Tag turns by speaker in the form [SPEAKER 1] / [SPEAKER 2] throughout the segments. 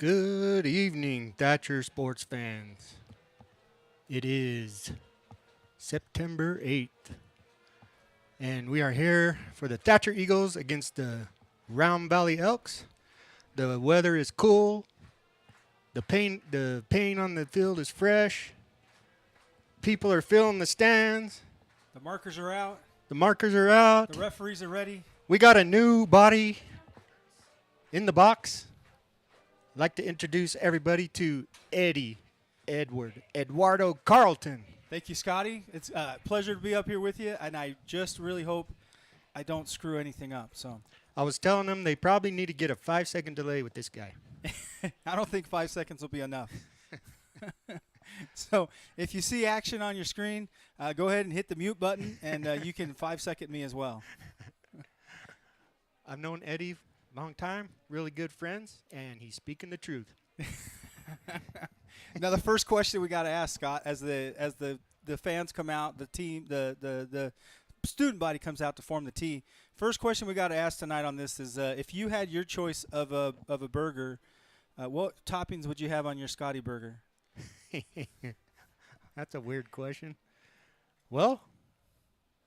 [SPEAKER 1] Good evening, Thatcher sports fans. It is September 8th, and we are here for the Thatcher Eagles against the Round Valley Elks. The weather is cool. The paint on the field is fresh. People are filling the stands.
[SPEAKER 2] The markers are out.
[SPEAKER 1] The markers are out.
[SPEAKER 2] The referees are ready.
[SPEAKER 1] We got a new body in the box. I'd like to introduce everybody to Eduardo Carlton.
[SPEAKER 2] Thank you, Scotty. It's a pleasure to be up here with you, and I just really hope I don't screw anything up. So
[SPEAKER 1] I was telling them they probably need to get a 5-second delay with this guy.
[SPEAKER 2] I don't think 5 seconds will be enough. So if you see action on your screen, go ahead and hit the mute button, and you can 5-second me as well.
[SPEAKER 1] I've known Eddie long time, really good friends, and he's speaking the truth.
[SPEAKER 2] Now the first question we got to ask, Scott, as the fans come out, the team, the student body comes out to form the tee. First question we got to ask tonight on this is, if you had your choice of a burger, what toppings would you have on your Scotty burger?
[SPEAKER 1] That's a weird question. Well,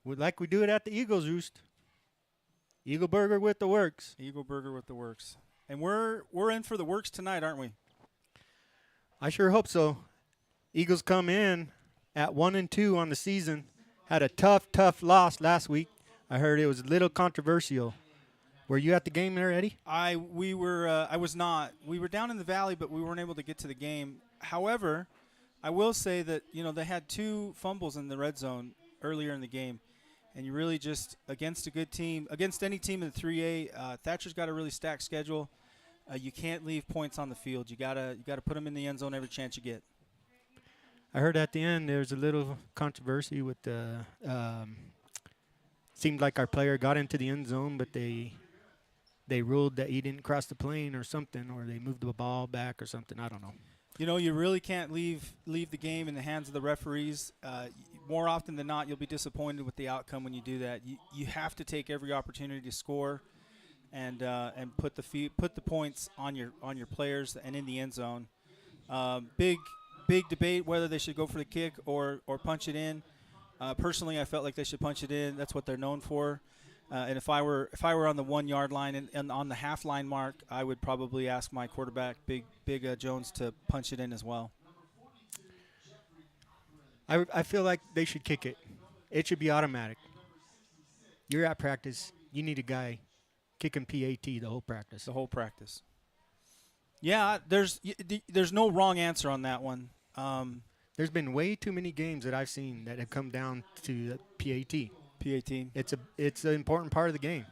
[SPEAKER 1] like we do it at the Eagles Roost. Eagle burger with the works.
[SPEAKER 2] Eagle burger with the works. And we're in for the works tonight, aren't we?
[SPEAKER 1] I sure hope so. Eagles come in at 1-2 on the season. Had a tough loss last week. I heard it was a little controversial. Were you at the game there, Eddie?
[SPEAKER 2] I was not. We were down in the valley, but we weren't able to get to the game. However, I will say that, they had 2 fumbles in the red zone earlier in the game. And you really just, against a good team, against any team in the 3A, Thatcher's got a really stacked schedule. You can't leave points on the field. You gotta put them in the end zone every chance you get.
[SPEAKER 1] I heard at the end there's a little controversy with the seemed like our player got into the end zone, but they ruled that he didn't cross the plane or something, or they moved the ball back or something. I don't know.
[SPEAKER 2] You really can't leave the game in the hands of the referees. More often than not, you'll be disappointed with the outcome when you do that. You have to take every opportunity to score, and put the points on your players and in the end zone. Big debate whether they should go for the kick or punch it in. Personally, I felt like they should punch it in. That's what they're known for. And if I were on the 1 yard line and on the half line mark, I would probably ask my quarterback, Big Jones, to punch it in as well.
[SPEAKER 1] I feel like they should kick it. It should be automatic. You're at practice. You need a guy kicking PAT the whole practice.
[SPEAKER 2] The whole practice. Yeah, there's no wrong answer on that one.
[SPEAKER 1] There's been way too many games that I've seen that have come down to PAT.
[SPEAKER 2] PAT.
[SPEAKER 1] It's an important part of the game.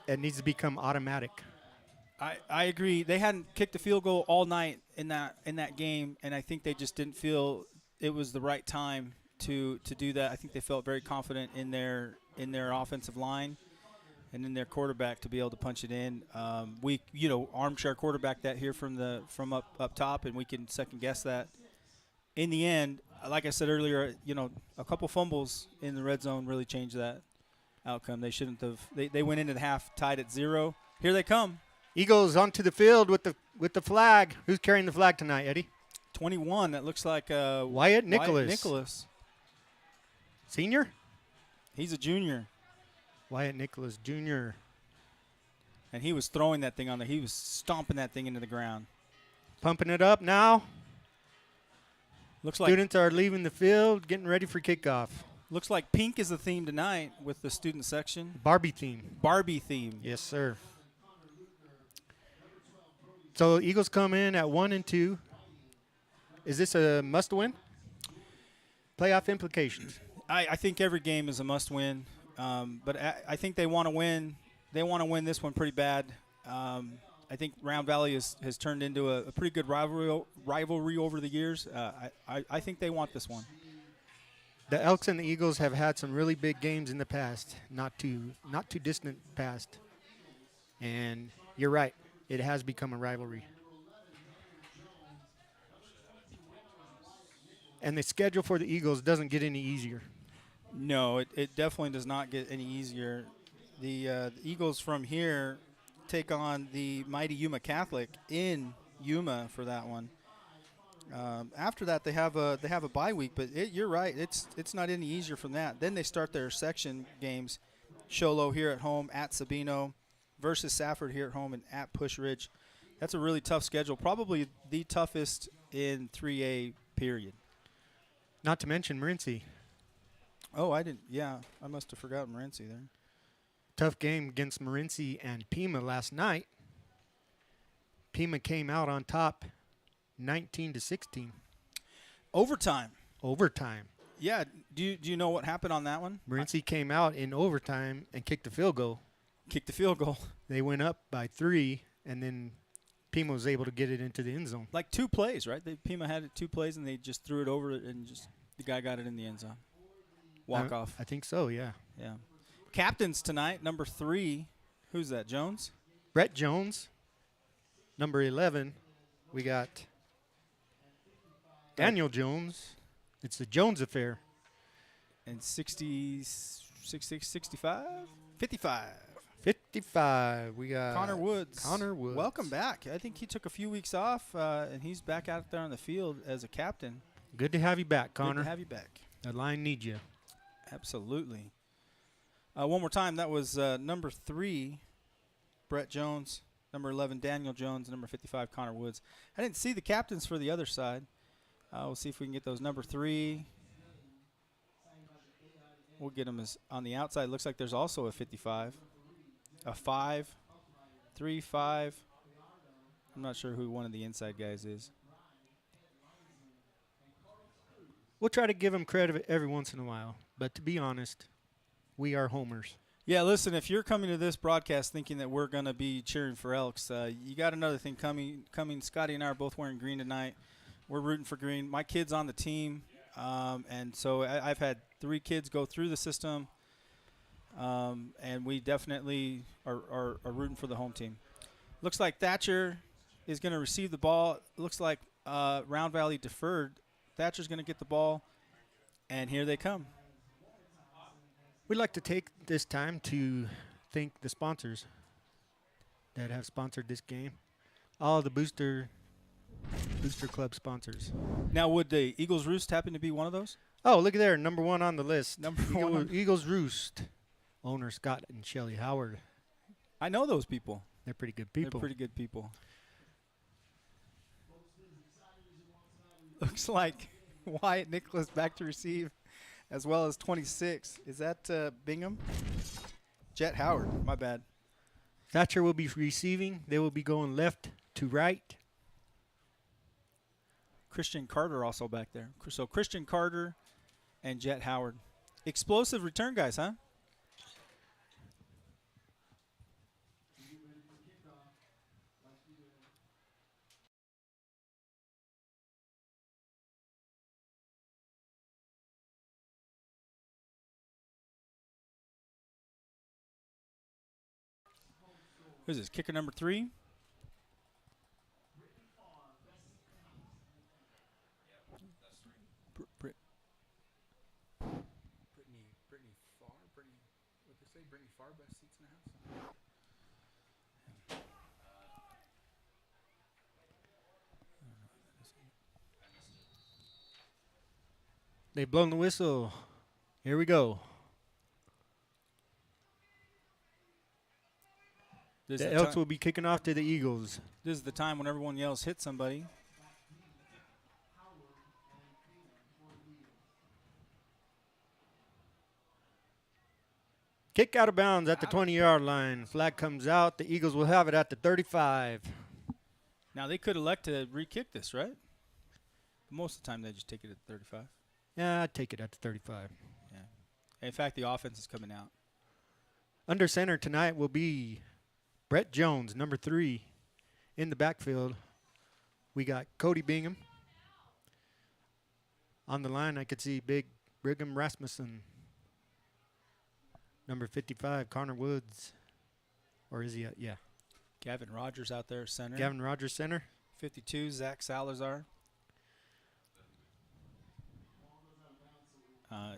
[SPEAKER 1] It needs to become automatic.
[SPEAKER 2] I agree. They hadn't kicked a field goal all night in that game, and I think they just didn't feel it was the right time to do that. I think they felt very confident in their offensive line and in their quarterback to be able to punch it in. We armchair quarterback that here from up top, and we can second guess that. In the end, like I said earlier, a couple fumbles in the red zone really changed that outcome. They shouldn't have. They went into the half tied at 0. Here they come.
[SPEAKER 1] Eagles onto the field with the flag. Who's carrying the flag tonight, Eddie?
[SPEAKER 2] 21. That looks like
[SPEAKER 1] Wyatt Nicholas.
[SPEAKER 2] Nicholas.
[SPEAKER 1] Senior?
[SPEAKER 2] He's a junior.
[SPEAKER 1] Wyatt Nicholas, Jr.
[SPEAKER 2] And he was throwing that thing on there. He was stomping that thing into the ground.
[SPEAKER 1] Pumping it up now.
[SPEAKER 2] Looks like
[SPEAKER 1] students are leaving the field, getting ready for kickoff.
[SPEAKER 2] Looks like pink is the theme tonight with the student section.
[SPEAKER 1] Barbie theme.
[SPEAKER 2] Barbie theme.
[SPEAKER 1] Yes, sir. So Eagles come in at 1-2. Is this a must-win? Playoff implications.
[SPEAKER 2] I think every game is a must-win, but I think they want to win. They want to win this one pretty bad. I think Round Valley has turned into a pretty good rivalry over the years. I think they want this one.
[SPEAKER 1] The Elks and the Eagles have had some really big games in the past, not too distant past. And you're right. It has become a rivalry. And the schedule for the Eagles doesn't get any easier.
[SPEAKER 2] No, it definitely does not get any easier. The Eagles from here take on the mighty Yuma Catholic in Yuma for that one. After that, they have a bye week, but you're right. It's not any easier from that. Then they start their section games. Sholo here at home at Sabino versus Safford here at home and at Push Ridge. That's a really tough schedule, probably the toughest in 3A period.
[SPEAKER 1] Not to mention Morenci.
[SPEAKER 2] Oh, I didn't. Yeah, I must have forgotten Morenci there.
[SPEAKER 1] Tough game against Morenci and Pima last night. Pima came out on top 19-16.
[SPEAKER 2] Overtime. Yeah. Do you know what happened on that one?
[SPEAKER 1] Morenci came out in overtime and kicked a field goal. They went up by 3, and then Pima was able to get it into the end zone.
[SPEAKER 2] Like 2 plays, right? Pima had it 2 plays, and they just threw it over, and just the guy got it in the end zone. Walk off.
[SPEAKER 1] I think so, yeah.
[SPEAKER 2] Yeah. Captains tonight, number 3. Who's that, Jones?
[SPEAKER 1] Brett Jones. Number 11, we got Daniel Jones. It's the Jones affair.
[SPEAKER 2] And 65? 55.
[SPEAKER 1] 55. We got
[SPEAKER 2] Connor Woods.
[SPEAKER 1] Welcome
[SPEAKER 2] back. I think he took a few weeks off, and he's back out there on the field as a captain.
[SPEAKER 1] Good to have you back, Connor.
[SPEAKER 2] Good to have you back.
[SPEAKER 1] The line needs you.
[SPEAKER 2] Absolutely. One more time, that was number 3, Brett Jones, number 11, Daniel Jones, number 55, Connor Woods. I didn't see the captains for the other side. We'll see if we can get those. Number 3, we'll get them on the outside. Looks like there's also a 55, a 5, 3, 5. I'm not sure who one of the inside guys is.
[SPEAKER 1] We'll try to give him credit every once in a while, but to be honest, we are homers.
[SPEAKER 2] Yeah, listen, if you're coming to this broadcast thinking that we're going to be cheering for Elks, you got another thing coming. Scotty and I are both wearing green tonight. We're rooting for green. My kid's on the team, and so I've had 3 kids go through the system, and we definitely are rooting for the home team. Looks like Thatcher is going to receive the ball. Looks like Round Valley deferred. Thatcher's going to get the ball, and here they come.
[SPEAKER 1] We'd like to take this time to thank the sponsors that have sponsored this game. All the Booster Club sponsors.
[SPEAKER 2] Now, would the Eagles Roost happen to be one of those?
[SPEAKER 1] Oh, look at there, number 1 on the list.
[SPEAKER 2] Number 1.
[SPEAKER 1] Eagles Roost. Owner Scott and Shelly Howard.
[SPEAKER 2] I know those people.
[SPEAKER 1] They're pretty good people.
[SPEAKER 2] Looks like Wyatt Nicholas back to receive, as well as 26. Is that Bingham? Jet Howard, my bad.
[SPEAKER 1] Thatcher will be receiving. They will be going left to right.
[SPEAKER 2] Christian Carter also back there. So Christian Carter and Jet Howard. Explosive return guys, huh? Who's this? Kicker number 3? Brittany Farr, best seats in the house.
[SPEAKER 1] They've blown the whistle. Here we go. The Elks will be kicking off to the Eagles.
[SPEAKER 2] This is the time when everyone yells, hit somebody.
[SPEAKER 1] Kick out of bounds at the 20-yard line. Flag comes out. The Eagles will have it at the 35.
[SPEAKER 2] Now, they could elect to re-kick this, right? Most of the time, they just take it at 35.
[SPEAKER 1] Yeah, I'd take it at the 35.
[SPEAKER 2] Yeah. In fact, the offense is coming out.
[SPEAKER 1] Under center tonight will be Brett Jones, number 3. In the backfield, we got Cody Bingham. On the line, I could see big Brigham Rasmussen. Number 55, Connor Woods. Or is he? Yeah.
[SPEAKER 2] Gavin Rogers out there, center.
[SPEAKER 1] Gavin Rogers, center.
[SPEAKER 2] 52, Zach Salazar.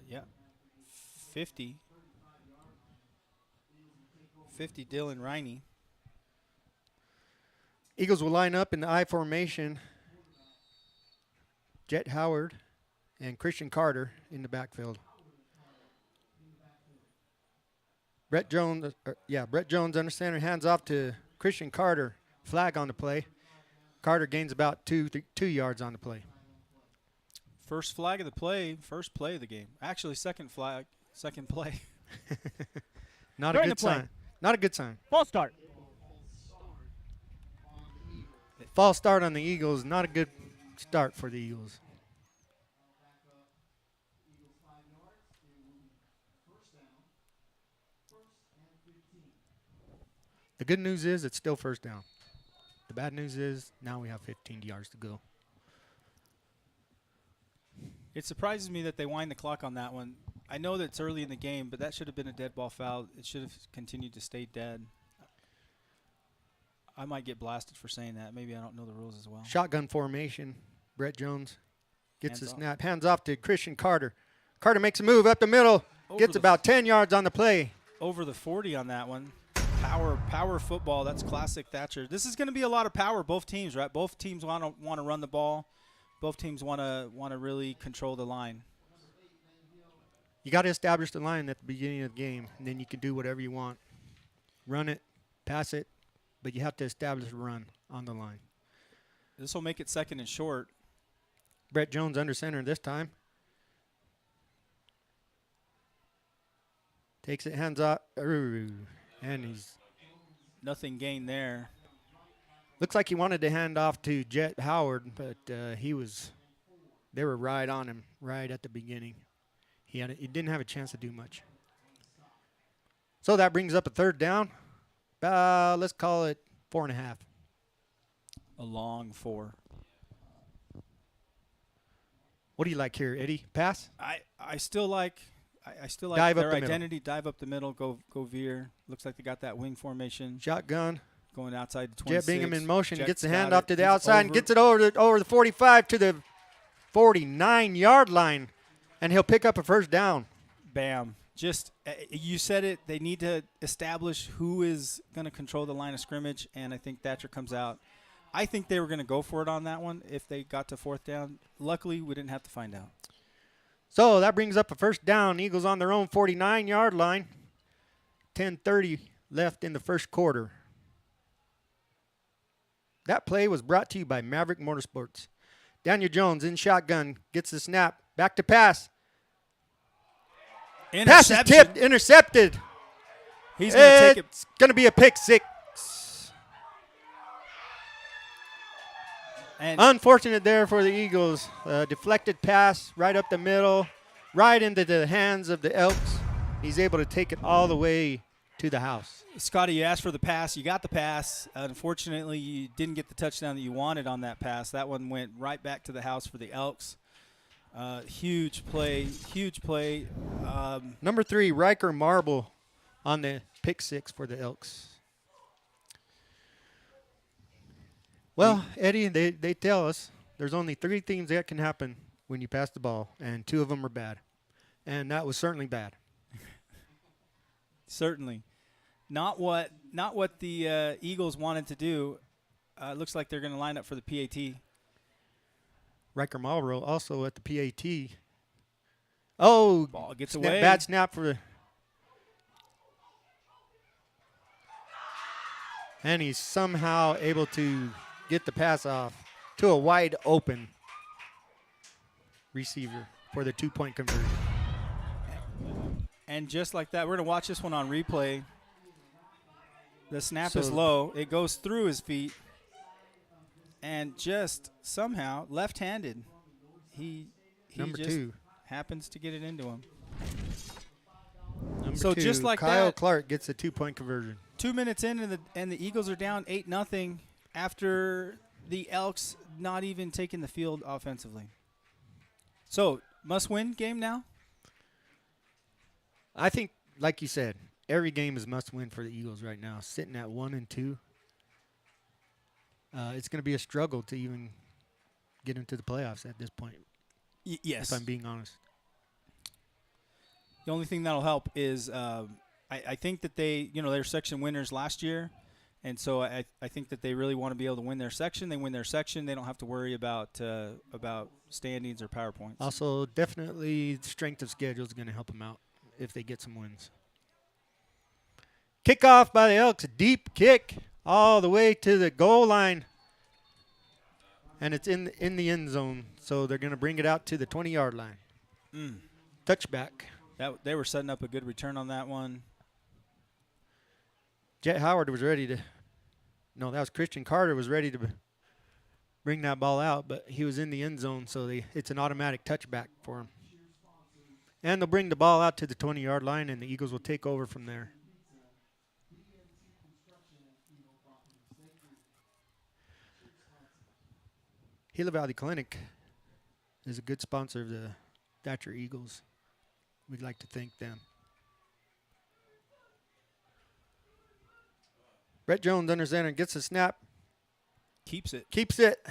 [SPEAKER 2] Yeah. 50, Dylan Riney.
[SPEAKER 1] Eagles will line up in the I formation. Jet Howard and Christian Carter in the backfield. Brett Jones under center, hands off to Christian Carter. Flag on the play. Carter gains about 2 yards on the play.
[SPEAKER 2] First flag of the play, first play of the game. Actually, second flag, second play.
[SPEAKER 1] Not a good sign. Not a good sign.
[SPEAKER 3] False start.
[SPEAKER 1] False start on the Eagles. Not a good start for the Eagles. The good news is it's still first down. The bad news is now we have 15 yards to go.
[SPEAKER 2] It surprises me that they wind the clock on that one. I know that it's early in the game, but that should have been a dead ball foul. It should have continued to stay dead. I might get blasted for saying that. Maybe I don't know the rules as well.
[SPEAKER 1] Shotgun formation. Brett Jones gets the
[SPEAKER 2] Hands off.
[SPEAKER 1] snap. Hands off to Christian Carter. Carter makes a move up the middle. Gets about 10 yards on the play.
[SPEAKER 2] Over the 40 on that one. Power football. That's classic Thatcher. This is going to be a lot of power. Both teams, right? Both teams want to run the ball. Both teams want to really control the line.
[SPEAKER 1] You got to establish the line at the beginning of the game, and then you can do whatever you want. Run it, pass it, but you have to establish a run on the line.
[SPEAKER 2] This will make it second and short.
[SPEAKER 1] Brett Jones under center this time. Takes it, hands up, and he's
[SPEAKER 2] Nothing gained there.
[SPEAKER 1] looks like he wanted to hand off to Jet Howard, but they were right on him right at the beginning. He didn't have a chance to do much. So that brings up a third down. Let's call it 4.5.
[SPEAKER 2] A long 4.
[SPEAKER 1] What do you like here, Eddie? Pass?
[SPEAKER 2] I still like
[SPEAKER 1] Dive up
[SPEAKER 2] their
[SPEAKER 1] the middle.
[SPEAKER 2] identity. Dive up the middle. Go veer. Looks like they got that wing formation.
[SPEAKER 1] Shotgun.
[SPEAKER 2] Going outside the 26.
[SPEAKER 1] Jet Bingham in motion.
[SPEAKER 2] Jet's
[SPEAKER 1] Gets the
[SPEAKER 2] got
[SPEAKER 1] hand
[SPEAKER 2] it.
[SPEAKER 1] off to the
[SPEAKER 2] He's
[SPEAKER 1] outside and gets it over the 45 to the 49-yard line. And he'll pick up a first down.
[SPEAKER 2] Bam. Just, you said it. They need to establish who is going to control the line of scrimmage, and I think Thatcher comes out. I think they were going to go for it on that one if they got to fourth down. Luckily, we didn't have to find out.
[SPEAKER 1] So that brings up a first down. Eagles on their own 49-yard line. 10:30 left in the first quarter. That play was brought to you by Maverick Motorsports. Daniel Jones in shotgun. Gets the snap. Back to pass. Pass is tipped. Intercepted.
[SPEAKER 2] He's going to take it.
[SPEAKER 1] It's going to be a pick six.
[SPEAKER 2] And
[SPEAKER 1] Unfortunate there for the Eagles. Deflected pass right up the middle, right into the hands of the Elks. He's able to take it all the way to the house.
[SPEAKER 2] Scotty, you asked for the pass. You got the pass. Unfortunately, you didn't get the touchdown that you wanted on that pass. That one went right back to the house for the Elks. Huge play, huge play.
[SPEAKER 1] Number 3, Riker Marble on the pick six for the Elks. Well, Eddie, they tell us there's only 3 things that can happen when you pass the ball, and 2 of them are bad. And that was certainly bad.
[SPEAKER 2] Certainly. Not what the Eagles wanted to do. Looks like they're going to line up for the PAT.
[SPEAKER 1] Riker Marlboro also at the PAT. Oh,
[SPEAKER 2] Ball gets away.
[SPEAKER 1] Bad snap for the. And he's somehow able to get the pass off to a wide open receiver for the 2-point conversion.
[SPEAKER 2] And just like that, we're going to watch this one on replay. The snap is
[SPEAKER 1] So-
[SPEAKER 2] low. It goes through his feet. And just somehow, left-handed, he
[SPEAKER 1] Number
[SPEAKER 2] just
[SPEAKER 1] 2.
[SPEAKER 2] happens to get it into him.
[SPEAKER 1] Number
[SPEAKER 2] So
[SPEAKER 1] 2,
[SPEAKER 2] just like
[SPEAKER 1] Kyle
[SPEAKER 2] that-
[SPEAKER 1] Clark gets a 2-point conversion.
[SPEAKER 2] 2 minutes in, and the Eagles are down 8-0 after the Elks not even taking the field offensively. So, must-win game now?
[SPEAKER 1] I think, like you said, every game is must-win for the Eagles right now. Sitting at 1-2, it's going to be a struggle to even get into the playoffs at this point.
[SPEAKER 2] Yes.
[SPEAKER 1] If I'm being honest.
[SPEAKER 2] The only thing that'll help is I think that they're section winners last year, And so I think that they really want to be able to win their section. They win their section. They don't have to worry about standings or PowerPoints.
[SPEAKER 1] Also, definitely strength of schedule is going to help them out if they get some wins. Kickoff by the Elks, a deep kick all the way to the goal line. And it's in the end zone, so they're going to bring it out to the 20-yard line. Touchback.
[SPEAKER 2] They were setting up a good return on that one.
[SPEAKER 1] Jet Howard was ready to – no, that was Christian Carter was ready to bring that ball out, but he was in the end zone, so it's an automatic touchback for him. And they'll bring the ball out to the 20-yard line, and the Eagles will take over from there. Gila Valley Clinic is a good sponsor of the Thatcher Eagles. We'd like to thank them. Brett Jones under center, gets a snap.
[SPEAKER 2] Keeps it.
[SPEAKER 1] Keeps it.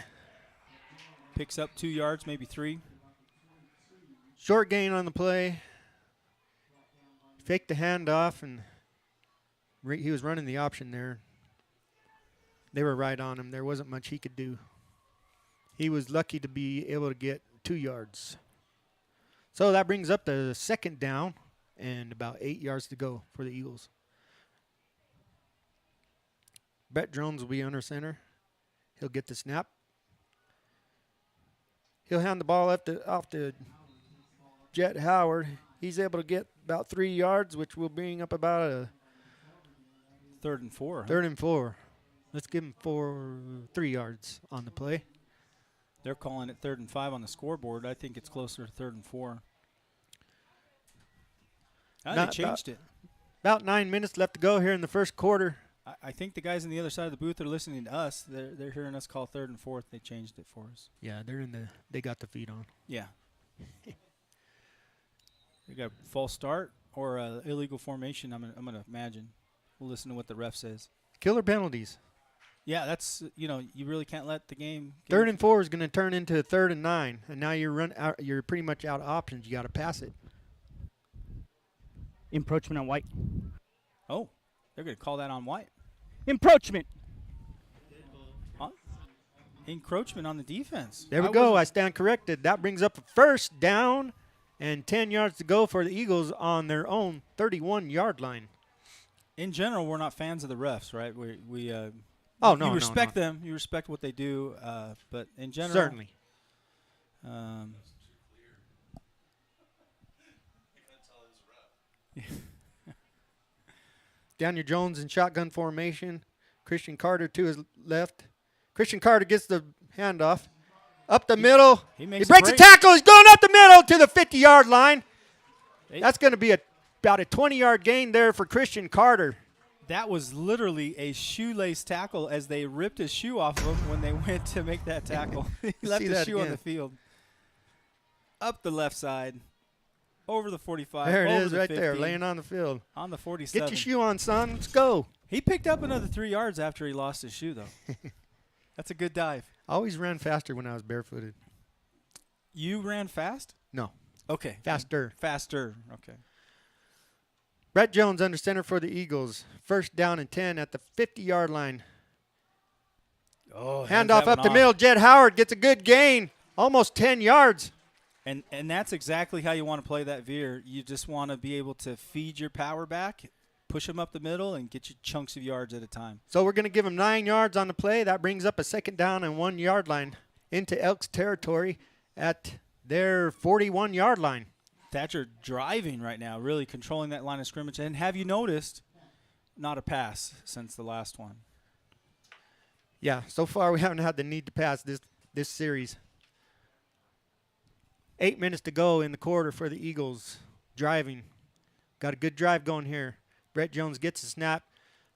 [SPEAKER 2] Picks up 2 yards, maybe 3.
[SPEAKER 1] Short gain on the play. Faked the handoff, and he was running the option there. They were right on him. There wasn't much he could do. He was lucky to be able to get 2 yards. So that brings up the second down and about 8 yards to go for the Eagles. Brett Jones will be under center. He'll get the snap. He'll hand the ball off to Jet Howard. He's able to get about 3 yards, which will bring up about a
[SPEAKER 2] 3rd and 4.
[SPEAKER 1] 3rd and 4. Let's give him 3 yards on the play.
[SPEAKER 2] They're calling it 3rd and 5 on the scoreboard. I think it's closer to 3rd and 4. They changed it.
[SPEAKER 1] About 9 minutes left to go here in the first quarter.
[SPEAKER 2] I think the guys on the other side of the booth are listening to us. They're hearing us call 3rd and 4th. They changed it for us.
[SPEAKER 1] Yeah, they got the feed on.
[SPEAKER 2] Yeah. They got a false start or illegal formation. I'm gonna imagine. We'll listen to what the ref says.
[SPEAKER 1] Killer penalties.
[SPEAKER 2] Yeah, that's you really can't let the game.
[SPEAKER 1] 3rd and 4 is going to turn into a 3rd and 9, and now you're pretty much out of options. You got to pass it.
[SPEAKER 3] Encroachment on White.
[SPEAKER 2] Oh, they're going to call that on White.
[SPEAKER 3] Encroachment.
[SPEAKER 2] Huh? Encroachment on the defense.
[SPEAKER 1] There we go. I stand corrected. That brings up a first down and 10 yards to go for the Eagles on their own 31-yard line.
[SPEAKER 2] In general, we're not fans of the refs, right? We
[SPEAKER 1] Oh, no,
[SPEAKER 2] you respect
[SPEAKER 1] no.
[SPEAKER 2] them. You respect what they do, but in general,
[SPEAKER 1] certainly. Daniel Jones in shotgun formation. Christian Carter to his left. Christian Carter gets the handoff. Up the middle. He breaks a tackle. He's going up the middle to the 50-yard line. That's going to be about a 20-yard gain there for Christian Carter.
[SPEAKER 2] That was literally a shoelace tackle as they ripped his shoe off of him when they went to make that tackle. He left his shoe on the field. Up the left side. Over the 45.
[SPEAKER 1] There it
[SPEAKER 2] over
[SPEAKER 1] is
[SPEAKER 2] the
[SPEAKER 1] right
[SPEAKER 2] 50,
[SPEAKER 1] there, laying on the field.
[SPEAKER 2] On the 47.
[SPEAKER 1] Get your shoe on, son. Let's go.
[SPEAKER 2] He picked up another 3 yards after he lost his shoe, though. That's a good dive.
[SPEAKER 1] I always ran faster when I was barefooted.
[SPEAKER 2] You ran fast?
[SPEAKER 1] No.
[SPEAKER 2] Okay.
[SPEAKER 1] Faster.
[SPEAKER 2] Faster. Okay.
[SPEAKER 1] Brett Jones under center for the Eagles. First down and 10 at the 50-yard line.
[SPEAKER 2] Oh,
[SPEAKER 1] handoff up the middle. Jet Howard gets a good gain. Almost 10 yards.
[SPEAKER 2] And that's exactly how you want to play that veer. You just want to be able to feed your power back, push them up the middle, and get you chunks of yards at a time.
[SPEAKER 1] So we're going to give them 9 yards on the play. That brings up a second down and 1 yard line into Elks territory at their 41-yard line.
[SPEAKER 2] Thatcher driving right now, really controlling that line of scrimmage. And have you noticed, not a pass since the last one?
[SPEAKER 1] Yeah, so far we haven't had the need to pass this series. 8 minutes to go in the quarter for the Eagles. Driving. Got a good drive going here. Brett Jones gets a snap.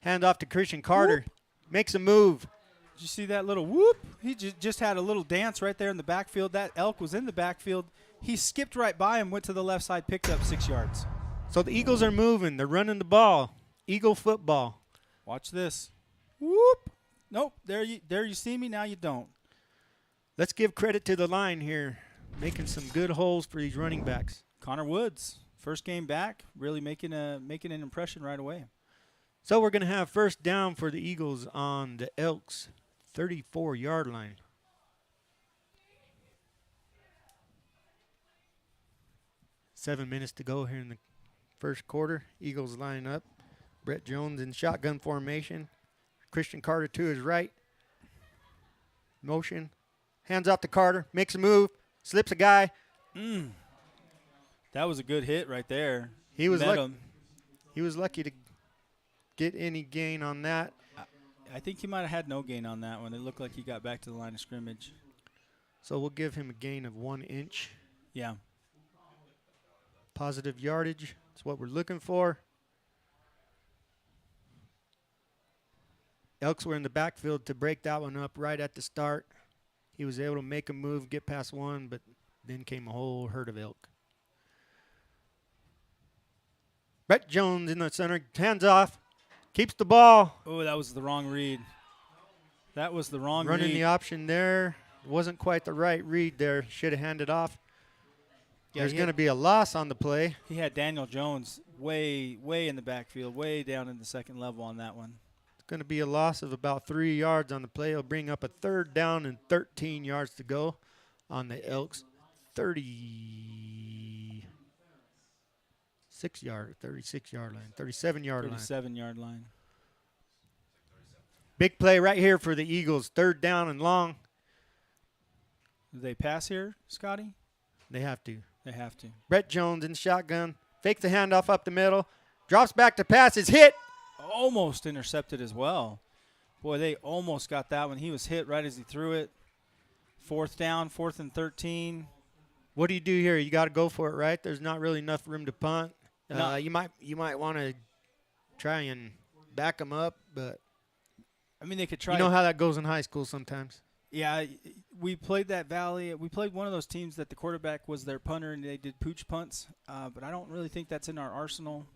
[SPEAKER 1] Hand off to Christian Carter. Whoop. Makes a move.
[SPEAKER 2] Did you see that little whoop? He just had a little dance right there in the backfield. That elk was in the backfield. He skipped right by him, went to the left side, picked up 6 yards.
[SPEAKER 1] So the Eagles are moving. They're running the ball. Eagle football.
[SPEAKER 2] Watch this. Whoop. Nope. There you see me. Now you don't.
[SPEAKER 1] Let's give credit to the line here. Making some good holes for these running backs.
[SPEAKER 2] Connor Woods, first game back, really making an impression right away.
[SPEAKER 1] So we're going to have first down for the Eagles on the Elks 34-yard line. Seven minutes to go here in the first quarter. Eagles line up. Brett Jones in shotgun formation. Christian Carter to his right. Motion. Hands off to Carter. Makes a move. Slips a guy.
[SPEAKER 2] That was a good hit right there.
[SPEAKER 1] He was
[SPEAKER 2] Met him.
[SPEAKER 1] He was lucky to get any gain on that.
[SPEAKER 2] I think he might have had no gain on that one. It looked like he got back to the line of scrimmage.
[SPEAKER 1] So we'll give him a gain of 1 inch.
[SPEAKER 2] Yeah.
[SPEAKER 1] Positive yardage. That's what we're looking for. Elks were in the backfield to break that one up right at the start. He was able to make a move, get past one, but then came a whole herd of elk. Brett Jones in the center, hands off, keeps the ball.
[SPEAKER 2] Oh, that was the wrong read. That was the wrong read.
[SPEAKER 1] Running the option there. Wasn't quite the right read there. Should have handed off.
[SPEAKER 2] Yeah,
[SPEAKER 1] There's going to be a loss on the play.
[SPEAKER 2] He had Daniel Jones way in the backfield, way down in the second level on that one.
[SPEAKER 1] It's going to be a loss of about 3 yards on the play. It'll bring up a third down and 13 yards to go on the Elks 36-yard line, 37-yard line.
[SPEAKER 2] 37-yard line.
[SPEAKER 1] Big play right here for the Eagles, third down and long.
[SPEAKER 2] Do they pass here, Scotty?
[SPEAKER 1] They have to.
[SPEAKER 2] They have to.
[SPEAKER 1] Brett Jones in shotgun, fakes the handoff up the middle, drops back to pass, is hit.
[SPEAKER 2] Almost intercepted as well. Boy, they almost got that one. He was hit right as he threw it. Fourth down, 4th and 13.
[SPEAKER 1] What do you do here? You got to go for it, right? There's not really enough room to punt.
[SPEAKER 2] No.
[SPEAKER 1] You might want to try and back them up, but
[SPEAKER 2] I mean, they could try.
[SPEAKER 1] you know how that goes in high school sometimes.
[SPEAKER 2] Yeah, we played that Valley. We played one of those teams that the quarterback was their punter and they did pooch punts, but I don't really think that's in our arsenal.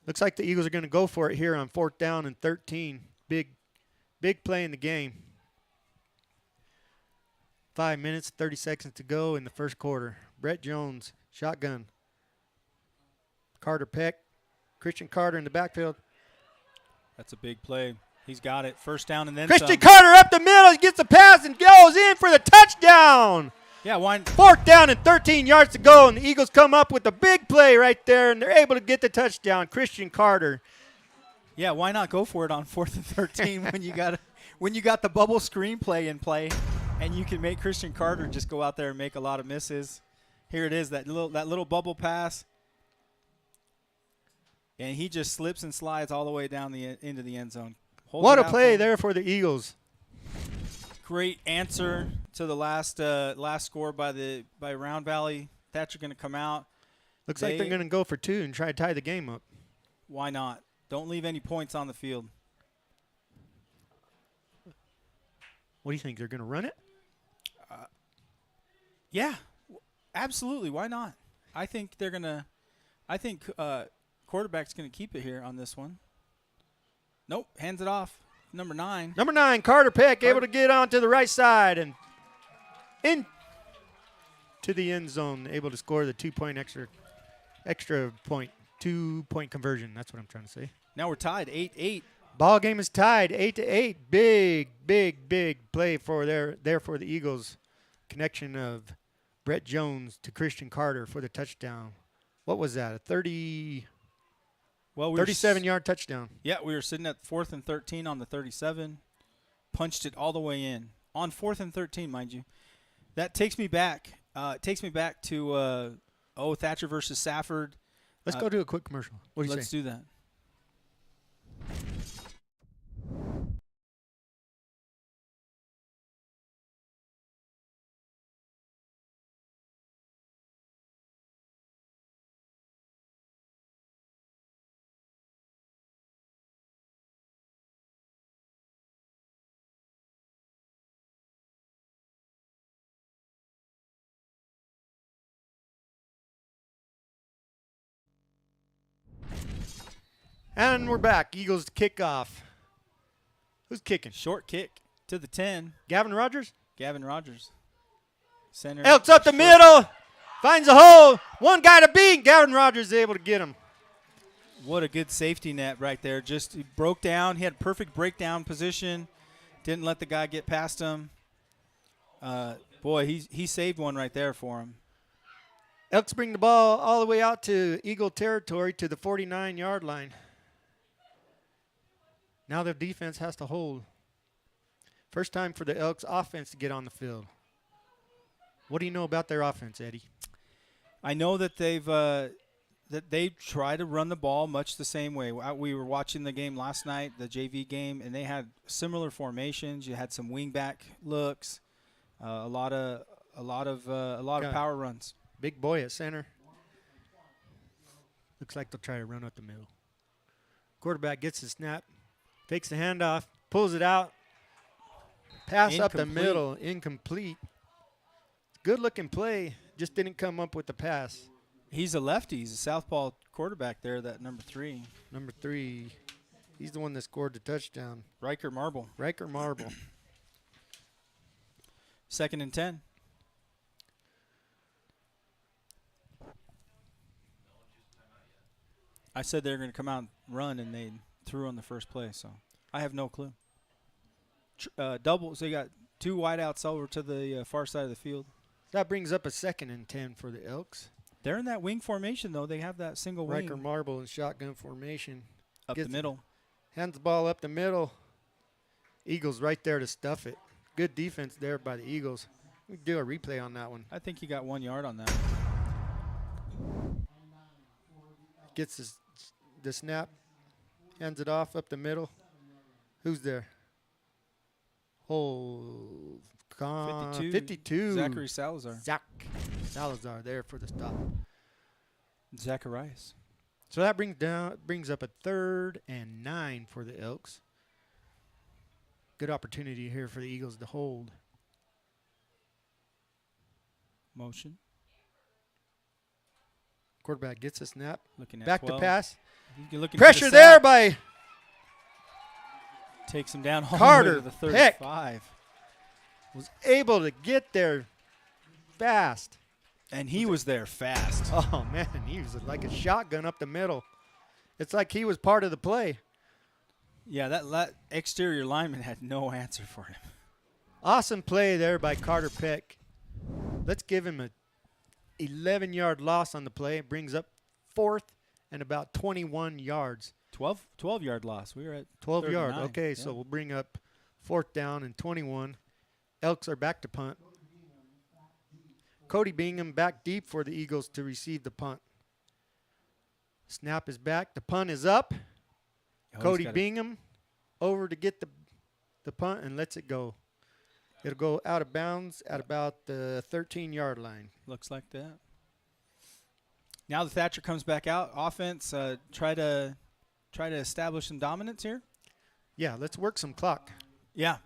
[SPEAKER 1] Looks like the Eagles are going to go for it here on 4th down and 13. Big play in the game. 5 minutes, 30 seconds to go in the first quarter. Brett Jones, shotgun. Carter Peck, Christian Carter in the backfield.
[SPEAKER 2] That's a big play. He's got it. First down and then
[SPEAKER 1] Christian
[SPEAKER 2] some.
[SPEAKER 1] Carter up the middle. He gets the pass and goes in for the touchdown.
[SPEAKER 2] Yeah, why?
[SPEAKER 1] 4th down and 13 yards to go, and the Eagles come up with a big play right there, and they're able to get the touchdown. Christian Carter.
[SPEAKER 2] Yeah, why not go for it on 4th and 13 when you got the bubble screen play in play, and you can make Christian Carter just go out there and make a lot of misses. Here it is, that little bubble pass, and he just slips and slides all the way down into the end zone.
[SPEAKER 1] What a play there for the Eagles.
[SPEAKER 2] Great answer to the last score by Round Valley. Thatcher going to come out.
[SPEAKER 1] Looks like they're going to go for 2 and try to tie the game up.
[SPEAKER 2] Why not? Don't leave any points on the field.
[SPEAKER 1] What do you think? They're going to run it?
[SPEAKER 2] Yeah, absolutely. Why not? I think they're going to – I think quarterback's going to keep it here on this one. Nope, hands it off. Number 9.
[SPEAKER 1] Number 9, Carter Peck, able to get on to the right side and in to the end zone, able to score the 2-point extra point, 2-point conversion. That's what I'm trying to say.
[SPEAKER 2] Now we're tied, 8-8.
[SPEAKER 1] Ball game is tied, 8-8. Big play for for the Eagles. Connection of Brett Jones to Christian Carter for the touchdown. What was that? A 37-yard touchdown.
[SPEAKER 2] Yeah, we were sitting at 4th and 13 on the 37. Punched it all the way in. On 4th and 13, mind you. That takes me back. To Thatcher versus Safford.
[SPEAKER 1] Let's go do a quick commercial. What do you say?
[SPEAKER 2] Let's do that.
[SPEAKER 1] And we're back. Eagles kickoff. Who's kicking?
[SPEAKER 2] Short kick to the 10.
[SPEAKER 1] Gavin Rogers?
[SPEAKER 2] Gavin Rogers. Center.
[SPEAKER 1] Elks up the middle. Finds a hole. One guy to beat. Gavin Rogers is able to get him.
[SPEAKER 2] What a good safety net right there. Just he broke down. He had perfect breakdown position. Didn't let the guy get past him. Boy, he saved one right there for him.
[SPEAKER 1] Elks bring the ball all the way out to Eagle territory to the 49-yard line. Now their defense has to hold. First time for the Elks offense to get on the field. What do you know about their offense, Eddie?
[SPEAKER 2] I know that they try to run the ball much the same way. We were watching the game last night, the JV game, and they had similar formations. You had some wingback looks, a lot of power runs.
[SPEAKER 1] Big boy at center. Looks like they'll try to run up the middle. Quarterback gets the snap, takes the handoff, pulls it out, pass up the middle, incomplete. Good looking play, just didn't come up with the pass.
[SPEAKER 2] He's a lefty. He's a southpaw quarterback there, that number 3.
[SPEAKER 1] Number 3, he's the one that scored the touchdown.
[SPEAKER 2] Riker Marble. 2nd and 10. I said they were going to come out and run, and they threw on the first play, so I have no clue. Double, so you got 2 wideouts over to the far side of the field.
[SPEAKER 1] That brings up a 2nd and 10 for the Elks.
[SPEAKER 2] They're in that wing formation, though. They have that single wing.
[SPEAKER 1] Riker Marble in shotgun formation.
[SPEAKER 2] Up the middle.
[SPEAKER 1] Hands the ball up the middle. Eagles right there to stuff it. Good defense there by the Eagles. We can do a replay on that one.
[SPEAKER 2] I think he got 1 yard on that.
[SPEAKER 1] Gets the snap. Hands it off up the middle. Who's there? Oh, 52.
[SPEAKER 2] Zachary Salazar.
[SPEAKER 1] Zach Salazar there for the stop.
[SPEAKER 2] Zacharias.
[SPEAKER 1] So that brings up a 3rd and 9 for the Elks. Good opportunity here for the Eagles to hold.
[SPEAKER 2] Motion.
[SPEAKER 1] Quarterback gets a snap.
[SPEAKER 2] Looking at
[SPEAKER 1] Back
[SPEAKER 2] 12.
[SPEAKER 1] to pass.
[SPEAKER 2] Pressure
[SPEAKER 1] there by
[SPEAKER 2] takes him down all
[SPEAKER 1] Carter
[SPEAKER 2] the way to the 35.
[SPEAKER 1] Was able to get there fast.
[SPEAKER 2] And he was there fast.
[SPEAKER 1] Oh, man, he was like a shotgun up the middle. It's like he was part of the play.
[SPEAKER 2] Yeah, that exterior lineman had no answer for him.
[SPEAKER 1] Awesome play there by Carter Peck. Let's give him a 11-yard loss on the play. It brings up 4th and about 21 yards.
[SPEAKER 2] 12-yard loss. We were at
[SPEAKER 1] 12
[SPEAKER 2] 39.
[SPEAKER 1] yard. Okay, yeah. So we'll bring up 4th down and 21. Elks are back to punt. Cody Bingham back deep for the Eagles to receive the punt. Snap is back. The punt is up. Cody Bingham over to get the punt and lets it go. It'll go out of bounds at about the 13-yard line.
[SPEAKER 2] Looks like that. Now the Thatcher comes back out. Offense, try to establish some dominance here.
[SPEAKER 1] Yeah, let's work some clock.
[SPEAKER 2] Yeah.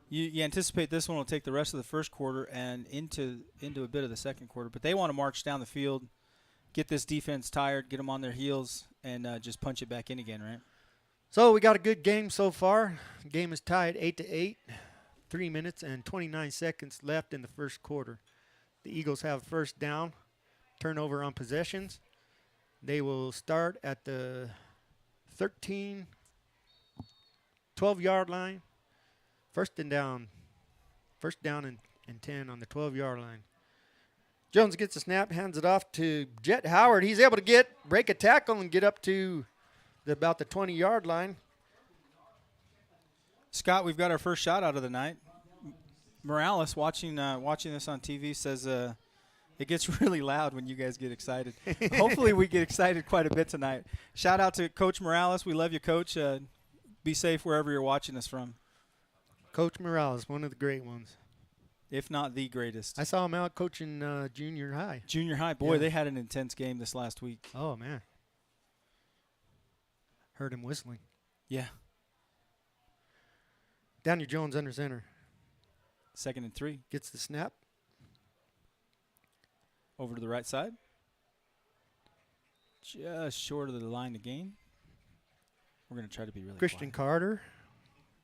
[SPEAKER 2] You anticipate this one will take the rest of the first quarter and into a bit of the second quarter. But they want to march down the field, get this defense tired, get them on their heels, and just punch it back in again, right?
[SPEAKER 1] So we got a good game so far. The game is tied 8-8. 3 minutes and 29 seconds left in the first quarter. The Eagles have first down, turnover on possessions. They will start at the 12-yard line. First down and 10 on the 12-yard line. Jones gets a snap, hands it off to Jet Howard. He's able to break a tackle and get up to about the 20-yard line.
[SPEAKER 2] Scott, we've got our first shot out of the night. Morales, watching this on TV, says it gets really loud when you guys get excited. Hopefully we get excited quite a bit tonight. Shout out to Coach Morales. We love you, Coach. Be safe wherever you're watching us from.
[SPEAKER 1] Coach Morales, one of the great ones.
[SPEAKER 2] If not the greatest.
[SPEAKER 1] I saw him out coaching junior high.
[SPEAKER 2] Junior high. Boy, They had an intense game this last week.
[SPEAKER 1] Oh, man. Heard him whistling.
[SPEAKER 2] Yeah.
[SPEAKER 1] Daniel Jones under center.
[SPEAKER 2] 2nd and 3.
[SPEAKER 1] Gets the snap.
[SPEAKER 2] Over to the right side. Just short of the line to gain. We're going to try to be really
[SPEAKER 1] Christian
[SPEAKER 2] quiet.
[SPEAKER 1] Carter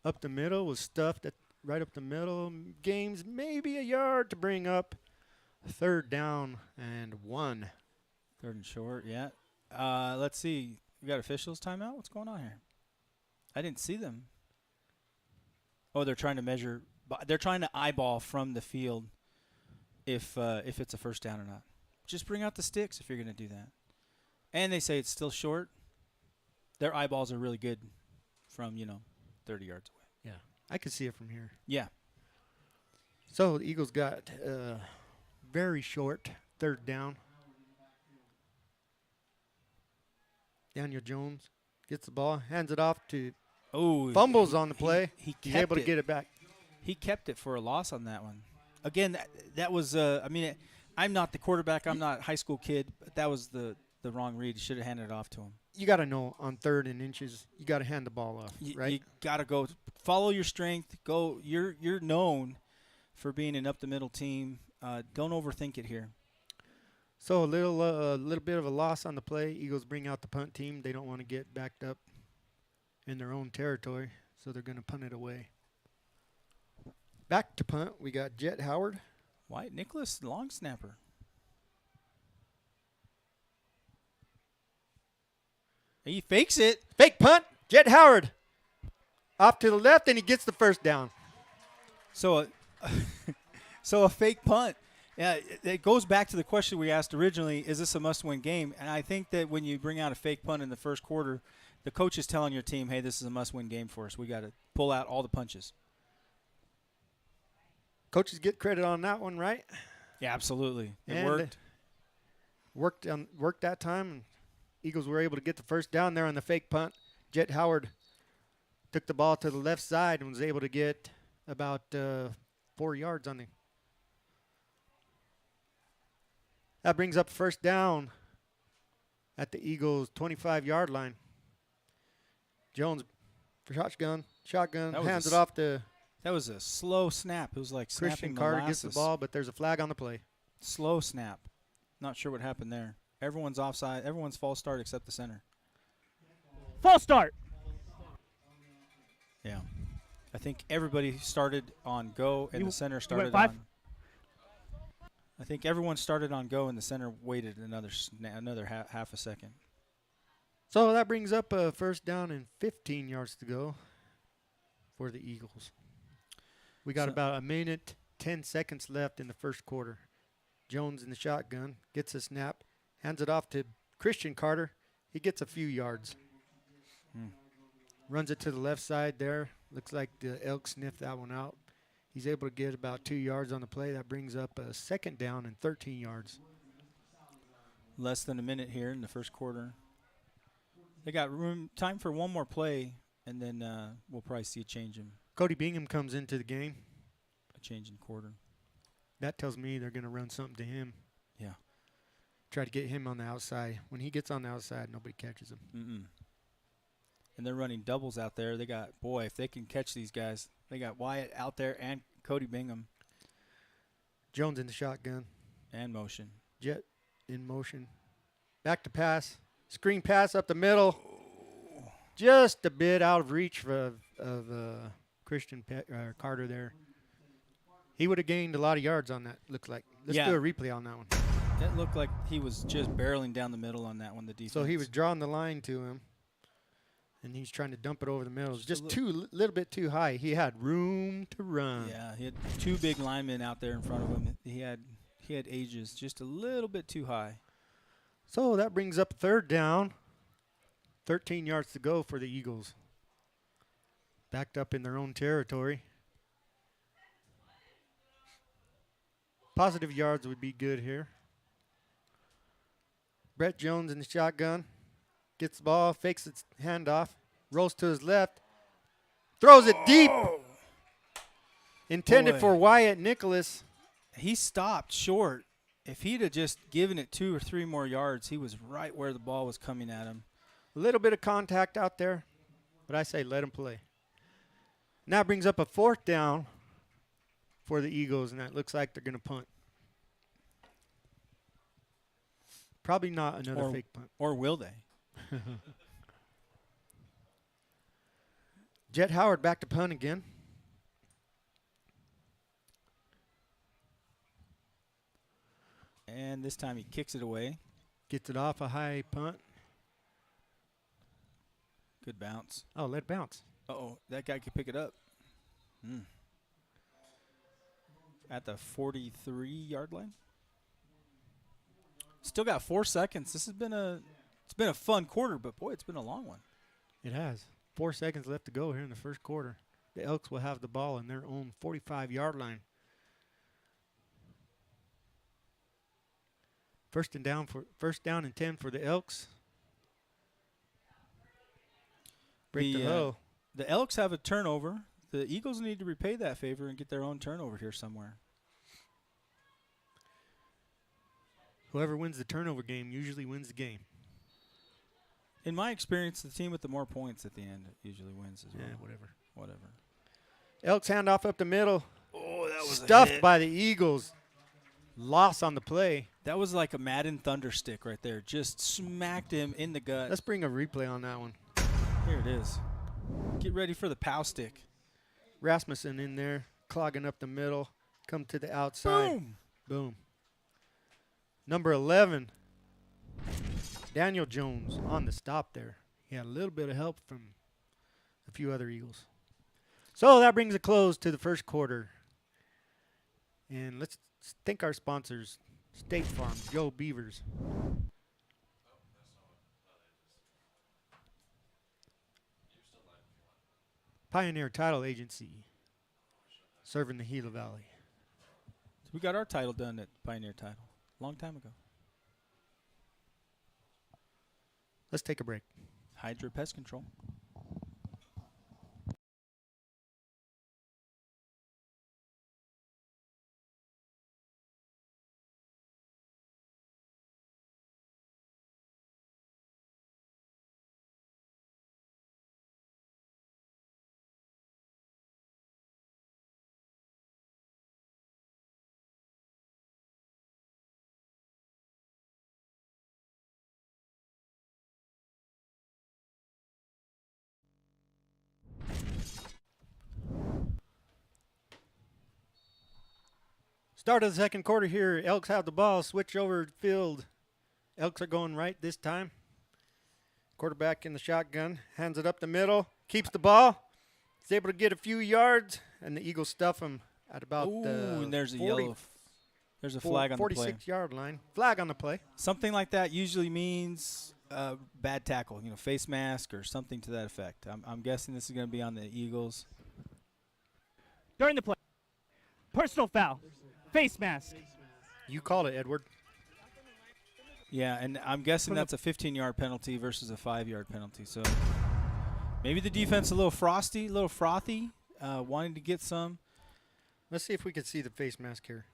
[SPEAKER 1] up the middle was stuffed right up the middle. Gains maybe a yard to bring up 3rd down and 1.
[SPEAKER 2] 3rd and short, yeah. Let's see. We got officials timeout. What's going on here? I didn't see them. Oh, they're trying to measure. They're trying to eyeball from the field if it's a first down or not. Just bring out the sticks if you're going to do that. And they say it's still short. Their eyeballs are really good from 30 yards away.
[SPEAKER 1] Yeah, I could see it from here.
[SPEAKER 2] Yeah.
[SPEAKER 1] So the Eagles got very short third down. Daniel Jones gets the ball, hands it off to fumbles on the play.
[SPEAKER 2] He's
[SPEAKER 1] able to get it back.
[SPEAKER 2] He kept it for a loss on that one. Again, that was I'm not the quarterback. I'm not a high school kid, but that was the wrong read. Should have handed it off to him.
[SPEAKER 1] You got to know on 3rd and inches, you got to hand the ball off, right?
[SPEAKER 2] You got to go follow your strength. Go. You're known for being an up the middle team. Don't overthink it here.
[SPEAKER 1] So a little bit of a loss on the play. Eagles bring out the punt team. They don't want to get backed up in their own territory, so they're going to punt it away. Back to punt, we got Jet Howard.
[SPEAKER 2] White Nicholas, long snapper. He fakes it.
[SPEAKER 1] Fake punt, Jet Howard. Off to the left, and he gets the first down.
[SPEAKER 2] So a fake punt. Yeah, it goes back to the question we asked originally, is this a must-win game? And I think that when you bring out a fake punt in the first quarter, the coach is telling your team, hey, this is a must-win game for us. We got to pull out all the punches.
[SPEAKER 1] Coaches get credit on that one, right?
[SPEAKER 2] Yeah, absolutely. It
[SPEAKER 1] And
[SPEAKER 2] worked.
[SPEAKER 1] Worked that time, and Eagles were able to get the first down there on the fake punt. Jet Howard took the ball to the left side and was able to get about 4 yards on the. That brings up first down at the Eagles' 25-yard line. Jones for shotgun, hands it off to
[SPEAKER 2] That was a slow snap. It was like
[SPEAKER 1] Christian
[SPEAKER 2] snapping
[SPEAKER 1] Carter
[SPEAKER 2] molasses.
[SPEAKER 1] gets the ball, but there's a flag on the play.
[SPEAKER 2] Slow snap. Not sure what happened there. Everyone's offside. Everyone's false start except the center.
[SPEAKER 3] False start.
[SPEAKER 2] Yeah. I think everybody started on go and the center started
[SPEAKER 3] five?
[SPEAKER 2] on. I think everyone started on go and the center waited another half a second.
[SPEAKER 1] So that brings up a first down and 15 yards to go for the Eagles. We got about a minute, 10 seconds left in the first quarter. Jones in the shotgun gets a snap, hands it off to Christian Carter. He gets a few yards. Runs it to the left side there. Looks like the Elks sniffed that one out. He's able to get about 2 yards on the play. That brings up a second down and 13 yards.
[SPEAKER 2] Less than a minute here in the first quarter. They got time for one more play, and then we'll probably see a change in
[SPEAKER 1] Cody Bingham comes into the game.
[SPEAKER 2] quarter.
[SPEAKER 1] That tells me they're going to run something to him.
[SPEAKER 2] Yeah.
[SPEAKER 1] Try to get him on the outside. When he gets on the outside, nobody catches him.
[SPEAKER 2] And they're running doubles out there. They got, if they can catch these guys, they got Wyatt out there and Cody Bingham.
[SPEAKER 1] Jones in the shotgun.
[SPEAKER 2] And motion.
[SPEAKER 1] Jet in motion. Back to pass. Screen pass up the middle. Just a bit out of reach of Christian Carter there. He would have gained a lot of yards on that, looks like. Let's do a replay on that one.
[SPEAKER 2] That looked like he was just barreling down the middle on that one, the defense.
[SPEAKER 1] So he was drawing the line to him, and he's trying to dump it over the middle. It's just little bit too high. He had room to run.
[SPEAKER 2] Yeah, he had two big linemen out there in front of him. He had ages just a little bit too high.
[SPEAKER 1] So that brings up third down. 13 yards to go for the Eagles. Backed up in their own territory. Positive yards would be good here. Brett Jones in the shotgun. Gets the ball, fakes its handoff, rolls to his left, throws it deep. Intended for Wyatt Nicholas.
[SPEAKER 2] He stopped short. If he'd have just given it 2 or 3 more yards, he was right where the ball was coming at him.
[SPEAKER 1] A little bit of contact out there, but I say let him play. Now brings up a fourth down for the Eagles, and that looks like they're going to punt. Probably not another fake punt.
[SPEAKER 2] Or will they?
[SPEAKER 1] Jet Howard back to punt again.
[SPEAKER 2] And this time he kicks it away.
[SPEAKER 1] Gets it off a high punt.
[SPEAKER 2] Good bounce.
[SPEAKER 1] Oh, let it bounce.
[SPEAKER 2] Uh-oh, that guy could pick it up. At the 43-yard line. Still got 4 seconds. It's been a fun quarter, but boy, it's been a long one.
[SPEAKER 1] It has. 4 seconds left to go here in the first quarter. The Elks will have the ball in their own 45-yard line. First down and 10 for the Elks. Break the low.
[SPEAKER 2] The Elks have a turnover. The Eagles need to repay that favor and get their own turnover here somewhere.
[SPEAKER 1] Whoever wins the turnover game usually wins the game.
[SPEAKER 2] In my experience, the team with the more points at the end usually wins as well.
[SPEAKER 1] Yeah, whatever. Elks handoff up the middle.
[SPEAKER 2] Oh, that was
[SPEAKER 1] stuffed by the Eagles. Loss on the play.
[SPEAKER 2] That was like a Madden thunder stick right there. Just smacked him in the gut.
[SPEAKER 1] Let's bring a replay on that one.
[SPEAKER 2] Here it is. Get ready for the pow stick.
[SPEAKER 1] Rasmussen in there, clogging up the middle. Come to the outside. Boom. Number 11, Daniel Jones on the stop there. He had a little bit of help from a few other Eagles. So that brings a close to the first quarter. And let's thank our sponsors, State Farm, Joe Beavers. Pioneer Title Agency, serving the Gila Valley.
[SPEAKER 2] We got our title done at Pioneer Title a long time ago.
[SPEAKER 1] Let's take a break.
[SPEAKER 2] Hydra Pest Control.
[SPEAKER 1] Start of the second quarter here. Elks have the ball. Switch over the field. Elks are going right this time. Quarterback in the shotgun. Hands it up the middle. Keeps the ball. He's able to get a few yards. And the Eagles stuff him at about the
[SPEAKER 2] and there's a
[SPEAKER 1] 40,
[SPEAKER 2] yellow. There's a flag on the play.
[SPEAKER 1] 46-yard line. Flag on the play.
[SPEAKER 2] Something like that usually means bad tackle, face mask or something to that effect. I'm guessing this is going to be on the Eagles.
[SPEAKER 3] During the play. Personal foul. Face mask.
[SPEAKER 1] You called it, Edward.
[SPEAKER 2] Yeah, and I'm guessing that's a 15-yard penalty versus a 5-yard penalty. So maybe the defense a little frothy, wanting to get some.
[SPEAKER 1] Let's see if we can see the face mask here.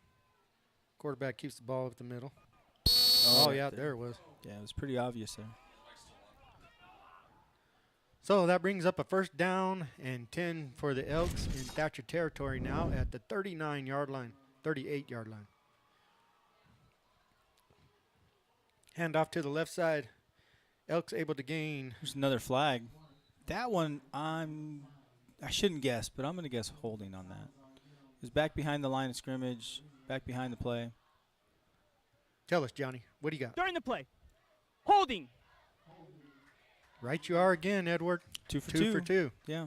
[SPEAKER 1] Quarterback keeps the ball up the middle.
[SPEAKER 2] Oh,
[SPEAKER 1] yeah, there it was.
[SPEAKER 2] Yeah, it was pretty obvious there.
[SPEAKER 1] So that brings up a first down and 10 for the Elks in Thatcher territory now at the 39-yard line, 38-yard line. Hand off to the left side. Elks able to gain.
[SPEAKER 2] There's another flag. That one, I shouldn't guess, but I'm going to guess holding on that. It was back behind the line of scrimmage, back behind the play.
[SPEAKER 1] Tell us, Johnny, what do you got?
[SPEAKER 3] During the play. Holding.
[SPEAKER 1] Right you are again, Edward.
[SPEAKER 2] Two for
[SPEAKER 1] two.
[SPEAKER 2] Yeah.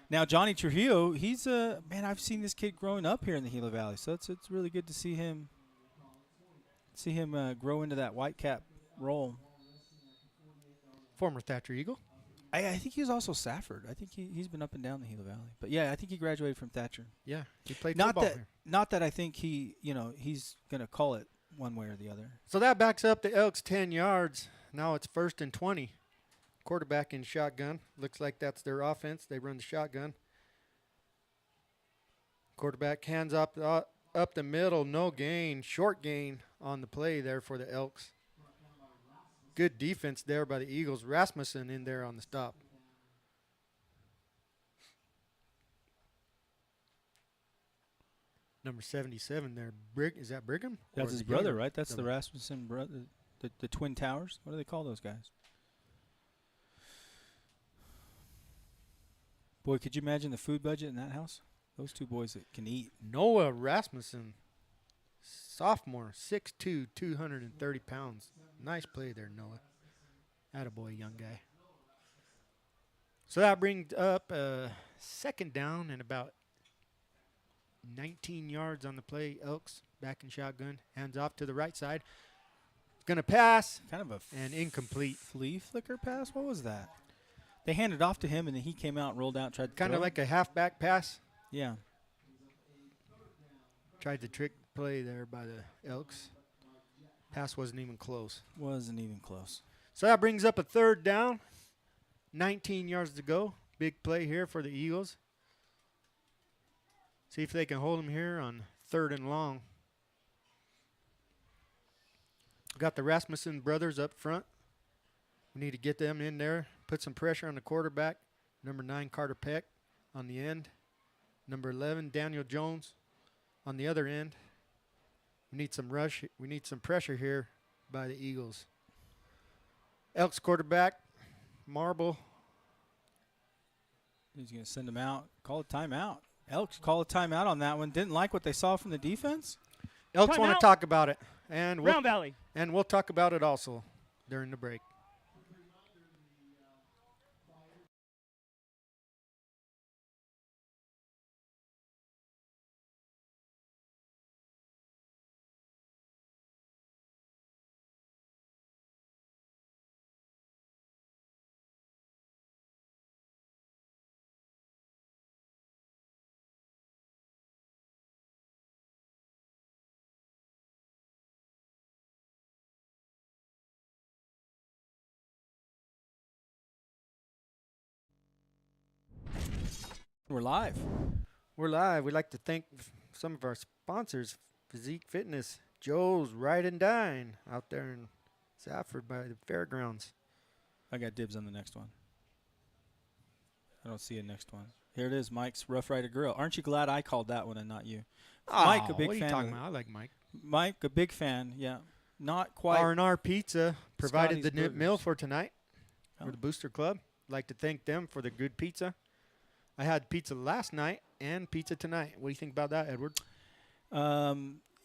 [SPEAKER 2] Now, Johnny Trujillo, he's man, I've seen this kid growing up here in the Gila Valley, so it's really good to see him grow into that white cap role.
[SPEAKER 1] Former Thatcher Eagle.
[SPEAKER 2] I think he was also Safford. I think he's been up and down the Gila Valley. But, yeah, I think he graduated from Thatcher.
[SPEAKER 1] Yeah, he played football here.
[SPEAKER 2] Not that I think he's going to call it one way or the other.
[SPEAKER 1] So that backs up the Elks 10 yards. Now it's 1st and 20. Quarterback in shotgun. Looks like that's their offense. They run the shotgun. Quarterback hands up the middle. No gain. Short gain on the play there for the Elks. Good defense there by the Eagles. Rasmussen in there on the stop. Number 77 there. Is that Brigham?
[SPEAKER 2] That's his brother, right? That's the Rasmussen brother. The Twin Towers. What do they call those guys? Boy, could you imagine the food budget in that house? Those two boys that can eat.
[SPEAKER 1] Noah Rasmussen, sophomore, 6'2", 230 pounds. Nice play there, Noah. Attaboy, young guy. So that brings up second down and about 19 yards on the play. Elks back in shotgun. Hands off to the right side. Going to pass.
[SPEAKER 2] Kind of a
[SPEAKER 1] and incomplete.
[SPEAKER 2] Flea flicker pass? What was that? They handed off to him, and then he came out, rolled out, tried to
[SPEAKER 1] Kind of
[SPEAKER 2] throw.
[SPEAKER 1] like a halfback pass.
[SPEAKER 2] Yeah.
[SPEAKER 1] Tried to trick play there by the Elks. Pass wasn't even close.
[SPEAKER 2] Wasn't even close.
[SPEAKER 1] So that brings up a third down. 19 yards to go. Big play here for the Eagles. See if they can hold them here on 3rd and long. Got the Rasmussen brothers up front. We need to get them in there. Put some pressure on the quarterback. Number 9, Carter Peck on the end. Number 11, Daniel Jones on the other end. We need some rush. We need some pressure here by the Eagles. Elks quarterback, Marble.
[SPEAKER 2] He's going to send him out. Call a timeout. Elks call a timeout on that one. Didn't like what they saw from the defense.
[SPEAKER 1] Elks want
[SPEAKER 3] Timeout.
[SPEAKER 1] to talk about it. And
[SPEAKER 3] Round Valley.
[SPEAKER 1] we'll talk about it also during the break.
[SPEAKER 2] We're live.
[SPEAKER 1] We're live. We'd like to thank some of our sponsors, Physique Fitness, Joe's Ride and Dine out there in Safford by the fairgrounds.
[SPEAKER 2] I got dibs on the next one. I don't see a next one. Here it is, Mike's Rough Rider Grill. Aren't you glad I called that one and not you? Mike, a big
[SPEAKER 1] what are
[SPEAKER 2] fan.
[SPEAKER 1] you talking
[SPEAKER 2] of
[SPEAKER 1] about? I like Mike.
[SPEAKER 2] Mike, a big fan. Yeah, not quite.
[SPEAKER 1] R&R Pizza provided
[SPEAKER 2] Scotty's
[SPEAKER 1] the meal
[SPEAKER 2] Burgers.
[SPEAKER 1] for tonight
[SPEAKER 2] Oh.
[SPEAKER 1] for the Booster Club. I'd like to thank them for the good pizza. I had pizza last night and pizza tonight. What do you think about that, Edward?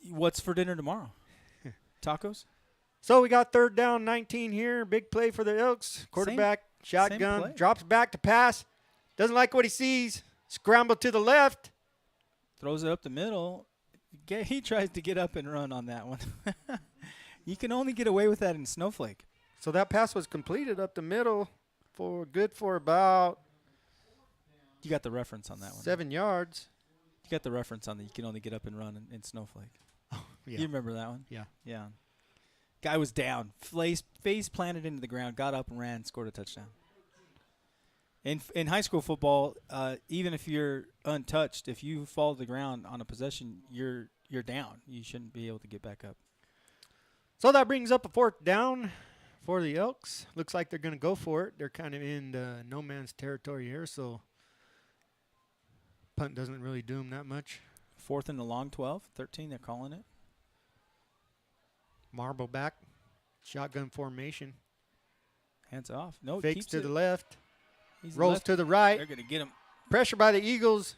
[SPEAKER 2] What's for dinner tomorrow? Tacos.
[SPEAKER 1] So we got 3rd down, 19 here. Big play for the Elks. Quarterback, shotgun,
[SPEAKER 2] play.
[SPEAKER 1] drops back to pass. Doesn't like what he sees. Scramble to the left.
[SPEAKER 2] Throws it up the middle. He tries to get up and run on that one. You can only get away with that in Snowflake.
[SPEAKER 1] So that pass was completed up the middle for about
[SPEAKER 2] You got the reference on that one.
[SPEAKER 1] 7 yards.
[SPEAKER 2] You got the reference on that. You can only get up and run in Snowflake.
[SPEAKER 1] Yeah.
[SPEAKER 2] You remember that one?
[SPEAKER 1] Yeah.
[SPEAKER 2] Yeah. Guy was down. Face planted into the ground, got up and ran, scored a touchdown. In high school football, even if you're untouched, if you fall to the ground on a possession, you're down. You shouldn't be able to get back up.
[SPEAKER 1] So that brings up a 4th down for the Elks. Looks like they're going to go for it. They're kind of in no man's territory here, so punt doesn't really do them that much.
[SPEAKER 2] 4th and the long, 12, 13, they're calling it.
[SPEAKER 1] Marble back, shotgun formation.
[SPEAKER 2] Hands off. No,
[SPEAKER 1] Fakes
[SPEAKER 2] keeps
[SPEAKER 1] to
[SPEAKER 2] it.
[SPEAKER 1] the left,
[SPEAKER 2] He's
[SPEAKER 1] rolls
[SPEAKER 2] left.
[SPEAKER 1] to the right.
[SPEAKER 2] They're going to get him.
[SPEAKER 1] Pressure by the Eagles.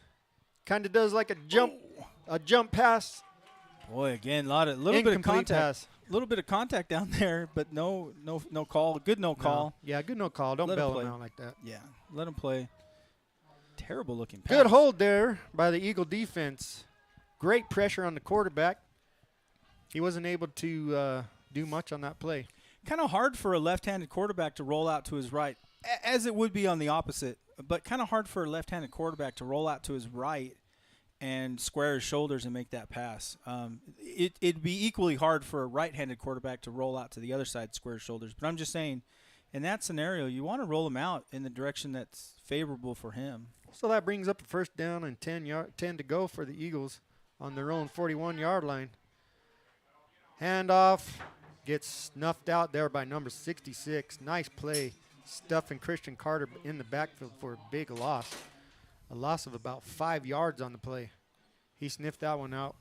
[SPEAKER 1] Kind of does like a jump pass.
[SPEAKER 2] Boy, again, little bit of
[SPEAKER 1] Incomplete
[SPEAKER 2] contact.
[SPEAKER 1] pass.
[SPEAKER 2] A little bit of contact down there, but no call. Good no call.
[SPEAKER 1] No. Yeah, good no call. Don't
[SPEAKER 2] Let him
[SPEAKER 1] bail
[SPEAKER 2] play.
[SPEAKER 1] him out like that.
[SPEAKER 2] Yeah, let him play. Terrible looking pass.
[SPEAKER 1] Good hold there by the Eagle defense. Great pressure on the quarterback. He wasn't able to do much on that play.
[SPEAKER 2] Kind of hard for a left-handed quarterback to roll out to his right, as it would be on the opposite, but kind of hard for a left-handed quarterback to roll out to his right and square his shoulders and make that pass. It'd be equally hard for a right-handed quarterback to roll out to the other side, square his shoulders. But I'm just saying, in that scenario, you want to roll him out in the direction that's favorable for him.
[SPEAKER 1] So that brings up a 1st down and 10 to go for the Eagles on their own 41-yard line. Handoff gets snuffed out there by number 66. Nice play. Stuffing Christian Carter in the backfield for a big loss. A loss of about 5 yards on the play. He sniffed that one out.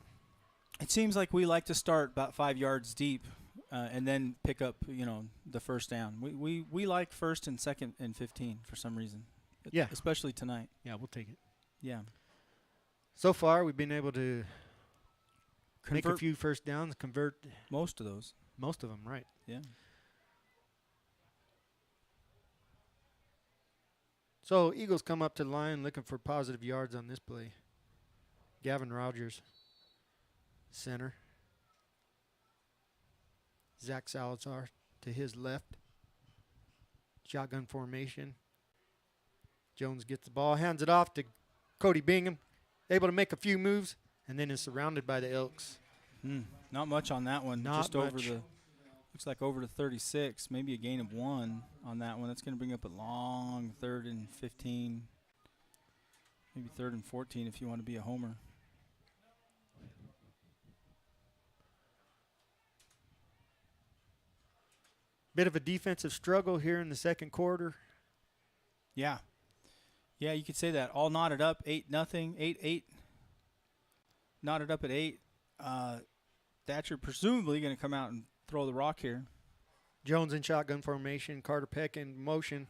[SPEAKER 2] It seems like we like to start about 5 yards deep and then pick up, the 1st down. We like 1st and 2nd and 15 for some reason.
[SPEAKER 1] Yeah.
[SPEAKER 2] Especially tonight.
[SPEAKER 1] Yeah, we'll take it.
[SPEAKER 2] Yeah.
[SPEAKER 1] So far, we've been able to make a
[SPEAKER 2] Convert
[SPEAKER 1] few 1st downs, convert
[SPEAKER 2] most of those.
[SPEAKER 1] most of them, right.
[SPEAKER 2] Yeah.
[SPEAKER 1] So Eagles come up to the line looking for positive yards on this play. Gavin Rogers, center. Zach Salazar to his left. Shotgun formation. Jones gets the ball, hands it off to Cody Bingham. Able to make a few moves, and then is surrounded by the Elks.
[SPEAKER 2] Not much on that one.
[SPEAKER 1] Not
[SPEAKER 2] Just
[SPEAKER 1] much.
[SPEAKER 2] over the, looks like over to 36, maybe a gain of 1 on that one. That's going to bring up a long 3rd and 15, maybe 3rd and 14 if you want to be a homer.
[SPEAKER 1] Bit of a defensive struggle here in the second quarter.
[SPEAKER 2] Yeah. Yeah, you could say that. All knotted up, 8-0, 8-8. Knotted up at 8. Thatcher presumably going to come out and throw the rock here.
[SPEAKER 1] Jones in shotgun formation. Carter Peck in motion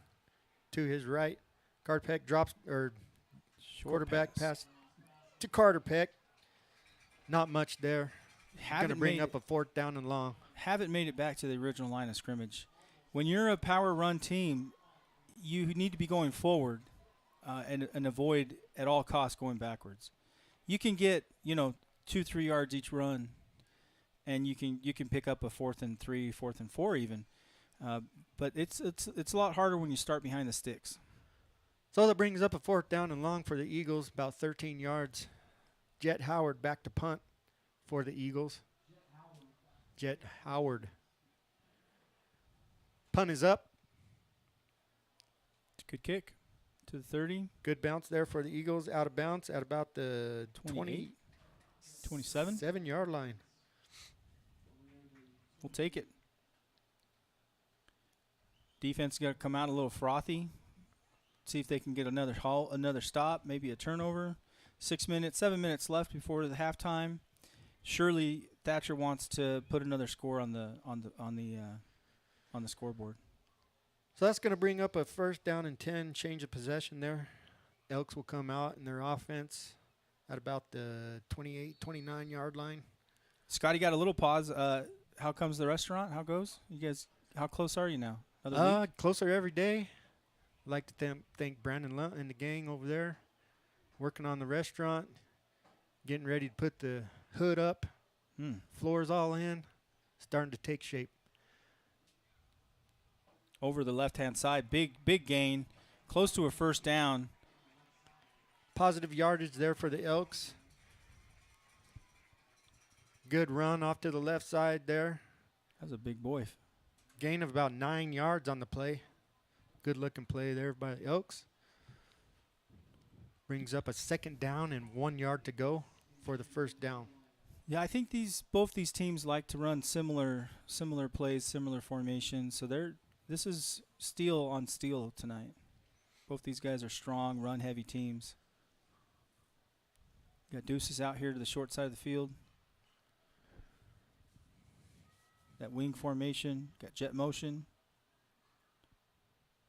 [SPEAKER 1] to his right. Carter Peck drops, or quarterback pass to Carter Peck. Not much there. Going to bring up a 4th down and long.
[SPEAKER 2] Haven't made it back to the original line of scrimmage. When you're a power run team, you need to be going forward and avoid at all costs going backwards. You can get 2-3 yards each run, and you can pick up a 4th and 3, 4th and 4 even. But it's a lot harder when you start behind the sticks.
[SPEAKER 1] So that brings up a 4th down and long for the Eagles, about 13 yards. Jet Howard back to punt for the Eagles. Jet Howard. Punt is up.
[SPEAKER 2] It's a good kick to the 30.
[SPEAKER 1] Good bounce there for the Eagles. Out of bounds at about the
[SPEAKER 2] 28, 27?
[SPEAKER 1] 7-yard line.
[SPEAKER 2] We'll take it. Defense got to come out a little frothy. See if they can get another stop, maybe a turnover. 7 minutes left before the halftime. Surely Thatcher wants to put another score on the scoreboard.
[SPEAKER 1] So that's going to bring up a 1st down and 10, change of possession there. Elks will come out in their offense at about the 28, 29-yard line.
[SPEAKER 2] Scotty got a little pause. How comes the restaurant? How goes? You guys, how close are you now? Another week?
[SPEAKER 1] Closer every day. I'd like to thank Brandon Lunt and the gang over there, working on the restaurant, getting ready to put the hood up, floors all in, starting to take shape.
[SPEAKER 2] Over the left-hand side, big gain, close to a 1st down.
[SPEAKER 1] Positive yardage there for the Elks. Good run off to the left side there.
[SPEAKER 2] That's a big boy.
[SPEAKER 1] Gain of about 9 yards on the play. Good looking play there by the Elks. Brings up a 2nd down and 1 yard to go for the 1st down.
[SPEAKER 2] Yeah, I think both these teams like to run similar plays, similar formations. So this is steel on steel tonight. Both these guys are strong, run-heavy teams. Got Deuces out here to the short side of the field. That wing formation, got jet motion.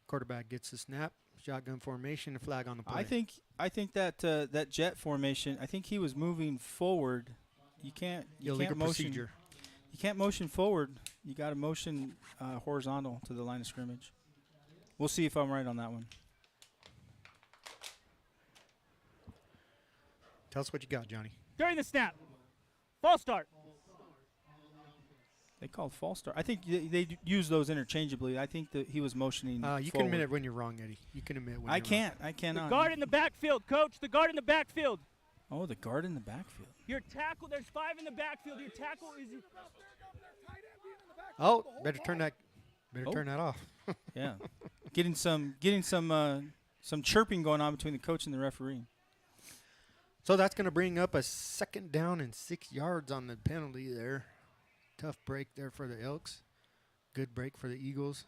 [SPEAKER 1] Quarterback gets the snap, shotgun formation, a flag on the play.
[SPEAKER 2] I think that jet formation, I think he was moving forward. You can't motion.
[SPEAKER 1] Procedure.
[SPEAKER 2] You can't motion forward. You got to motion horizontal to the line of scrimmage. We'll see if I'm right on that one.
[SPEAKER 1] Tell us what you got, Johnny.
[SPEAKER 3] During the snap. False start.
[SPEAKER 2] They called false start. I think they use those interchangeably. I think that he was motioning
[SPEAKER 1] You
[SPEAKER 2] forward.
[SPEAKER 1] can admit it when you're wrong, Eddie. You can admit when you're wrong.
[SPEAKER 2] I cannot.
[SPEAKER 3] The guard in the backfield, coach. The guard in the backfield.
[SPEAKER 2] Oh, the guard in the backfield.
[SPEAKER 3] Your tackle, there's 5 in the backfield. Your tackle is...
[SPEAKER 1] Oh, better turn that off.
[SPEAKER 2] Yeah. Getting some chirping going on between the coach and the referee.
[SPEAKER 1] So that's going to bring up a 2nd down and 6 yards on the penalty there. Tough break there for the Elks. Good break for the Eagles.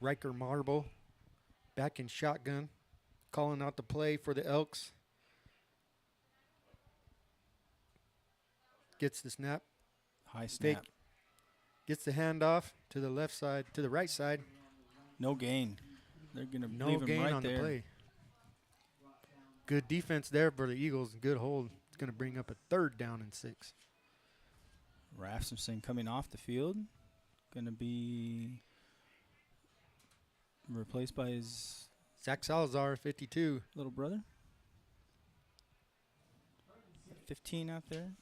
[SPEAKER 1] Riker Marble back in shotgun, calling out the play for the Elks. Gets the snap.
[SPEAKER 2] High snap.
[SPEAKER 1] Fake. Gets the handoff to the left side, to the right side.
[SPEAKER 2] No gain. They're going to
[SPEAKER 1] No
[SPEAKER 2] leave him
[SPEAKER 1] gain
[SPEAKER 2] right
[SPEAKER 1] on
[SPEAKER 2] there.
[SPEAKER 1] the play. Good defense there for the Eagles. Good hold. It's going to bring up a 3rd down and 6.
[SPEAKER 2] Rasmussen coming off the field. Going to be Replaced by his
[SPEAKER 1] Zach Salazar, 52.
[SPEAKER 2] little brother. 15 out there.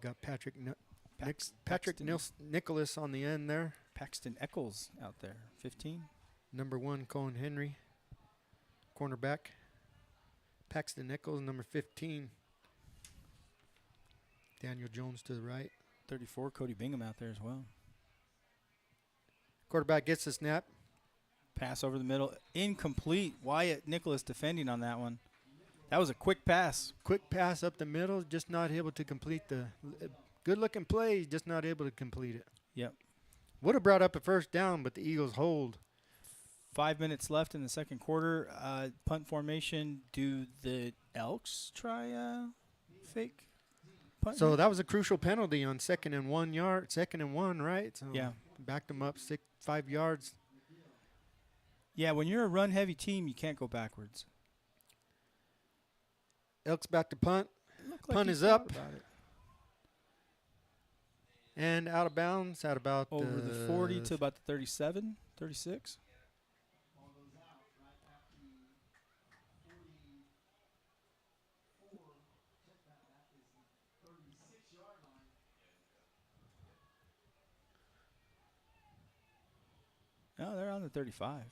[SPEAKER 1] Got Patrick
[SPEAKER 2] Paxton.
[SPEAKER 1] Nicholas on the end there.
[SPEAKER 2] Paxton Eccles out there, 15.
[SPEAKER 1] Number 1, Cohen Henry, cornerback. Paxton Nichols, number 15. Daniel Jones to the right.
[SPEAKER 2] 34, Cody Bingham out there as well.
[SPEAKER 1] Quarterback gets the snap.
[SPEAKER 2] Pass over the middle. Incomplete. Wyatt Nicholas defending on that one. That was a quick pass.
[SPEAKER 1] Quick pass up the middle, just not able to complete the good-looking play, just not able to complete it.
[SPEAKER 2] Yep.
[SPEAKER 1] Would have brought up a first down, but the Eagles hold.
[SPEAKER 2] 5 minutes left in the second quarter. Punt formation. Do the Elks try a fake punt?
[SPEAKER 1] So that was a crucial penalty on 2nd and 1 yard. 2nd and 1, right? So
[SPEAKER 2] Yeah.
[SPEAKER 1] Backed them up 5 yards.
[SPEAKER 2] Yeah, when you're a run-heavy team, you can't go backwards.
[SPEAKER 1] Elks back to punt.
[SPEAKER 2] Looked like
[SPEAKER 1] Punt
[SPEAKER 2] he
[SPEAKER 1] is
[SPEAKER 2] thought
[SPEAKER 1] up.
[SPEAKER 2] about it.
[SPEAKER 1] And out of bounds at about
[SPEAKER 2] Over the 40 to about the 37, 36. No, they're on the 35.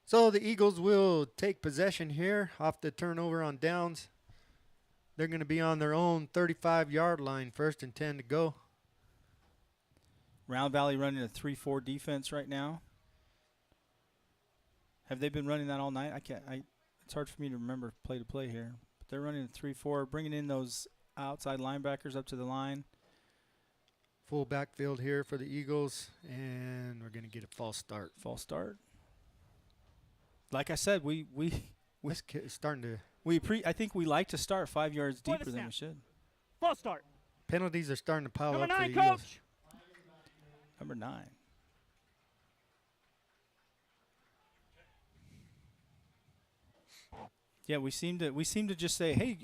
[SPEAKER 1] So the Eagles will take possession here off the turnover on downs. They're going to be on their own 35-yard line, 1st and 10 to go.
[SPEAKER 2] Round Valley running a 3-4 defense right now. Have they been running that all night? It's hard for me to remember play to play here. But they're running a 3-4, bringing in those outside linebackers up to the line.
[SPEAKER 1] Full backfield here for the Eagles, and we're going to get a false start.
[SPEAKER 2] False start. Like I said,
[SPEAKER 1] It's starting to
[SPEAKER 2] I think we like to start 5 yards
[SPEAKER 3] Before the
[SPEAKER 2] deeper than we
[SPEAKER 3] snap.
[SPEAKER 2] should.
[SPEAKER 3] False start.
[SPEAKER 1] penalties are starting to pile
[SPEAKER 3] Number
[SPEAKER 1] up for
[SPEAKER 3] 9,
[SPEAKER 1] the Eagles.
[SPEAKER 3] coach.
[SPEAKER 2] Number 9. Yeah, we seem to just say, hey,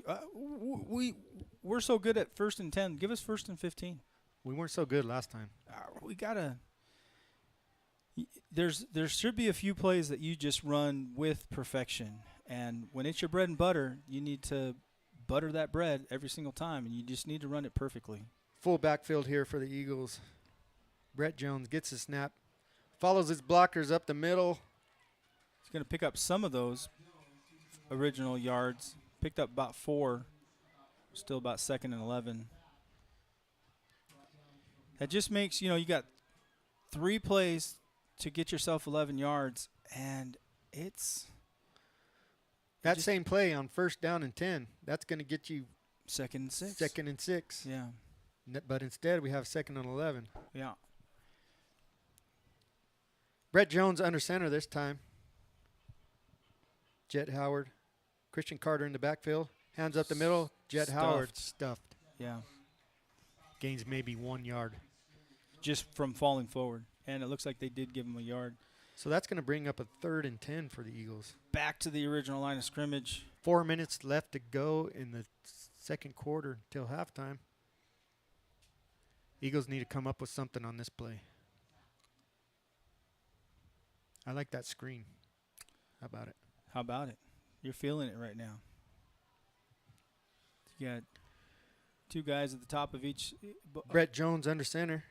[SPEAKER 2] we're so good at 1st and 10. Give us 1st and 15.
[SPEAKER 1] We weren't so good last time.
[SPEAKER 2] We gotta. There should be a few plays that you just run with perfection, and when it's your bread and butter, you need to butter that bread every single time, and you just need to run it perfectly.
[SPEAKER 1] Full backfield here for the Eagles. Brett Jones gets a snap, follows his blockers up the middle.
[SPEAKER 2] He's going to pick up some of those original yards. Picked up about 4. Still about 2nd and 11. That just makes, you got 3 plays to get yourself 11 yards, and it's
[SPEAKER 1] That same play on 1st down and 10, that's going to get you
[SPEAKER 2] 2nd and 6.
[SPEAKER 1] 2nd and 6.
[SPEAKER 2] Yeah.
[SPEAKER 1] But instead, we have 2nd and 11.
[SPEAKER 2] Yeah.
[SPEAKER 1] Brett Jones under center this time. Jet Howard. Christian Carter in the backfield. Hands up the middle. Jet Howard stuffed.
[SPEAKER 2] Yeah.
[SPEAKER 1] Gains maybe 1 yard.
[SPEAKER 2] Just from falling forward. And it looks like they did give him a yard.
[SPEAKER 1] So that's going to bring up a 3rd and 10 for the Eagles.
[SPEAKER 2] Back to the original line of scrimmage.
[SPEAKER 1] 4 minutes left to go in the second quarter till halftime. Eagles need to come up with something on this play. I like that screen. How about it?
[SPEAKER 2] How about it? You're feeling it right now. You got 2 guys at the top of each.
[SPEAKER 1] Brett Jones under center.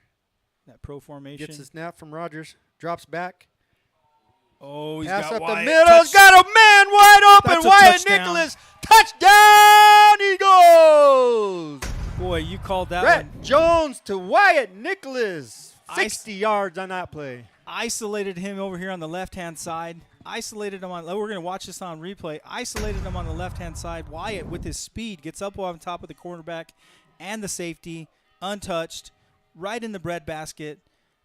[SPEAKER 2] That pro formation.
[SPEAKER 1] Gets a snap from Rogers. Drops back.
[SPEAKER 2] Oh, he's
[SPEAKER 1] Pass
[SPEAKER 2] got
[SPEAKER 1] up
[SPEAKER 2] Wyatt.
[SPEAKER 1] the middle. He's got a man wide open.
[SPEAKER 2] That's a
[SPEAKER 1] Wyatt
[SPEAKER 2] touchdown.
[SPEAKER 1] Nicholas. Touchdown, Eagles.
[SPEAKER 2] Boy, you called that
[SPEAKER 1] Brett
[SPEAKER 2] one.
[SPEAKER 1] Jones to Wyatt Nicholas. 60 yards on that play.
[SPEAKER 2] Isolated him over here on the left-hand side. Isolated him on – we're going to watch this on replay. Isolated him on the left-hand side. Wyatt, with his speed, gets up on top of the cornerback and the safety, untouched, right in the breadbasket.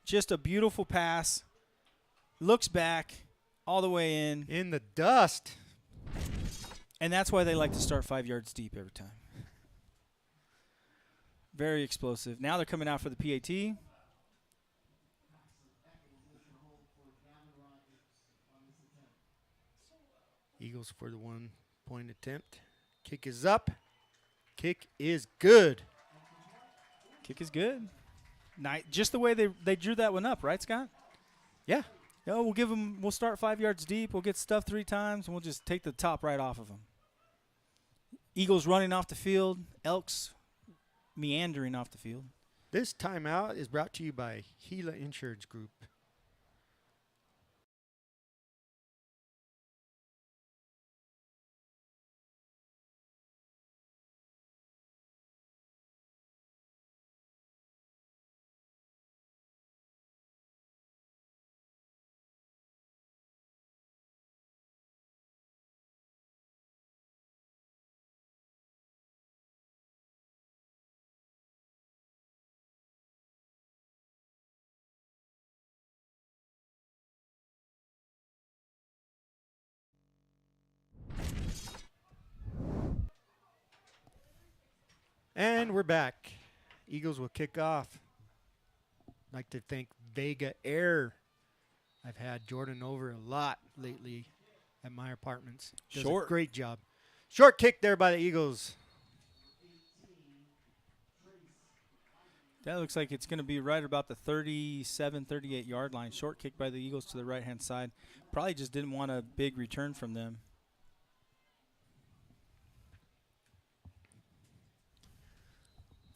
[SPEAKER 2] Just a beautiful pass. Looks back all the way in.
[SPEAKER 1] In the dust.
[SPEAKER 2] And that's why they like to start 5 yards deep every time. Very explosive. Now they're coming out for the PAT.
[SPEAKER 1] Eagles for the 1-point attempt. Kick is up. Kick is good.
[SPEAKER 2] Kick is good. Just the way they drew that one up, right, Scott?
[SPEAKER 1] Yeah.
[SPEAKER 2] Yeah, we'll start 5 yards deep. We'll get stuffed 3 times, and we'll just take the top right off of them. Eagles running off the field. Elks meandering off the field.
[SPEAKER 1] This timeout is brought to you by Gila Insurance Group. And we're back. Eagles will kick off. I'd like to thank Vega Air. I've had Jordan over a lot lately at my apartments. Does a great job. Short kick there by the Eagles.
[SPEAKER 2] That looks like it's going to be right about the 37, 38-yard line. Short kick by the Eagles to the right-hand side. Probably just didn't want a big return from them.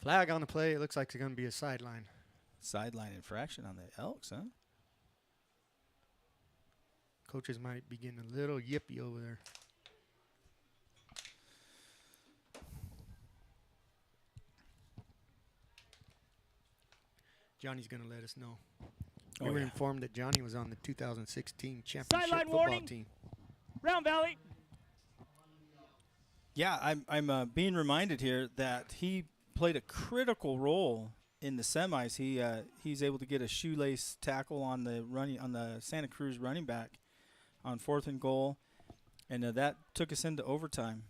[SPEAKER 1] Flag on the play. It looks like it's going to be a sideline.
[SPEAKER 2] Sideline infraction on the Elks, huh?
[SPEAKER 1] Coaches might be getting a little yippy over there. Johnny's going to let us know. We were informed that Johnny was on the 2016 championship
[SPEAKER 3] Sideline
[SPEAKER 1] football
[SPEAKER 3] warning.
[SPEAKER 1] team.
[SPEAKER 3] Round Valley.
[SPEAKER 2] Yeah, I'm being reminded here that he played a critical role in the semis. He's able to get a shoelace tackle on the Santa Cruz running back on 4th and goal, and that took us into overtime.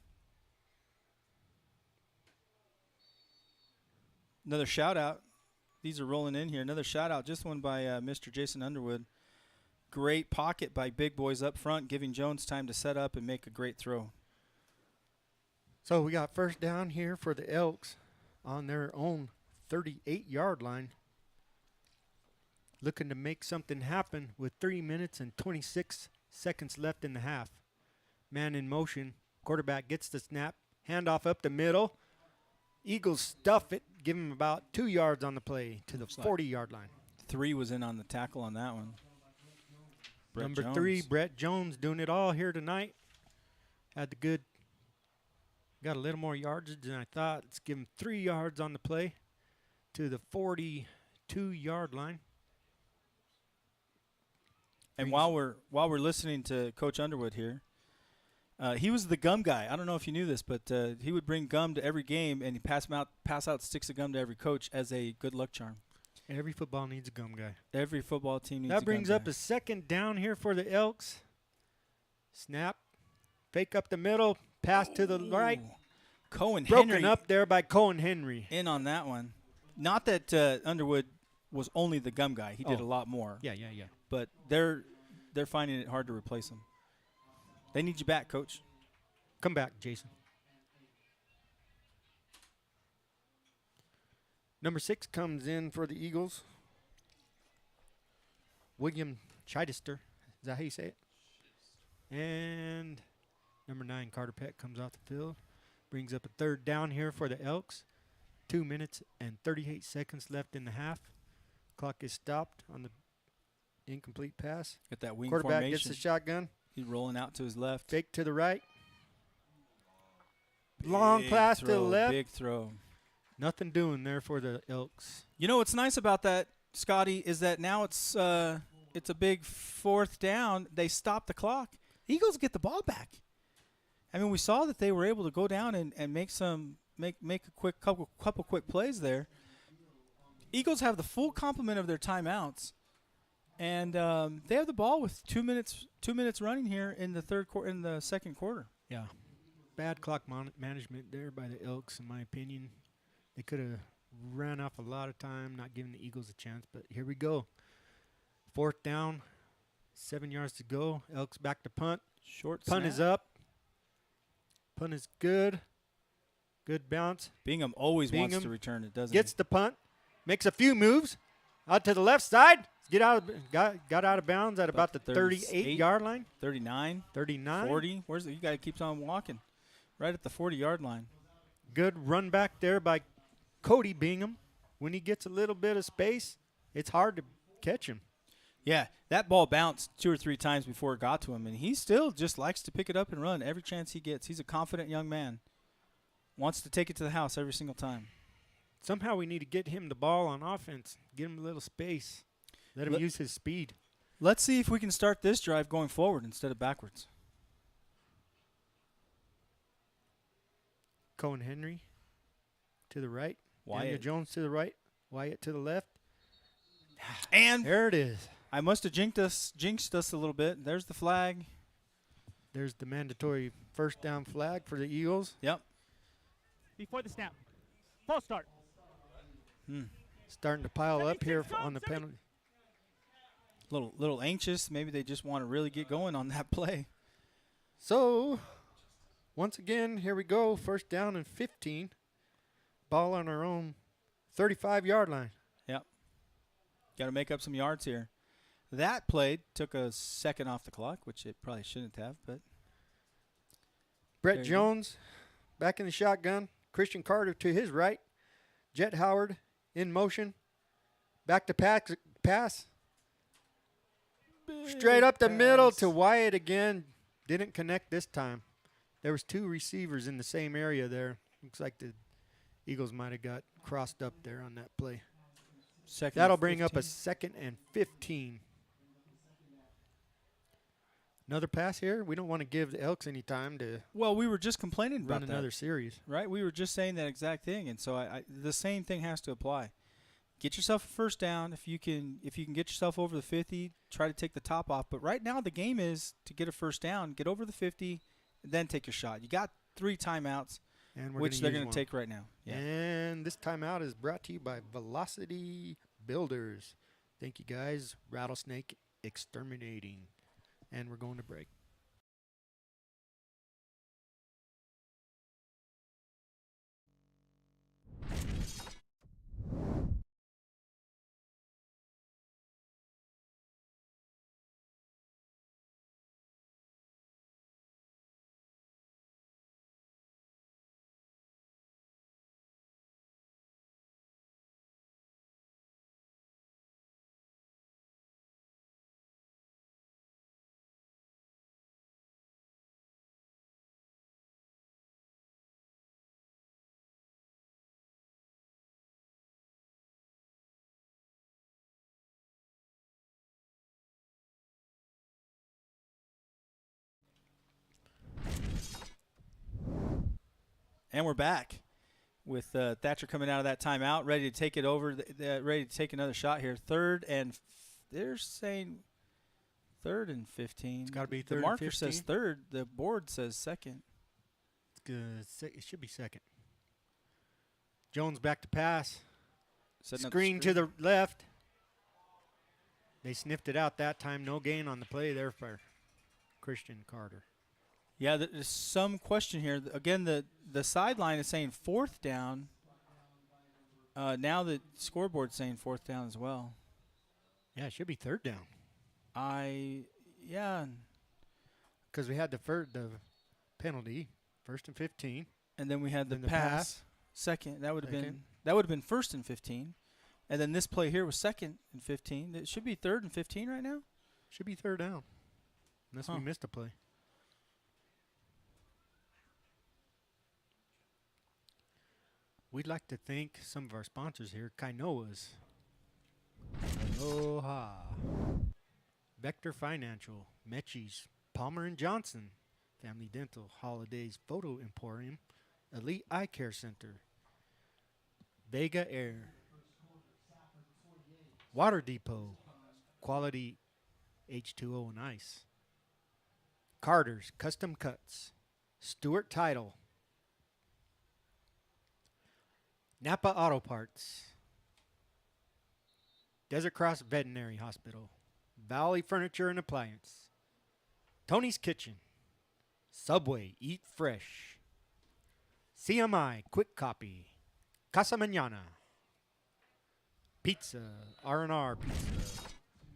[SPEAKER 2] Another shout out. These are rolling in here. Another shout out, just one by Mr. Jason Underwood. Great pocket by big boys up front, giving Jones time to set up and make a great throw.
[SPEAKER 1] So we got first down here for the Elks on their own 38-yard line. Looking to make something happen with 3 minutes and 26 seconds left in the half. Man in motion. Quarterback gets the snap. Handoff up the middle. Eagles stuff it. Give him about 2 yards on the play to the 40-yard line.
[SPEAKER 2] 3 was in on the tackle on that one.
[SPEAKER 1] Number 3, Brett Jones, doing it all here tonight. Got a little more yardage than I thought. Let's give him 3 yards on the play to the 42-yard line.
[SPEAKER 2] And while we're listening to Coach Underwood here, he was the gum guy. I don't know if you knew this, but he would bring gum to every game, and he pass out sticks of gum to every coach as a good luck charm.
[SPEAKER 1] Every football needs a gum guy.
[SPEAKER 2] Every football team needs a gum guy.
[SPEAKER 1] That brings up a second down here for the Elks. Snap. Fake up the middle. Pass to the right.
[SPEAKER 2] Cohen
[SPEAKER 1] Broken
[SPEAKER 2] Henry
[SPEAKER 1] up there by Cohen Henry.
[SPEAKER 2] in on that one. Not that Underwood was only the gum guy. He did a lot more.
[SPEAKER 1] Yeah.
[SPEAKER 2] But they're finding it hard to replace him. They need you back, Coach.
[SPEAKER 1] Come back, Jason. Number 6 comes in for the Eagles. William Chichester. Is that how you say it? And number 9, Carter Peck, comes off the field. Brings up a third down here for the Elks. 2 minutes and 38 seconds left in the half. Clock is stopped on the incomplete pass.
[SPEAKER 2] Got that wing
[SPEAKER 1] Quarterback
[SPEAKER 2] formation.
[SPEAKER 1] gets the shotgun.
[SPEAKER 2] He's rolling out to his left.
[SPEAKER 1] Fake to the right. Long pass to the left.
[SPEAKER 2] Big throw.
[SPEAKER 1] Nothing doing there for the Elks.
[SPEAKER 2] You know what's nice about that, Scotty, is that now it's a big 4th down. They stop the clock. Eagles get the ball back. I mean, we saw that they were able to go down and make a couple quick plays there. Eagles have the full complement of their timeouts, and they have the ball with 2 minutes running here in the second quarter.
[SPEAKER 1] Yeah, bad clock management there by the Elks, in my opinion. They could have ran off a lot of time, not giving the Eagles a chance. But here we go. 4th down, 7 yards to go. Elks back to punt.
[SPEAKER 2] Short
[SPEAKER 1] punt
[SPEAKER 2] snap.
[SPEAKER 1] is up. Punt is good. Good bounce.
[SPEAKER 2] Bingham always wants to return it, doesn't
[SPEAKER 1] Gets
[SPEAKER 2] he?
[SPEAKER 1] the punt. makes a few moves out to the left side. Got out of bounds at about the 38-yard line.
[SPEAKER 2] 39.
[SPEAKER 1] 39.
[SPEAKER 2] 40. Where's the, you guy keeps on walking. Right at the 40-yard line.
[SPEAKER 1] Good run back there by Cody Bingham. When he gets a little bit of space, it's hard to catch him.
[SPEAKER 2] Yeah, that ball bounced 2 or 3 times before it got to him, and he still just likes to pick it up and run every chance he gets. He's a confident young man. Wants to take it to the house every single time.
[SPEAKER 1] Somehow we need to get him the ball on offense, get him a little space, let him use his speed.
[SPEAKER 2] Let's see if we can start this drive going forward instead of backwards.
[SPEAKER 1] Cohen Henry to the right.
[SPEAKER 2] Wyatt
[SPEAKER 1] Daniel Jones to the right. Wyatt to the left.
[SPEAKER 2] And
[SPEAKER 1] there it is.
[SPEAKER 2] I must have jinxed us a little bit. There's the flag.
[SPEAKER 1] There's the mandatory first down flag for the Eagles.
[SPEAKER 2] Yep.
[SPEAKER 3] Before the snap. False start.
[SPEAKER 1] Starting to pile up here on the penalty.
[SPEAKER 2] Little anxious. Maybe they just want to really get going on that play.
[SPEAKER 1] So, once again, here we go. First down and 15. Ball on our own 35-yard line.
[SPEAKER 2] Yep. Got to make up some yards here. That play took a second off the clock, which it probably shouldn't have, but.
[SPEAKER 1] Brett Jones back in the shotgun. Christian Carter to his right. Jet Howard in motion. Back to pass. Straight up the middle to Wyatt again. Didn't connect this time. There was 2 receivers in the same area there. Looks like the Eagles might have got crossed up there on that play. That'll bring up a 2nd and 15. Another pass here. We don't want to give the Elks any time to.
[SPEAKER 2] Well, we were just complaining about
[SPEAKER 1] run another series,
[SPEAKER 2] right? We were just saying that exact thing, and so the same thing has to apply. Get yourself a first down. If you can get yourself over the 50, try to take the top off. But right now the game is to get a first down, get over the 50, then take your shot. You got 3 timeouts,
[SPEAKER 1] and
[SPEAKER 2] which they're going to take right now.
[SPEAKER 1] Yeah. And this timeout is brought to you by Velocity Builders. Thank you, guys. Rattlesnake Exterminating. And we're going to break.
[SPEAKER 2] And we're back with Thatcher coming out of that timeout, ready to take it over, ready to take another shot here. They're saying 3rd and 15.
[SPEAKER 1] It's got to be 3rd
[SPEAKER 2] The
[SPEAKER 1] and
[SPEAKER 2] marker
[SPEAKER 1] 15.
[SPEAKER 2] says 3rd. The board says 2nd.
[SPEAKER 1] It's good. It should be 2nd. Jones back to pass. Screen to the left. They sniffed it out that time. No gain on the play there for Christian Carter.
[SPEAKER 2] Yeah, there's some question here. Again, the sideline is saying 4th down. Now the scoreboard's saying 4th down as well.
[SPEAKER 1] Yeah, it should be 3rd down.
[SPEAKER 2] Yeah.
[SPEAKER 1] Because we had the penalty, 1st and 15.
[SPEAKER 2] And then we had the
[SPEAKER 1] the
[SPEAKER 2] pass, 2nd. That would have been 1st and 15. And then this play here was 2nd and 15. It should be 3rd and 15 right now.
[SPEAKER 1] Should be 3rd down. Unless we missed a play. We'd like to thank some of our sponsors here. Kainoa's. Aloha. Vector Financial. Mechie's. Palmer & Johnson. Family Dental. Holidays Photo Emporium. Elite Eye Care Center. Vega Air. Water Depot. Quality H2O and Ice. Carter's Custom Cuts. Stewart Title. Napa Auto Parts. Desert Cross Veterinary Hospital. Valley Furniture and Appliance. Tony's Kitchen. Subway Eat Fresh. CMI Quick Copy. Casa Mañana. Pizza, R&R Pizza,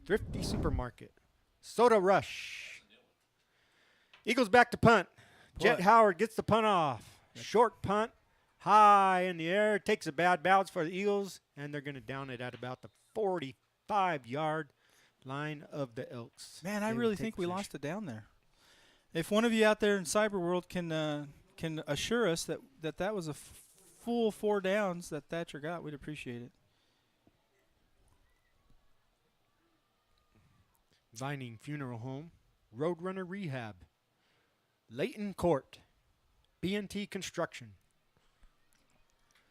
[SPEAKER 1] Thrifty Supermarket, Soda Rush. Eagles back to punt. Jet Howard gets the punt off. Short punt, high in the air, takes a bad bounce for the Eagles, and they're going to down it at about the 45-yard line of the Elks.
[SPEAKER 2] Man, I really think we lost it down there. If one of you out there in cyber world can assure us that was a full 4 downs that Thatcher got, we'd appreciate it.
[SPEAKER 1] Vining Funeral Home, Roadrunner Rehab, Layton Court, B&T Construction.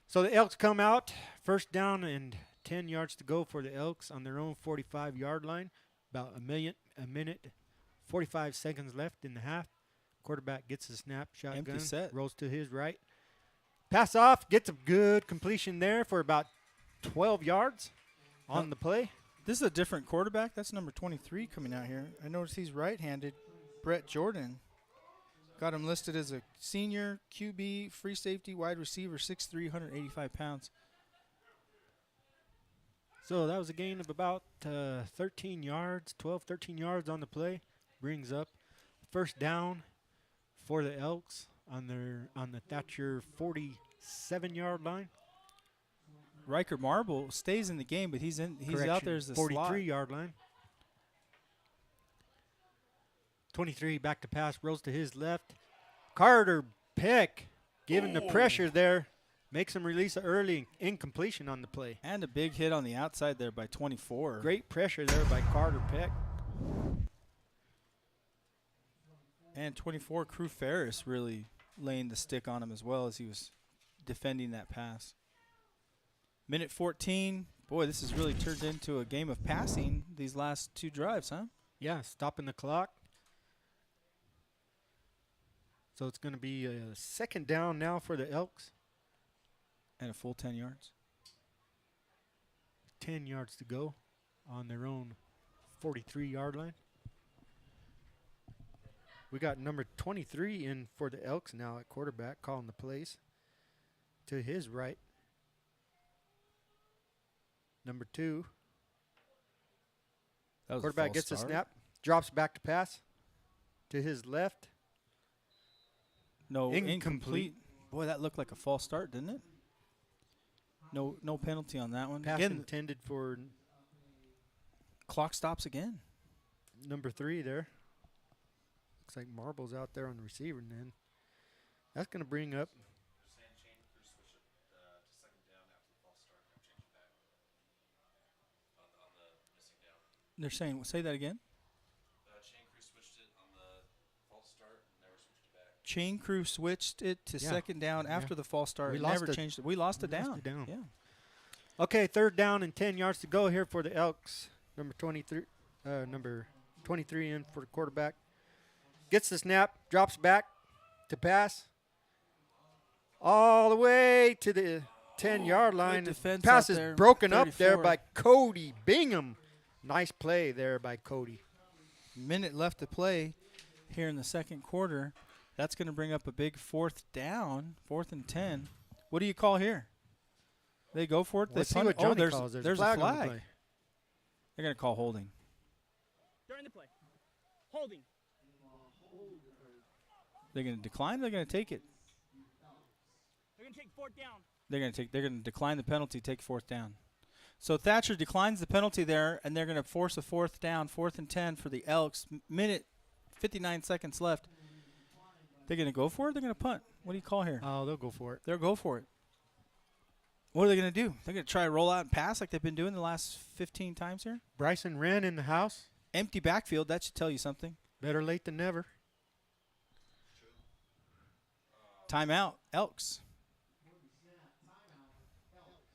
[SPEAKER 1] So the Elks come out, first down and 10 yards to go for the Elks on their own 45-yard line. About a minute, 45 seconds left in the half. Quarterback gets the snap, shotgun,
[SPEAKER 2] Empty set.
[SPEAKER 1] rolls to his right. Pass off, gets a good completion there for about 12 yards on the play.
[SPEAKER 2] This is a different quarterback. That's number 23 coming out here. I noticed he's right-handed. Brett Jordan. Got him listed as a senior QB, free safety, wide receiver, 6'3", 185 pounds.
[SPEAKER 1] So that was a gain of about 13 yards, 12, 13 yards on the play. Brings up first down for the Elks on the Thatcher 47-yard line.
[SPEAKER 2] Riker Marble stays in the game, but he's out there as the
[SPEAKER 1] 43-yard line. 23 back to pass, rolls to his left. Carter Peck giving the pressure there. Makes him release an early incompletion on the play.
[SPEAKER 2] And a big hit on the outside there by 24.
[SPEAKER 1] Great pressure there by Carter Peck.
[SPEAKER 2] And 24, Crew Ferris really laying the stick on him as well as he was defending that pass. Minute 14. Boy, this has really turned into a game of passing these last 2 drives, huh?
[SPEAKER 1] Yeah, stopping the clock. So it's going to be a second down now for the Elks.
[SPEAKER 2] And a full 10 yards.
[SPEAKER 1] 10 yards to go on their own 43-yard line. We got number 23 in for the Elks now at quarterback, calling the plays. To his right, number 2. Quarterback gets a snap, drops back to pass. To his left.
[SPEAKER 2] No, incomplete. Boy, that looked like a false start, didn't it? No penalty on that one.
[SPEAKER 1] Pass
[SPEAKER 2] Again,
[SPEAKER 1] intended for
[SPEAKER 2] clock stops again.
[SPEAKER 1] number 3 there. Looks like Marble's out there on the receiver end. That's going to bring up.
[SPEAKER 2] They're saying, say that again.
[SPEAKER 4] Chain Crew switched it on the false start and never switched it back.
[SPEAKER 2] Chain Crew switched it to second down after the false start.
[SPEAKER 1] We
[SPEAKER 2] never changed it. We lost it down. Yeah.
[SPEAKER 1] Okay, third down and 10 yards to go here for the Elks. Number 23 in for the quarterback. Gets the snap, drops back to pass. All the way to the 10-yard line. Pass is broken 34. Up there by Cody Bingham. Nice play there by Cody.
[SPEAKER 2] Minute left to play here in the second quarter. That's going to bring up a big fourth down, 4th and 10. What do you call here? They go for it.
[SPEAKER 1] Let's see what Johnny calls.
[SPEAKER 2] There's a flag. On the play. They're going to call holding.
[SPEAKER 3] During the play. Holding.
[SPEAKER 2] They're going to decline. They're going to take it.
[SPEAKER 3] They're going to take 4th down.
[SPEAKER 2] They're going to decline the penalty, take 4th down. So Thatcher declines the penalty there, and they're going to force a 4th down, 4th and 10 for the Elks. Minute, 59 seconds left. They're going to go for it. They're going to punt. What do you call here?
[SPEAKER 1] Oh, they'll go for it.
[SPEAKER 2] They'll go for it. What are they going to do? They're going to try to roll out and pass like they've been doing the last 15 times here.
[SPEAKER 1] Bryson Wren in the house.
[SPEAKER 2] Empty backfield. That should tell you something.
[SPEAKER 1] Better late than never.
[SPEAKER 2] Timeout, Elks.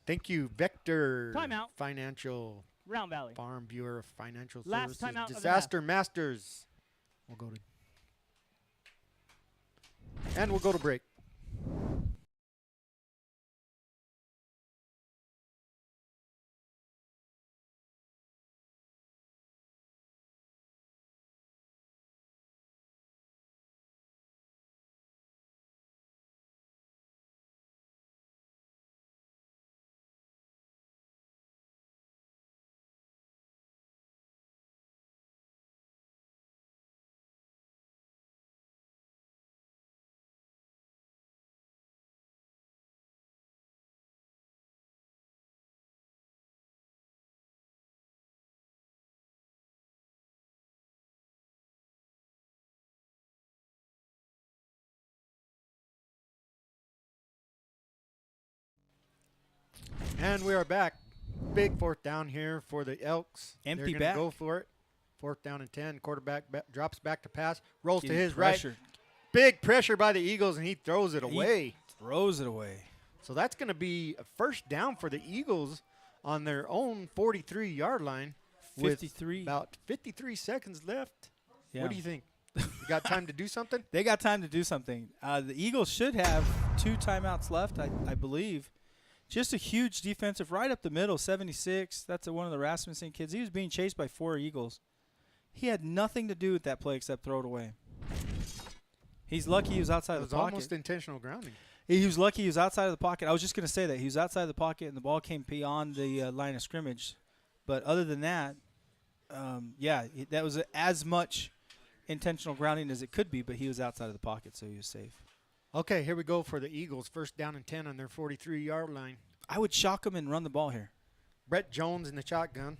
[SPEAKER 1] Thank you, Vector.
[SPEAKER 3] Timeout.
[SPEAKER 1] Financial.
[SPEAKER 3] Round Valley.
[SPEAKER 1] Farm Viewer of Financial
[SPEAKER 3] Last
[SPEAKER 1] Services.
[SPEAKER 3] timeout
[SPEAKER 1] Disaster Masters. We'll go to break. And we are back. Big fourth down here for the Elks.
[SPEAKER 2] Empty
[SPEAKER 1] They're
[SPEAKER 2] back.
[SPEAKER 1] gonna go for it. Fourth down and 10. Quarterback drops back to pass. Rolls to
[SPEAKER 2] Getting
[SPEAKER 1] his
[SPEAKER 2] pressure.
[SPEAKER 1] right. Big pressure by the Eagles, and he throws it away.
[SPEAKER 2] Throws it away.
[SPEAKER 1] So that's going to be a first down for the Eagles on their own 43-yard line.
[SPEAKER 2] 53.
[SPEAKER 1] With about 53 seconds left.
[SPEAKER 2] Yeah.
[SPEAKER 1] What do you think? You got time to do something?
[SPEAKER 2] They got time to do something. The Eagles should have 2 timeouts left, I believe. Just a huge defensive right up the middle, 76. That's one of the Rasmussen kids. He was being chased by 4 Eagles. He had nothing to do with that play except throw it away. He's lucky he was outside
[SPEAKER 1] It
[SPEAKER 2] of
[SPEAKER 1] was
[SPEAKER 2] the pocket.
[SPEAKER 1] almost intentional grounding.
[SPEAKER 2] He was lucky he was outside of the pocket. I was just going to say that. He was outside of the pocket, and the ball came beyond the line of scrimmage. But other than that, that was as much intentional grounding as it could be, but he was outside of the pocket, so he was safe.
[SPEAKER 1] Okay, here we go for the Eagles. First down and 10 on their 43-yard line.
[SPEAKER 2] I would shock him and run the ball here.
[SPEAKER 1] Brett Jones in the shotgun.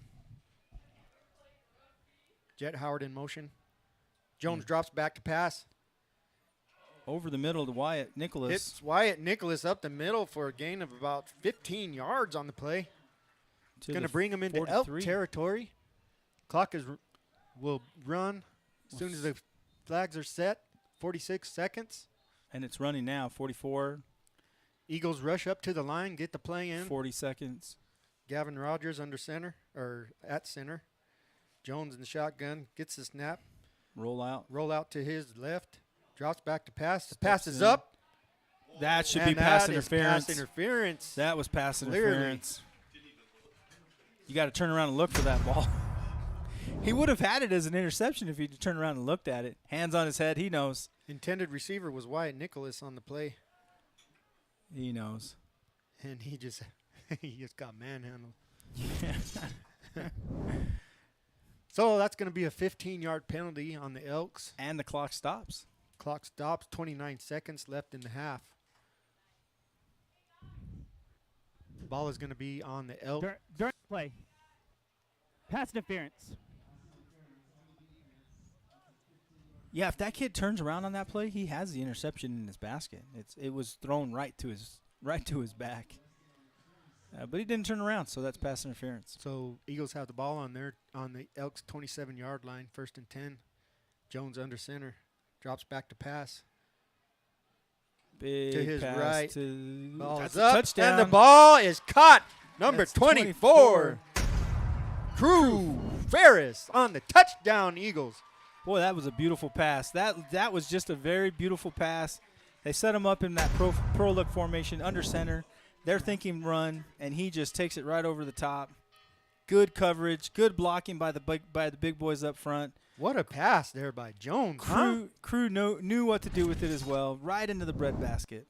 [SPEAKER 1] Jet Howard in motion. Jones drops back to pass.
[SPEAKER 2] Over the middle to Wyatt Nicholas.
[SPEAKER 1] It's Wyatt Nicholas up the middle for a gain of about 15 yards on the play. Going to bring him into Elk territory. Clock will run as soon as the flags are set. 46 seconds.
[SPEAKER 2] And it's running now, 44.
[SPEAKER 1] Eagles rush up to the line, get the play in.
[SPEAKER 2] 40 seconds.
[SPEAKER 1] Gavin Rogers under center, or at center. Jones in the shotgun, gets the snap.
[SPEAKER 2] Roll out.
[SPEAKER 1] Roll out to his left. Drops back to pass. The pass is up.
[SPEAKER 2] That should be pass interference.
[SPEAKER 1] Pass interference.
[SPEAKER 2] That was pass
[SPEAKER 1] Clearly.
[SPEAKER 2] interference. You got to turn around and look for that ball. He would have had it as an interception if he'd turned around and looked at it. Hands on his head. He knows.
[SPEAKER 1] Intended receiver was Wyatt Nicholas on the play.
[SPEAKER 2] He knows.
[SPEAKER 1] And he just got manhandled. So that's going to be a 15-yard penalty on the Elks.
[SPEAKER 2] And the clock stops.
[SPEAKER 1] Clock stops. 29 seconds left in the half. Ball is going to be on the Elks.
[SPEAKER 3] During play. Pass interference.
[SPEAKER 2] Yeah, if that kid turns around on that play, he has the interception in his basket. It was thrown right to his back. But he didn't turn around, so that's pass interference.
[SPEAKER 1] So Eagles have the ball on the Elks 27-yard line, 1st and 10. Jones under center, drops back to pass.
[SPEAKER 2] Big
[SPEAKER 1] to his
[SPEAKER 2] pass
[SPEAKER 1] right.
[SPEAKER 2] That's
[SPEAKER 1] Ball's
[SPEAKER 2] a
[SPEAKER 1] up,
[SPEAKER 2] touchdown.
[SPEAKER 1] and the ball is caught. Number
[SPEAKER 2] That's
[SPEAKER 1] 24. Crew Ferris on the touchdown, Eagles.
[SPEAKER 2] Boy, that was a beautiful pass. That was just a very beautiful pass. They set him up in that pro look formation under center. They're thinking run, and he just takes it right over the top. Good coverage, good blocking by the big boys up front.
[SPEAKER 1] What a pass there by Jones.
[SPEAKER 2] Crew knew what to do with it as well, right into the breadbasket.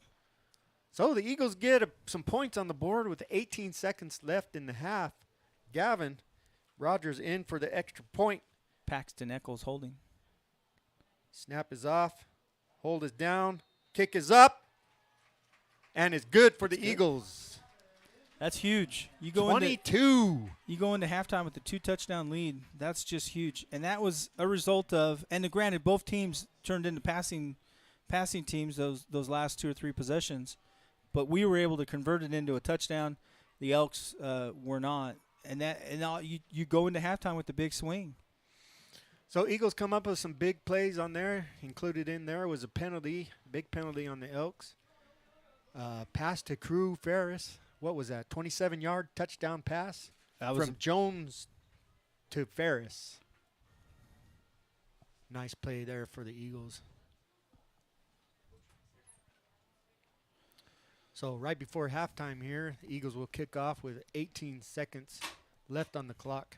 [SPEAKER 1] So the Eagles get some points on the board with 18 seconds left in the half. Gavin Rogers in for the extra point.
[SPEAKER 2] Paxton Eccles holding.
[SPEAKER 1] Snap is off. Hold is down. Kick is up. And it's good for the Eagles.
[SPEAKER 2] That's huge. You go
[SPEAKER 1] 22.
[SPEAKER 2] You go into halftime with a 2-touchdown lead. That's just huge. And that was a result of, and granted, both teams turned into passing teams those last 2 or 3 possessions. But we were able to convert it into a touchdown. The Elks were not. And you go into halftime with the big swing.
[SPEAKER 1] So Eagles come up with some big plays on there. Included in there was a penalty, big penalty on the Elks. Pass to Crew Ferris. What was that? 27-yard touchdown pass from Jones to Ferris. Nice play there for the Eagles. So right before halftime here, the Eagles will kick off with 18 seconds left on the clock.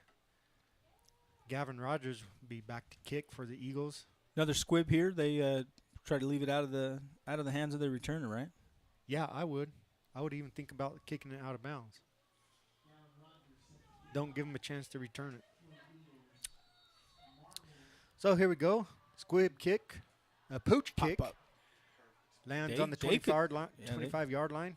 [SPEAKER 1] Gavin Rogers will be back to kick for the Eagles.
[SPEAKER 2] Another squib here. They try to leave it out of the hands of the returner, right?
[SPEAKER 1] Yeah, I would. I would even think about kicking it out of bounds. Don't give them a chance to return it. So here we go. Squib kick. A pooch kick.
[SPEAKER 2] Up.
[SPEAKER 1] Lands on the 25-yard line.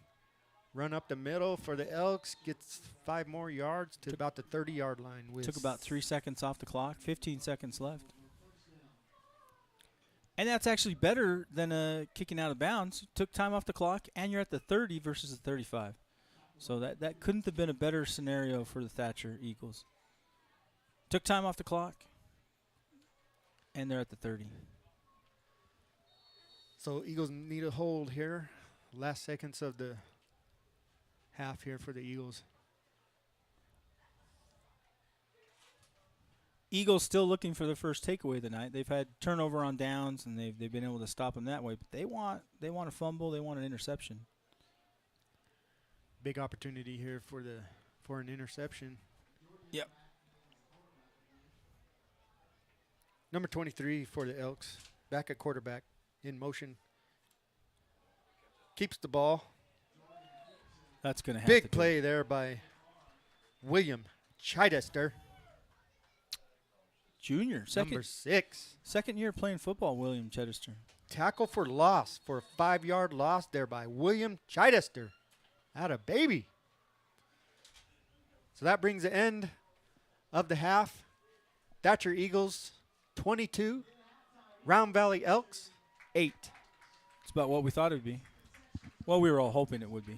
[SPEAKER 1] Run up the middle for the Elks. Gets 5 more yards to about the 30-yard line.
[SPEAKER 2] Took about 3 seconds off the clock. 15 seconds left. And that's actually better than kicking out of bounds. Took time off the clock, and you're at the 30 versus the 35. So that couldn't have been a better scenario for the Thatcher Eagles. Took time off the clock, and they're at the 30.
[SPEAKER 1] So Eagles need a hold here. Last seconds of the half here for the Eagles.
[SPEAKER 2] Eagles still looking for their first takeaway tonight. They've had turnover on downs, and they've been able to stop them that way. But they want a fumble. They want an interception.
[SPEAKER 1] Big opportunity here for an interception.
[SPEAKER 2] Yep.
[SPEAKER 1] Number 23 for the Elks, back at quarterback, in motion. Keeps the ball.
[SPEAKER 2] That's going to have
[SPEAKER 1] Big play there by William Chidester,
[SPEAKER 2] Junior,
[SPEAKER 1] number 6.
[SPEAKER 2] second year playing football, William Chidester.
[SPEAKER 1] Tackle for loss, for a 5-yard loss there by William Chidester. Atta baby. So that brings the end of the half. Thatcher Eagles 22, Round Valley Elks 8.
[SPEAKER 2] It's about what we thought it would be. Well, we were all hoping it would be.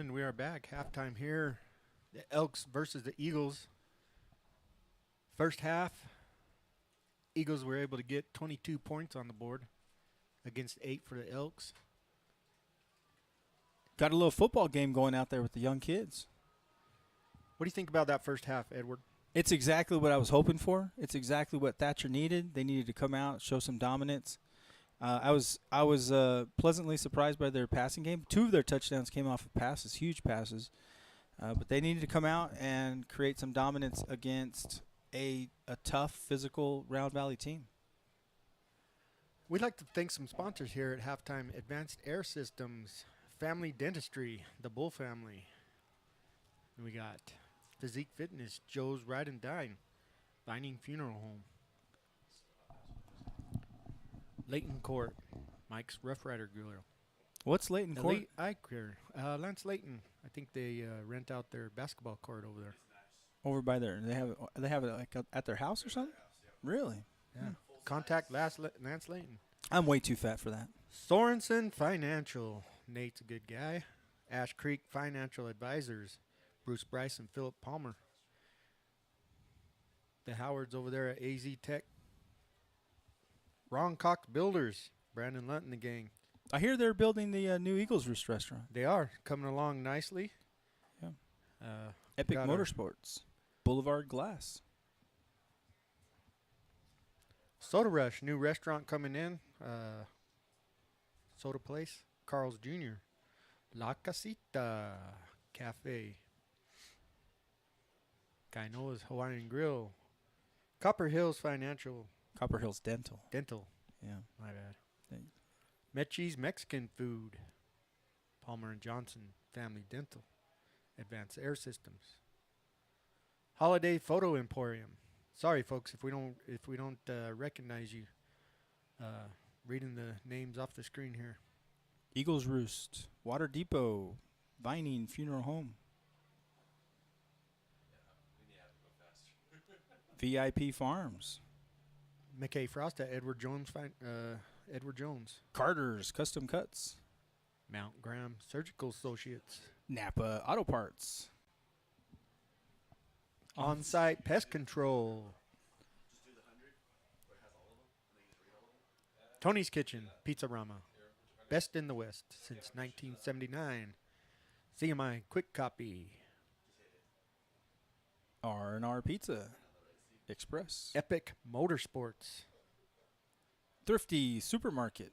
[SPEAKER 1] And we are back. Halftime here. The Elks versus the Eagles. First half, Eagles were able to get 22 points on the board against 8 for the Elks.
[SPEAKER 2] Got a little football game going out there with the young kids.
[SPEAKER 1] What do you think about that first half, Edward?
[SPEAKER 2] It's exactly what I was hoping for. It's exactly what Thatcher needed. They needed to come out, show some dominance. I was pleasantly surprised by their passing game. 2 of their touchdowns came off of passes, huge passes. But they needed to come out and create some dominance against a tough, physical Round Valley team.
[SPEAKER 1] We'd like to thank some sponsors here at halftime. Advanced Air Systems, Family Dentistry, the Bull Family. And we got Physique Fitness, Joe's Ride and Dine, Vining Funeral Home. Leighton Court, Mike's Rough Rider Grill.
[SPEAKER 2] What's Leighton Court?
[SPEAKER 1] Elite Eye Care. Lance Leighton. I think they rent out their basketball court over there.
[SPEAKER 2] Over by there. They have it like at their house or something? Really?
[SPEAKER 1] Yeah. Contact Lance Leighton.
[SPEAKER 2] I'm way too fat for that.
[SPEAKER 1] Sorensen Financial. Nate's a good guy. Ash Creek Financial Advisors. Bruce Bryce and Philip Palmer. The Howards over there at AZ Tech. Ron Cox Builders. Brandon Lunt and the gang.
[SPEAKER 2] I hear they're building the new Eagles Roost restaurant.
[SPEAKER 1] They are coming along nicely.
[SPEAKER 2] Yeah.
[SPEAKER 1] Epic
[SPEAKER 2] Epic Motorsports. Boulevard Glass.
[SPEAKER 1] Soda Rush, new restaurant coming in. Soda Place, Carl's Jr. La Casita Cafe. Kainoa's Hawaiian Grill. Copper Hills Financial.
[SPEAKER 2] Copper Hills Dental.
[SPEAKER 1] Dental.
[SPEAKER 2] Yeah.
[SPEAKER 1] My bad.
[SPEAKER 2] Thanks.
[SPEAKER 1] Mechie's Mexican Food. Palmer and Johnson Family Dental. Advanced Air Systems. Holiday Photo Emporium. Sorry, folks, if we don't recognize you. Reading the names off the screen here.
[SPEAKER 2] Eagles Roost. Water Depot. Vining Funeral Home. VIP Farms.
[SPEAKER 1] McKay Frost at Edward Jones. Edward Jones.
[SPEAKER 2] Carter's Custom Cuts.
[SPEAKER 1] Mount Graham Surgical Associates.
[SPEAKER 2] Napa Auto Parts.
[SPEAKER 1] On-site Pest Control. Tony's Kitchen, Pizzarama. Best in the West since 1979. CMI Quick Copy.
[SPEAKER 2] R&R Pizza Express.
[SPEAKER 1] Epic Motorsports.
[SPEAKER 2] Thrifty Supermarket.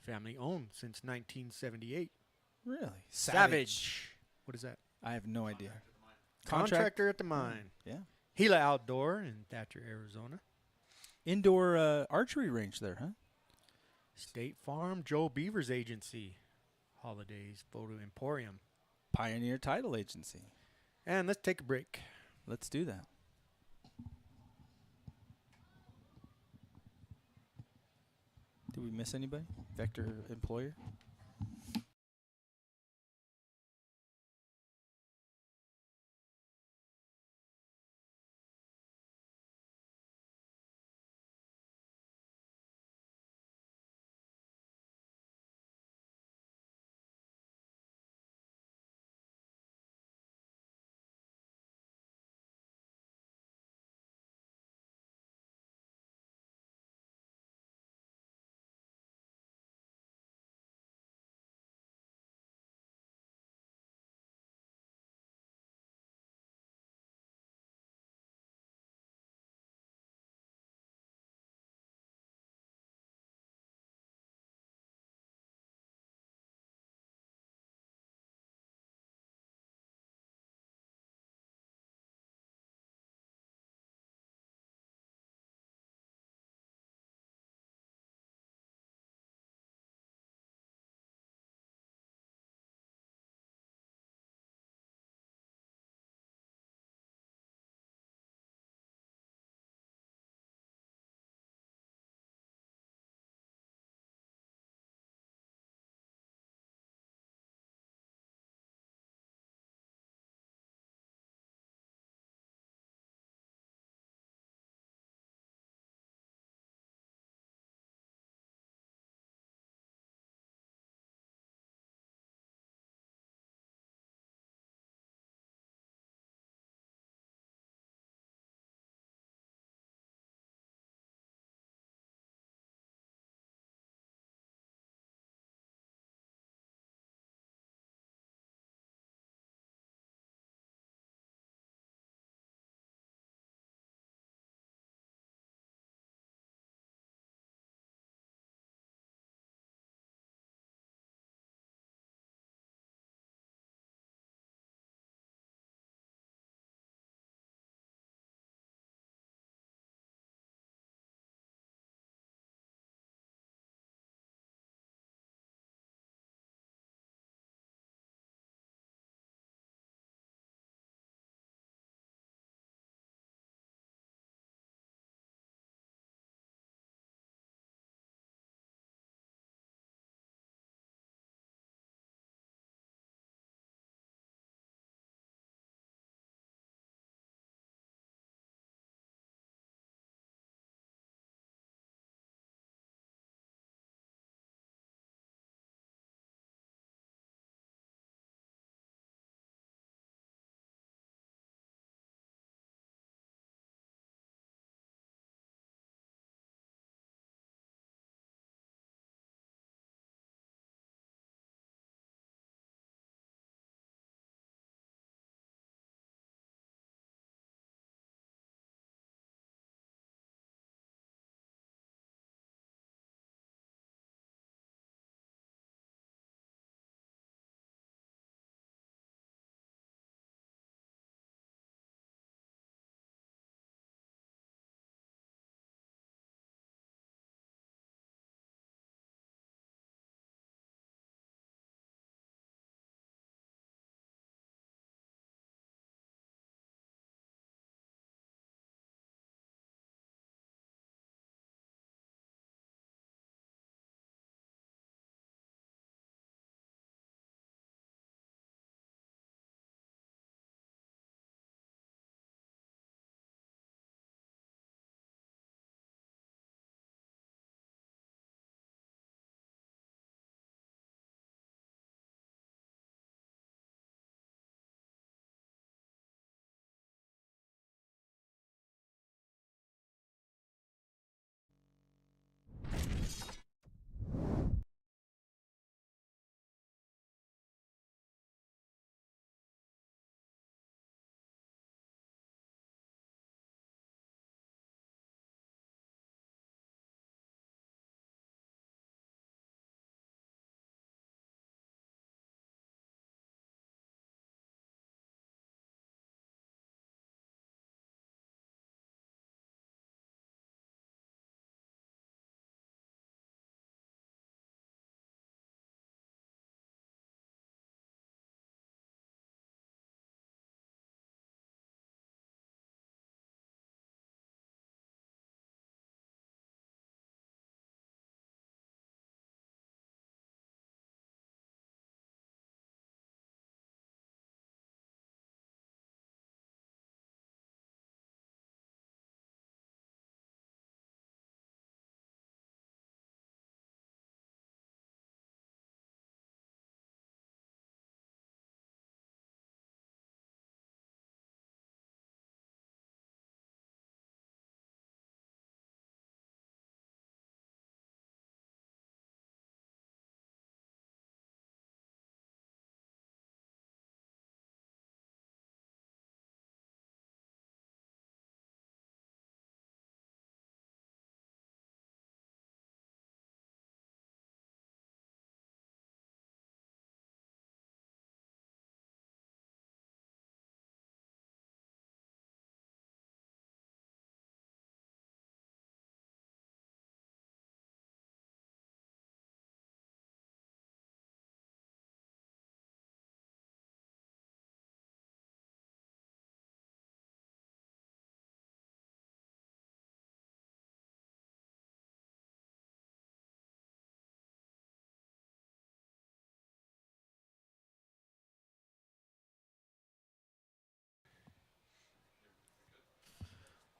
[SPEAKER 1] Family owned since 1978.
[SPEAKER 2] Really?
[SPEAKER 1] Savage. What is that?
[SPEAKER 2] I have no idea.
[SPEAKER 1] Contractor at the mine.
[SPEAKER 2] Yeah.
[SPEAKER 1] Gila Outdoor in Thatcher, Arizona.
[SPEAKER 2] Indoor archery range there, huh?
[SPEAKER 1] State Farm Joe Beaver's Agency. Holidays Photo Emporium.
[SPEAKER 2] Pioneer Title Agency.
[SPEAKER 1] And let's take a break.
[SPEAKER 2] Let's do that. Did we miss anybody? Vector Employer?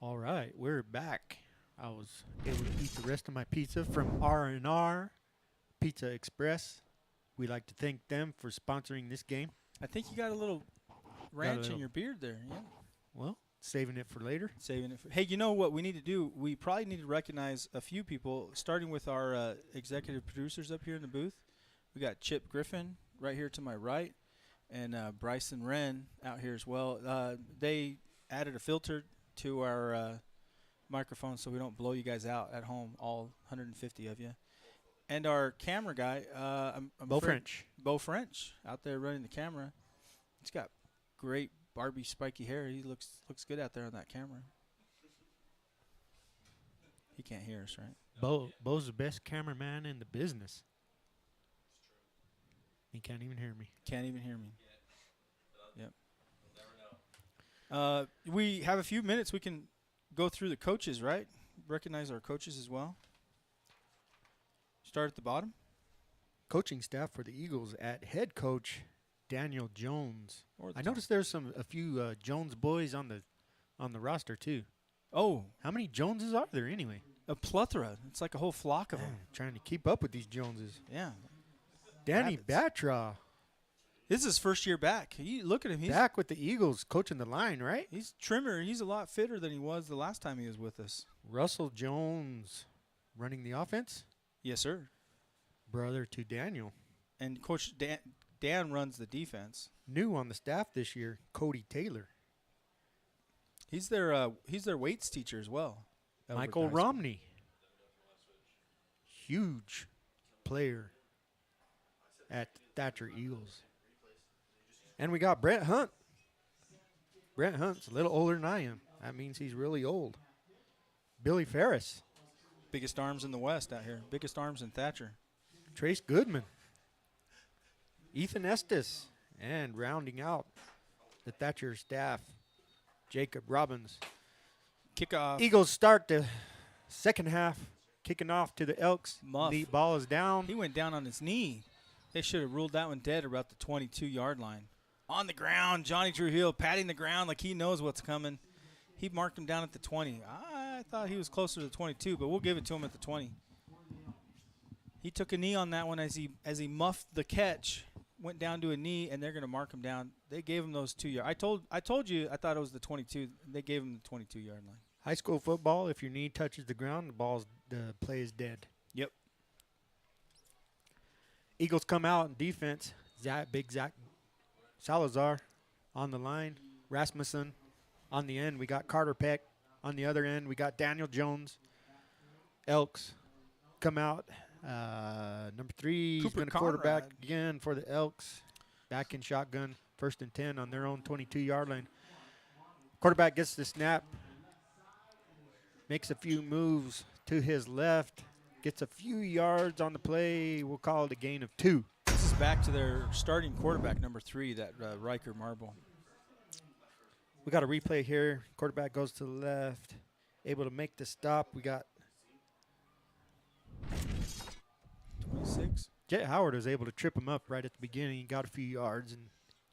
[SPEAKER 1] All right, we're back. I was able to eat the rest of my pizza from R&R Pizza Express. We'd like to thank them for sponsoring this game.
[SPEAKER 2] I think you got a little ranch in your beard there. Yeah.
[SPEAKER 1] Well, saving it for later.
[SPEAKER 2] Saving it for. Hey, you know what we need to do? We probably need to recognize a few people, starting with our executive producers up here in the booth. We got Chip Griffin right here to my right, and Bryson Wren out here as well. They added a filter to our microphone so we don't blow you guys out at home, all 150 of you. And our camera guy,
[SPEAKER 1] Bo French.
[SPEAKER 2] Bo French, out there running the camera. He's got great Barbie spiky hair. He looks good out there on that camera. He can't hear us, right?
[SPEAKER 1] Bo's the best cameraman in the business. He can't even hear me.
[SPEAKER 2] Can't even hear me. Yep. We have a few minutes. We can go through the coaches, right? Recognize our coaches as well. Start at the bottom.
[SPEAKER 1] Coaching staff for the Eagles at head coach Daniel Jones. I
[SPEAKER 2] top.
[SPEAKER 1] noticed there's a few Jones boys on the roster too.
[SPEAKER 2] Oh,
[SPEAKER 1] How many Joneses are there anyway?
[SPEAKER 2] a plethora. It's like a whole flock of them.
[SPEAKER 1] Trying to keep up with these Joneses.
[SPEAKER 2] Yeah.
[SPEAKER 1] Danny
[SPEAKER 2] Rabbits.
[SPEAKER 1] Batra
[SPEAKER 2] This is his first year back. You look at him. He's
[SPEAKER 1] back with the Eagles, coaching the line, right?
[SPEAKER 2] He's trimmer. He's a lot fitter than he was the last time he was with us.
[SPEAKER 1] Russell Jones running the offense,
[SPEAKER 2] Yes, sir.
[SPEAKER 1] brother to Daniel.
[SPEAKER 2] And Coach Dan runs the defense.
[SPEAKER 1] New on the staff this year, Cody Taylor.
[SPEAKER 2] He's their weights teacher as well.
[SPEAKER 1] Michael
[SPEAKER 2] Over at high school.
[SPEAKER 1] Romney, huge player at Thatcher Eagles. And we got Brett Hunt. Brett Hunt's a little older than I am. That means he's really old. Billy Ferris,
[SPEAKER 2] Biggest arms in the West out here. Biggest arms in Thatcher.
[SPEAKER 1] Trace Goodman, Ethan Estes, and rounding out the Thatcher staff, Jacob Robbins.
[SPEAKER 2] Kickoff.
[SPEAKER 1] Eagles start the second half, kicking off to the Elks.
[SPEAKER 2] Muff.
[SPEAKER 1] The ball is down.
[SPEAKER 2] He went down on his knee. They should have ruled that one dead about the 22-yard line. On the ground, Johnny Trujillo patting the ground like he knows what's coming. He marked him down at the 20. I thought he was closer to the 22, but we'll give it to him at the 20. He took a knee on that one as he muffed the catch, went down to a knee, and they're going to mark him down. They gave him those 2 yards. I told you I thought it was the 22. They gave him the 22-yard line.
[SPEAKER 1] High school football, if your knee touches the ground, the play is dead.
[SPEAKER 2] Yep.
[SPEAKER 1] Eagles come out in defense. Big Zach Salazar on the line. Rasmussen on the end. We got Carter Peck. On the other end, we got Daniel Jones. Elks come out. Number 3 is
[SPEAKER 2] Cooper
[SPEAKER 1] going to quarterback
[SPEAKER 2] Conrad.
[SPEAKER 1] again for the Elks. Back in shotgun. 1st and 10 on their own 22-yard line. Quarterback gets the snap. Makes a few moves to his left. Gets a few yards on the play. We'll call it a gain of 2.
[SPEAKER 2] This is back to their starting quarterback, number 3, that Riker Marble.
[SPEAKER 1] We got a replay here. Quarterback goes to the left. Able to make the stop. We got
[SPEAKER 2] 26.
[SPEAKER 1] Jet Howard was able to trip him up right at the beginning. He got a few yards, and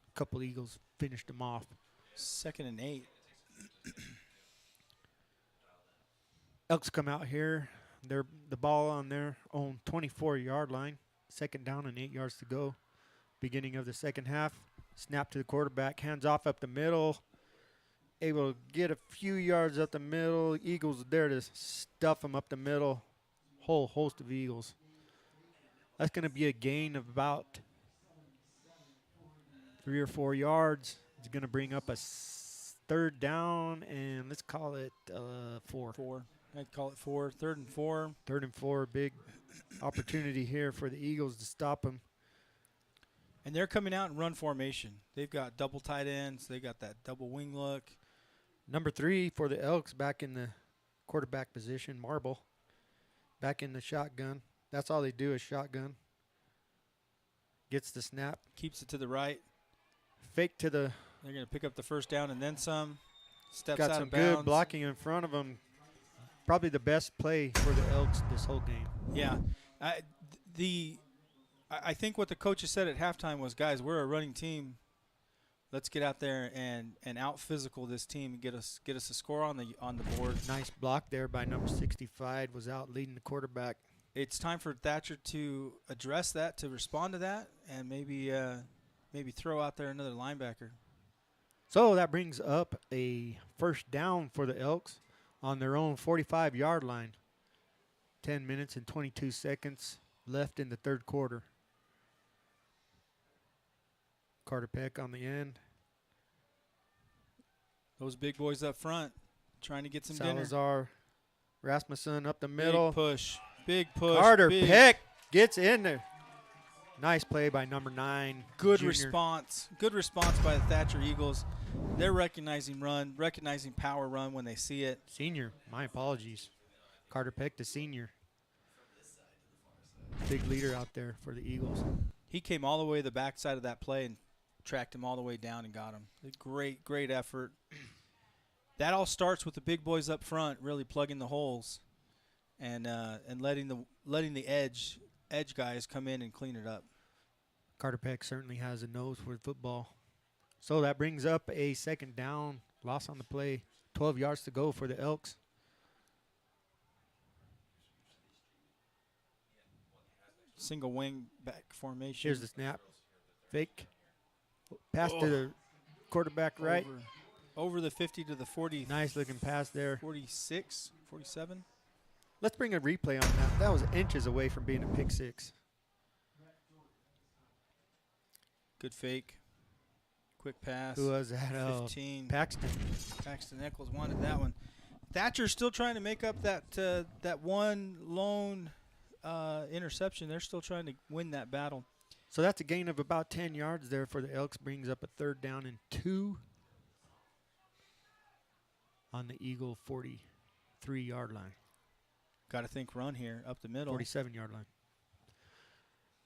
[SPEAKER 1] a couple Eagles finished him off.
[SPEAKER 2] 2nd and 8.
[SPEAKER 1] Elks come out here. They're the ball on their own 24-yard line. 2nd down and 8 yards to go. Beginning of the second half. Snap to the quarterback. Hands off up the middle. Able to get a few yards up the middle. Eagles there to stuff them up the middle. Whole host of Eagles. That's going to be a gain of about 3 or 4 yards. It's going to bring up a 3rd down, and let's call it 4.
[SPEAKER 2] 4. I'd call it 4. 3rd and 4.
[SPEAKER 1] 3rd and 4, big opportunity here for the Eagles to stop them.
[SPEAKER 2] And they're coming out in run formation. They've got double tight ends. They got that double wing look.
[SPEAKER 1] Number 3 for the Elks back in the quarterback position, Marble. Back in the shotgun. That's all they do is shotgun. Gets the snap.
[SPEAKER 2] Keeps it to the right.
[SPEAKER 1] Fake to the.
[SPEAKER 2] They're going to pick up the 1st down and then some. Steps
[SPEAKER 1] Got
[SPEAKER 2] out
[SPEAKER 1] some
[SPEAKER 2] of bounds.
[SPEAKER 1] good blocking in front of them. Probably the best play for the Elks this whole game.
[SPEAKER 2] Yeah. I think what the coaches said at halftime was, guys, we're a running team. Let's get out there and out physical this team and get us a score on the board.
[SPEAKER 1] Nice block there by number 65. Was out leading the quarterback.
[SPEAKER 2] It's time for Thatcher to address that, to respond to that, and maybe throw out there another linebacker.
[SPEAKER 1] So that brings up a first down for the Elks on their own 45-yard line. 10 minutes and 22 seconds left in the third quarter. Carter Peck on the end.
[SPEAKER 2] Those big boys up front trying to get some dinner.
[SPEAKER 1] Salazar, Rasmussen up the middle.
[SPEAKER 2] Big push.
[SPEAKER 1] Carter Peck gets in there. Nice play by number 9.
[SPEAKER 2] Good
[SPEAKER 1] junior.
[SPEAKER 2] response. Good response by the Thatcher Eagles. They're recognizing power run when they see it.
[SPEAKER 1] Senior, my apologies. Carter Peck, the senior. Big leader out there for the Eagles.
[SPEAKER 2] He came all the way to the backside of that play and tracked him all the way down and got him. Great effort. That all starts with the big boys up front really plugging the holes and letting the edge guys come in and clean it up.
[SPEAKER 1] Carter Peck certainly has a nose for football. So that brings up a second down, loss on the play. 12 yards to go for the Elks.
[SPEAKER 2] Single wing back formation.
[SPEAKER 1] Here's the snap. Fake. Pass to the quarterback right.
[SPEAKER 2] Over the 50 to the 40.
[SPEAKER 1] Nice looking pass there.
[SPEAKER 2] 46, 47.
[SPEAKER 1] Let's bring a replay on that. That was inches away from being a pick six.
[SPEAKER 2] Good fake. Quick pass.
[SPEAKER 1] Who was that?
[SPEAKER 2] 15.
[SPEAKER 1] Paxton.
[SPEAKER 2] Paxton Nichols wanted that one. Thatcher's still trying to make up that one lone interception. They're still trying to win that battle.
[SPEAKER 1] So that's a gain of about 10 yards there for the Elks. Brings up a third down and 2 on the Eagle 43-yard line.
[SPEAKER 2] Got to think run here up the middle.
[SPEAKER 1] 47-yard line.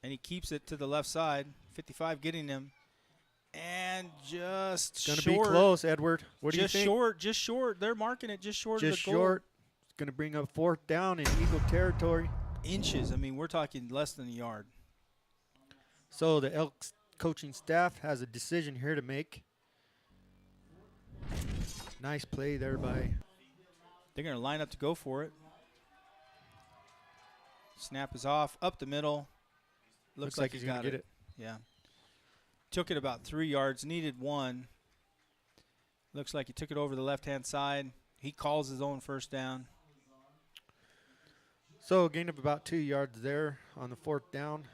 [SPEAKER 2] And he keeps it to the left side. 55 getting him. And just
[SPEAKER 1] Going to
[SPEAKER 2] short.
[SPEAKER 1] be close, Edward. What do you think?
[SPEAKER 2] Just short. They're marking it just short of
[SPEAKER 1] Just
[SPEAKER 2] the goal.
[SPEAKER 1] short. It's going to bring up fourth down in Eagle territory.
[SPEAKER 2] Inches. I mean, we're talking less than a yard.
[SPEAKER 1] So the Elks coaching staff has a decision here to make. Nice play there by.
[SPEAKER 2] They're going to line up to go for it. Snap is off. Up the middle. Looks like
[SPEAKER 1] he's
[SPEAKER 2] he
[SPEAKER 1] going
[SPEAKER 2] got
[SPEAKER 1] to get it.
[SPEAKER 2] Yeah. Took it about 3 yards. Needed 1. Looks like he took it over the left-hand side. He calls his own first down.
[SPEAKER 1] So a gain of about 2 yards there on the fourth down.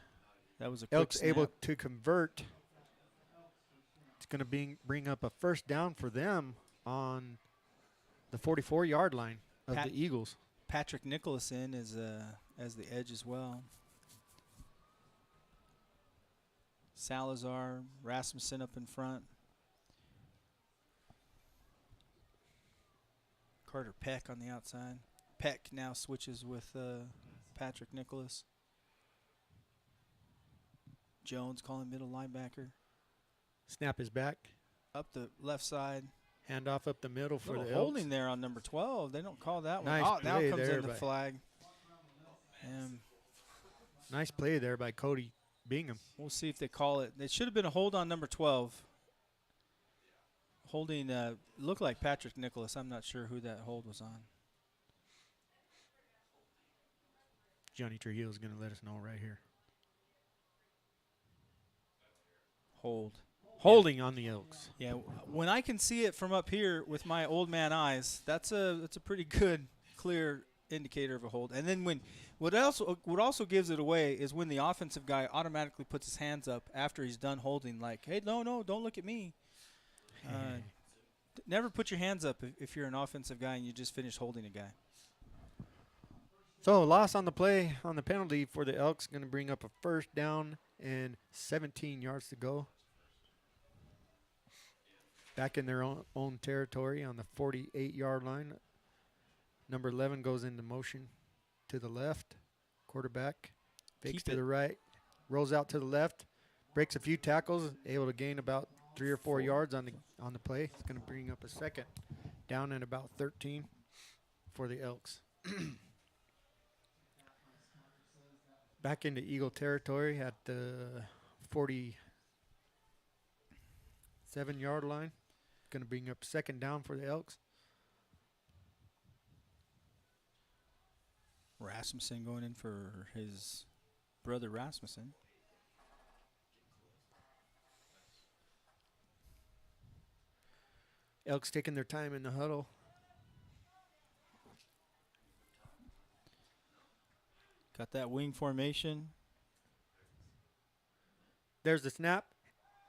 [SPEAKER 2] That was a quick
[SPEAKER 1] Elks
[SPEAKER 2] snap.
[SPEAKER 1] able to convert. It's going to bring up a first down for them on the 44-yard line of the Eagles.
[SPEAKER 2] Patrick Mickelson is as the edge as well. Salazar, Rasmussen up in front. Carter Peck on the outside. Peck now switches with Patrick Nicholas. Jones calling middle linebacker.
[SPEAKER 1] Snap is back.
[SPEAKER 2] Up the left side.
[SPEAKER 1] Handoff up the middle for the Elks.
[SPEAKER 2] Holding there on number 12. They don't call that one.
[SPEAKER 1] Nice
[SPEAKER 2] Now
[SPEAKER 1] play
[SPEAKER 2] comes
[SPEAKER 1] there
[SPEAKER 2] in the flag.
[SPEAKER 1] Nice play there by Cody Bingham.
[SPEAKER 2] We'll see if they call it. It should have been a hold on number 12. Holding looked like Patrick Nicholas. I'm not sure who that hold was on.
[SPEAKER 1] Johnny Trujillo is going to let us know right here. Holding on the Elks.
[SPEAKER 2] Yeah, when I can see it from up here with my old man eyes, that's a pretty good, clear indicator of a hold. And then what also gives it away is when the offensive guy automatically puts his hands up after he's done holding, like, hey, no, don't look at me. Never put your hands up if you're an offensive guy and you just finished holding a guy.
[SPEAKER 1] So loss on the play on the penalty for the Elks, going to bring up a first down and 17 yards to go. Back in their own territory on the 48-yard line. Number 11 goes into motion to the left. Quarterback fakes to the right, rolls out to the left, breaks a few tackles, able to gain about 3 or 4 yards on the play. It's going to bring up a second down and about 13 for the Elks. Back into Eagle territory at the 47 7-yard line. Going to bring up second down for the Elks.
[SPEAKER 2] Rasmussen going in for his brother Rasmussen.
[SPEAKER 1] Elks taking their time in the huddle.
[SPEAKER 2] Got that wing formation.
[SPEAKER 1] There's the snap.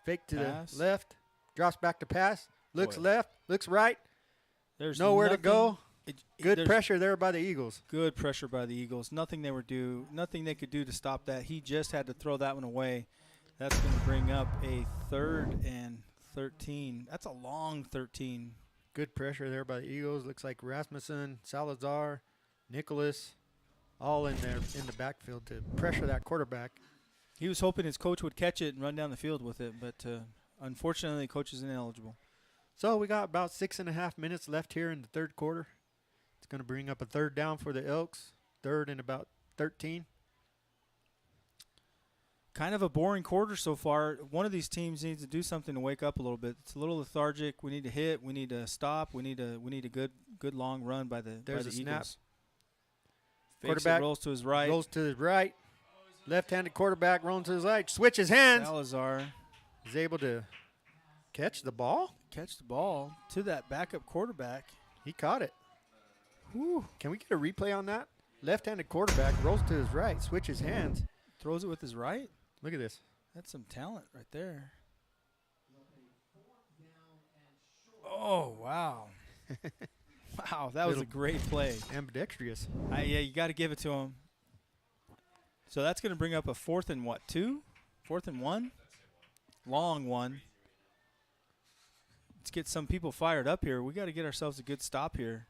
[SPEAKER 1] Fake to
[SPEAKER 2] Pass.
[SPEAKER 1] the left. Drops back to pass. Looks
[SPEAKER 2] Boy.
[SPEAKER 1] left. Looks right.
[SPEAKER 2] There's
[SPEAKER 1] Nowhere to go. Good
[SPEAKER 2] there's
[SPEAKER 1] pressure there by the Eagles.
[SPEAKER 2] Good pressure by the Eagles. Nothing they could do to stop that. He just had to throw that one away. That's going to bring up a 3rd and 13. That's a long 13.
[SPEAKER 1] Good pressure there by the Eagles. Looks like Rasmussen, Salazar, Nicholas, all in there in the backfield to pressure that quarterback.
[SPEAKER 2] He was hoping his coach would catch it and run down the field with it, but unfortunately, coach is ineligible.
[SPEAKER 1] So we got about 6.5 minutes left here in the third quarter. It's going to bring up a 3rd down for the Elks. 3rd and about 13.
[SPEAKER 2] Kind of a boring quarter so far. One of these teams needs to do something to wake up a little bit. It's a little lethargic. We need to hit. We need to stop. We need a good long run by the
[SPEAKER 1] There's a
[SPEAKER 2] Eagles.
[SPEAKER 1] snap.
[SPEAKER 2] Fakes
[SPEAKER 1] Quarterback
[SPEAKER 2] it, rolls to his right.
[SPEAKER 1] Rolls to his right. Left-handed quarterback rolling to his right. Switches hands.
[SPEAKER 2] Salazar
[SPEAKER 1] Is able to catch the ball.
[SPEAKER 2] catch the ball to that backup quarterback.
[SPEAKER 1] He caught it.
[SPEAKER 2] Whew.
[SPEAKER 1] Can we get a replay on that? Left-handed quarterback rolls to his right. Switches hands.
[SPEAKER 2] Throws it with his right.
[SPEAKER 1] Look at this.
[SPEAKER 2] That's some talent right there. Oh, wow. Wow, that was a
[SPEAKER 1] Little-
[SPEAKER 2] great play.
[SPEAKER 1] Ambidextrous.
[SPEAKER 2] Yeah, you got to give it to him. So that's going to bring up a 4th and what, 2? 4th and 1? Long one. Let's get some people fired up here. We got to get ourselves a good stop here.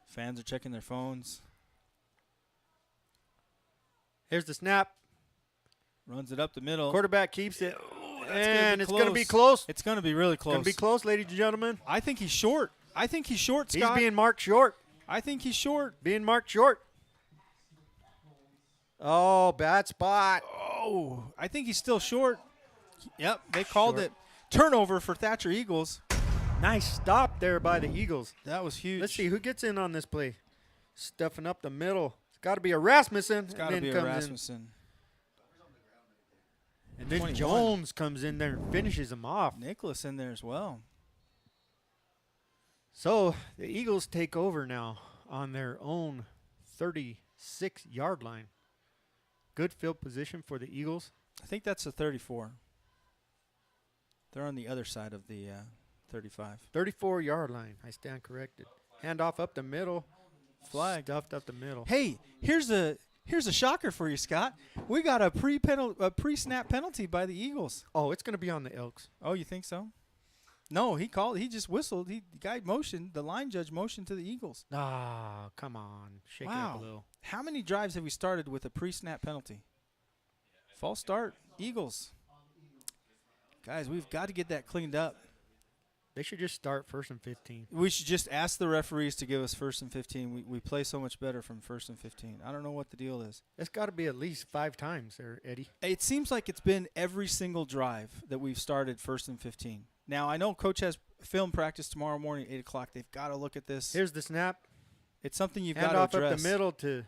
[SPEAKER 2] Fans are checking their phones.
[SPEAKER 1] Here's the snap.
[SPEAKER 2] Runs it up the middle.
[SPEAKER 1] Quarterback keeps it.
[SPEAKER 2] That's
[SPEAKER 1] And it's
[SPEAKER 2] gonna
[SPEAKER 1] going to be close.
[SPEAKER 2] It's going to be really close.
[SPEAKER 1] Going to be close, ladies and gentlemen.
[SPEAKER 2] I think he's short. Scott.
[SPEAKER 1] He's being marked short.
[SPEAKER 2] I think he's short.
[SPEAKER 1] Being marked short. Oh, bad spot.
[SPEAKER 2] Oh, I think he's still short. Yep, they called
[SPEAKER 1] Short.
[SPEAKER 2] it. Turnover for Thatcher Eagles.
[SPEAKER 1] Nice stop there by the Eagles.
[SPEAKER 2] That was huge.
[SPEAKER 1] Let's see who gets in on this play. Stuffing up the middle. It's got to be a Rasmussen.
[SPEAKER 2] It's got to be a Rasmussen.
[SPEAKER 1] And then
[SPEAKER 2] 21.
[SPEAKER 1] Jones comes in there and finishes him off.
[SPEAKER 2] Nicholas in there as well.
[SPEAKER 1] So the Eagles take over now on their own 36-yard line. Good field position for the Eagles.
[SPEAKER 2] I think that's a 34. They're on the other side of the 35.
[SPEAKER 1] 34-yard line. I stand corrected. Handoff up the middle.
[SPEAKER 2] Flag.
[SPEAKER 1] Stuffed up the middle.
[SPEAKER 2] Hey, here's a shocker for you, Scott. We got a pre-snap penalty by the Eagles.
[SPEAKER 1] Oh, it's going to be on the Elks.
[SPEAKER 2] Oh, you think so? No, he just whistled. The guy motioned, the line judge motioned to the Eagles.
[SPEAKER 1] Ah, come on. Shake it up a little.
[SPEAKER 2] How many drives have we started with a pre-snap penalty? False start, Eagles. Guys, we've got to get that cleaned up.
[SPEAKER 1] They should just start 1st and 15.
[SPEAKER 2] We should just ask the referees to give us 1st and 15. We play so much better from 1st and 15. I don't know what the deal is.
[SPEAKER 1] It's got to be at least 5 times there, Eddie.
[SPEAKER 2] It seems like it's been every single drive that we've started 1st and 15. Now, I know Coach has film practice tomorrow morning at 8 o'clock. They've got to look at this.
[SPEAKER 1] Here's the snap.
[SPEAKER 2] It's something you've got
[SPEAKER 1] Handoff
[SPEAKER 2] to address.
[SPEAKER 1] up the middle to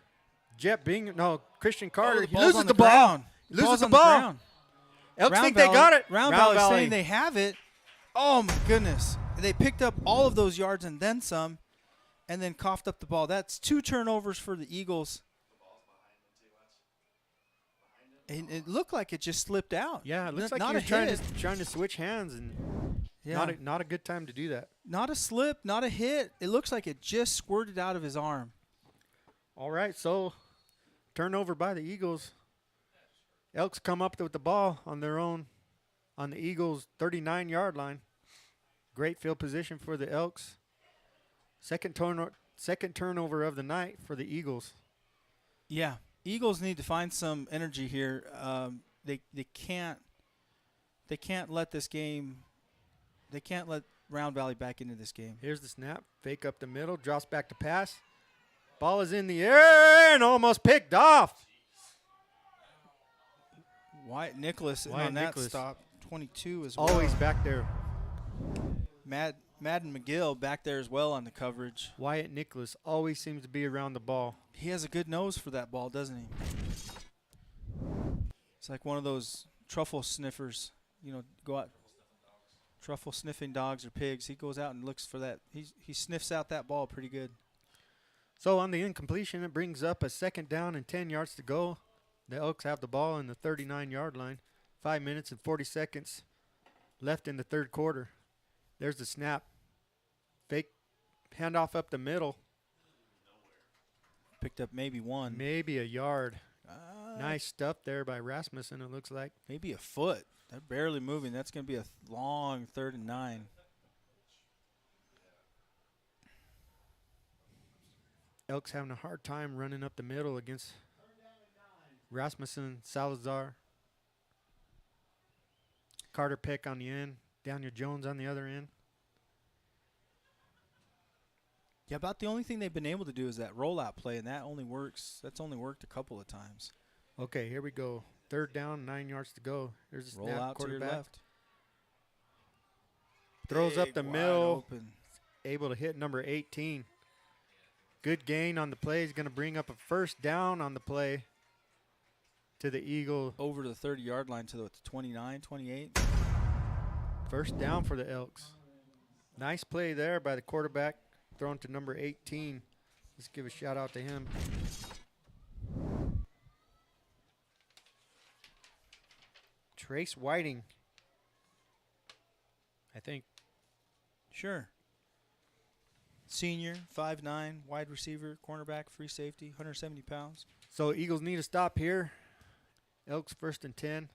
[SPEAKER 1] Christian Carter.
[SPEAKER 2] the
[SPEAKER 1] He
[SPEAKER 2] ball's
[SPEAKER 1] loses
[SPEAKER 2] on
[SPEAKER 1] the
[SPEAKER 2] the
[SPEAKER 1] ball.
[SPEAKER 2] ground. The
[SPEAKER 1] Loses
[SPEAKER 2] ball's
[SPEAKER 1] the
[SPEAKER 2] on the
[SPEAKER 1] ball.
[SPEAKER 2] ground.
[SPEAKER 1] Elks think they got it.
[SPEAKER 2] Round Valley saying they have it. Oh, my goodness. They picked up all of those yards and then some, and then coughed up the ball. That's 2 turnovers for the Eagles. And it looked like it just slipped out.
[SPEAKER 1] Yeah, it looks like
[SPEAKER 2] not
[SPEAKER 1] he
[SPEAKER 2] a
[SPEAKER 1] was
[SPEAKER 2] hit.
[SPEAKER 1] trying to switch hands, and not a good time to do that.
[SPEAKER 2] Not a slip, not a hit. It looks like it just squirted out of his arm.
[SPEAKER 1] All right, so turnover by the Eagles. Elks come up with the ball on their own, on the Eagles' 39-yard line. Great field position for the Elks. Second turnover of the night for the Eagles.
[SPEAKER 2] Yeah, Eagles need to find some energy here. They can't let this game. They can't let Round Valley back into this game.
[SPEAKER 1] Here's the snap. Fake up the middle. Drops back to pass. Ball is in the air and almost picked off.
[SPEAKER 2] Wyatt Nicholas
[SPEAKER 1] Wyatt
[SPEAKER 2] on that
[SPEAKER 1] Nicholas.
[SPEAKER 2] stop. 22 as well.
[SPEAKER 1] Always back there.
[SPEAKER 2] Madden McGill back there as well on the coverage.
[SPEAKER 1] Wyatt Nicholas always seems to be around the ball.
[SPEAKER 2] He has a good nose for that ball, doesn't he? It's like one of those truffle sniffers. You know, go out. Truffle sniffing dogs or pigs. He goes out and looks for that. He sniffs out that ball pretty good.
[SPEAKER 1] So on the incompletion, it brings up a 2nd down and 10 yards to go. The Elks have the ball in the 39-yard line. 5 minutes and 40 seconds left in the 3rd quarter. There's the snap. Fake handoff up the middle.
[SPEAKER 2] Picked up maybe one.
[SPEAKER 1] Maybe a yard. Nice stuff there by Rasmussen, it looks like.
[SPEAKER 2] Maybe a foot. They're barely moving. That's going to be a long 3rd and 9.
[SPEAKER 1] Elks having a hard time running up the middle against Rasmussen, Salazar. Carter Peck on the end. Daniel Jones on the other end.
[SPEAKER 2] Yeah, about the only thing they've been able to do is that rollout play, and that only works. That's only worked a couple of times.
[SPEAKER 1] Okay, here we go. 3rd down, 9 yards to go. There's a
[SPEAKER 2] Roll
[SPEAKER 1] snap.
[SPEAKER 2] out to your
[SPEAKER 1] Quarterback
[SPEAKER 2] left.
[SPEAKER 1] throws up
[SPEAKER 2] Big,
[SPEAKER 1] the
[SPEAKER 2] wide
[SPEAKER 1] middle.
[SPEAKER 2] open.
[SPEAKER 1] Able to hit number 18. Good gain on the play. He's going to bring up a 1st down on the play to the Eagle.
[SPEAKER 2] Over to the 30-yard line to the 29, 28.
[SPEAKER 1] 1st down for the Elks. Nice play there by the quarterback, thrown to number 18. Let's give a shout out to him. Trace Whiting, I think.
[SPEAKER 2] Sure. Senior, 5'9", wide receiver, cornerback, free safety, 170 pounds.
[SPEAKER 1] So Eagles need a stop here. Elks 1st and 10.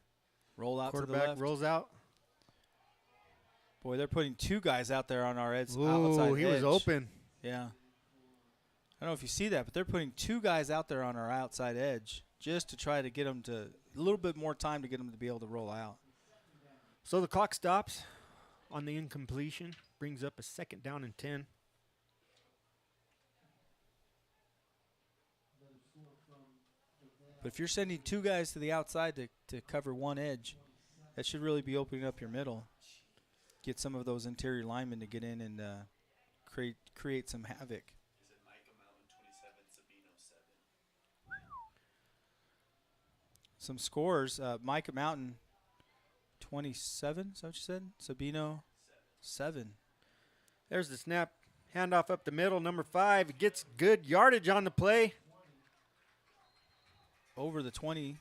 [SPEAKER 2] Roll out to the
[SPEAKER 1] Quarterback
[SPEAKER 2] left.
[SPEAKER 1] rolls out.
[SPEAKER 2] Boy, they're putting 2 guys out there on our outside
[SPEAKER 1] Ooh, he was
[SPEAKER 2] edge.
[SPEAKER 1] open.
[SPEAKER 2] Yeah. I don't know if you see that, but they're putting 2 guys out there on our outside edge just to try to get them to a little bit more time to get them to be able to roll out.
[SPEAKER 1] So the clock stops on the incompletion. Brings up a 2nd down and 10.
[SPEAKER 2] But if you're sending 2 guys to the outside to cover one edge, that should really be opening up your middle. Get some of those interior linemen to get in and create some havoc.
[SPEAKER 4] Is it Micah Mountain 27, Sabino 7?
[SPEAKER 2] Some scores. Micah Mountain, 27, is that what you said? Sabino, 7.
[SPEAKER 1] There's the snap. Handoff up the middle. Number 5 gets good yardage on the play.
[SPEAKER 2] Over the 20.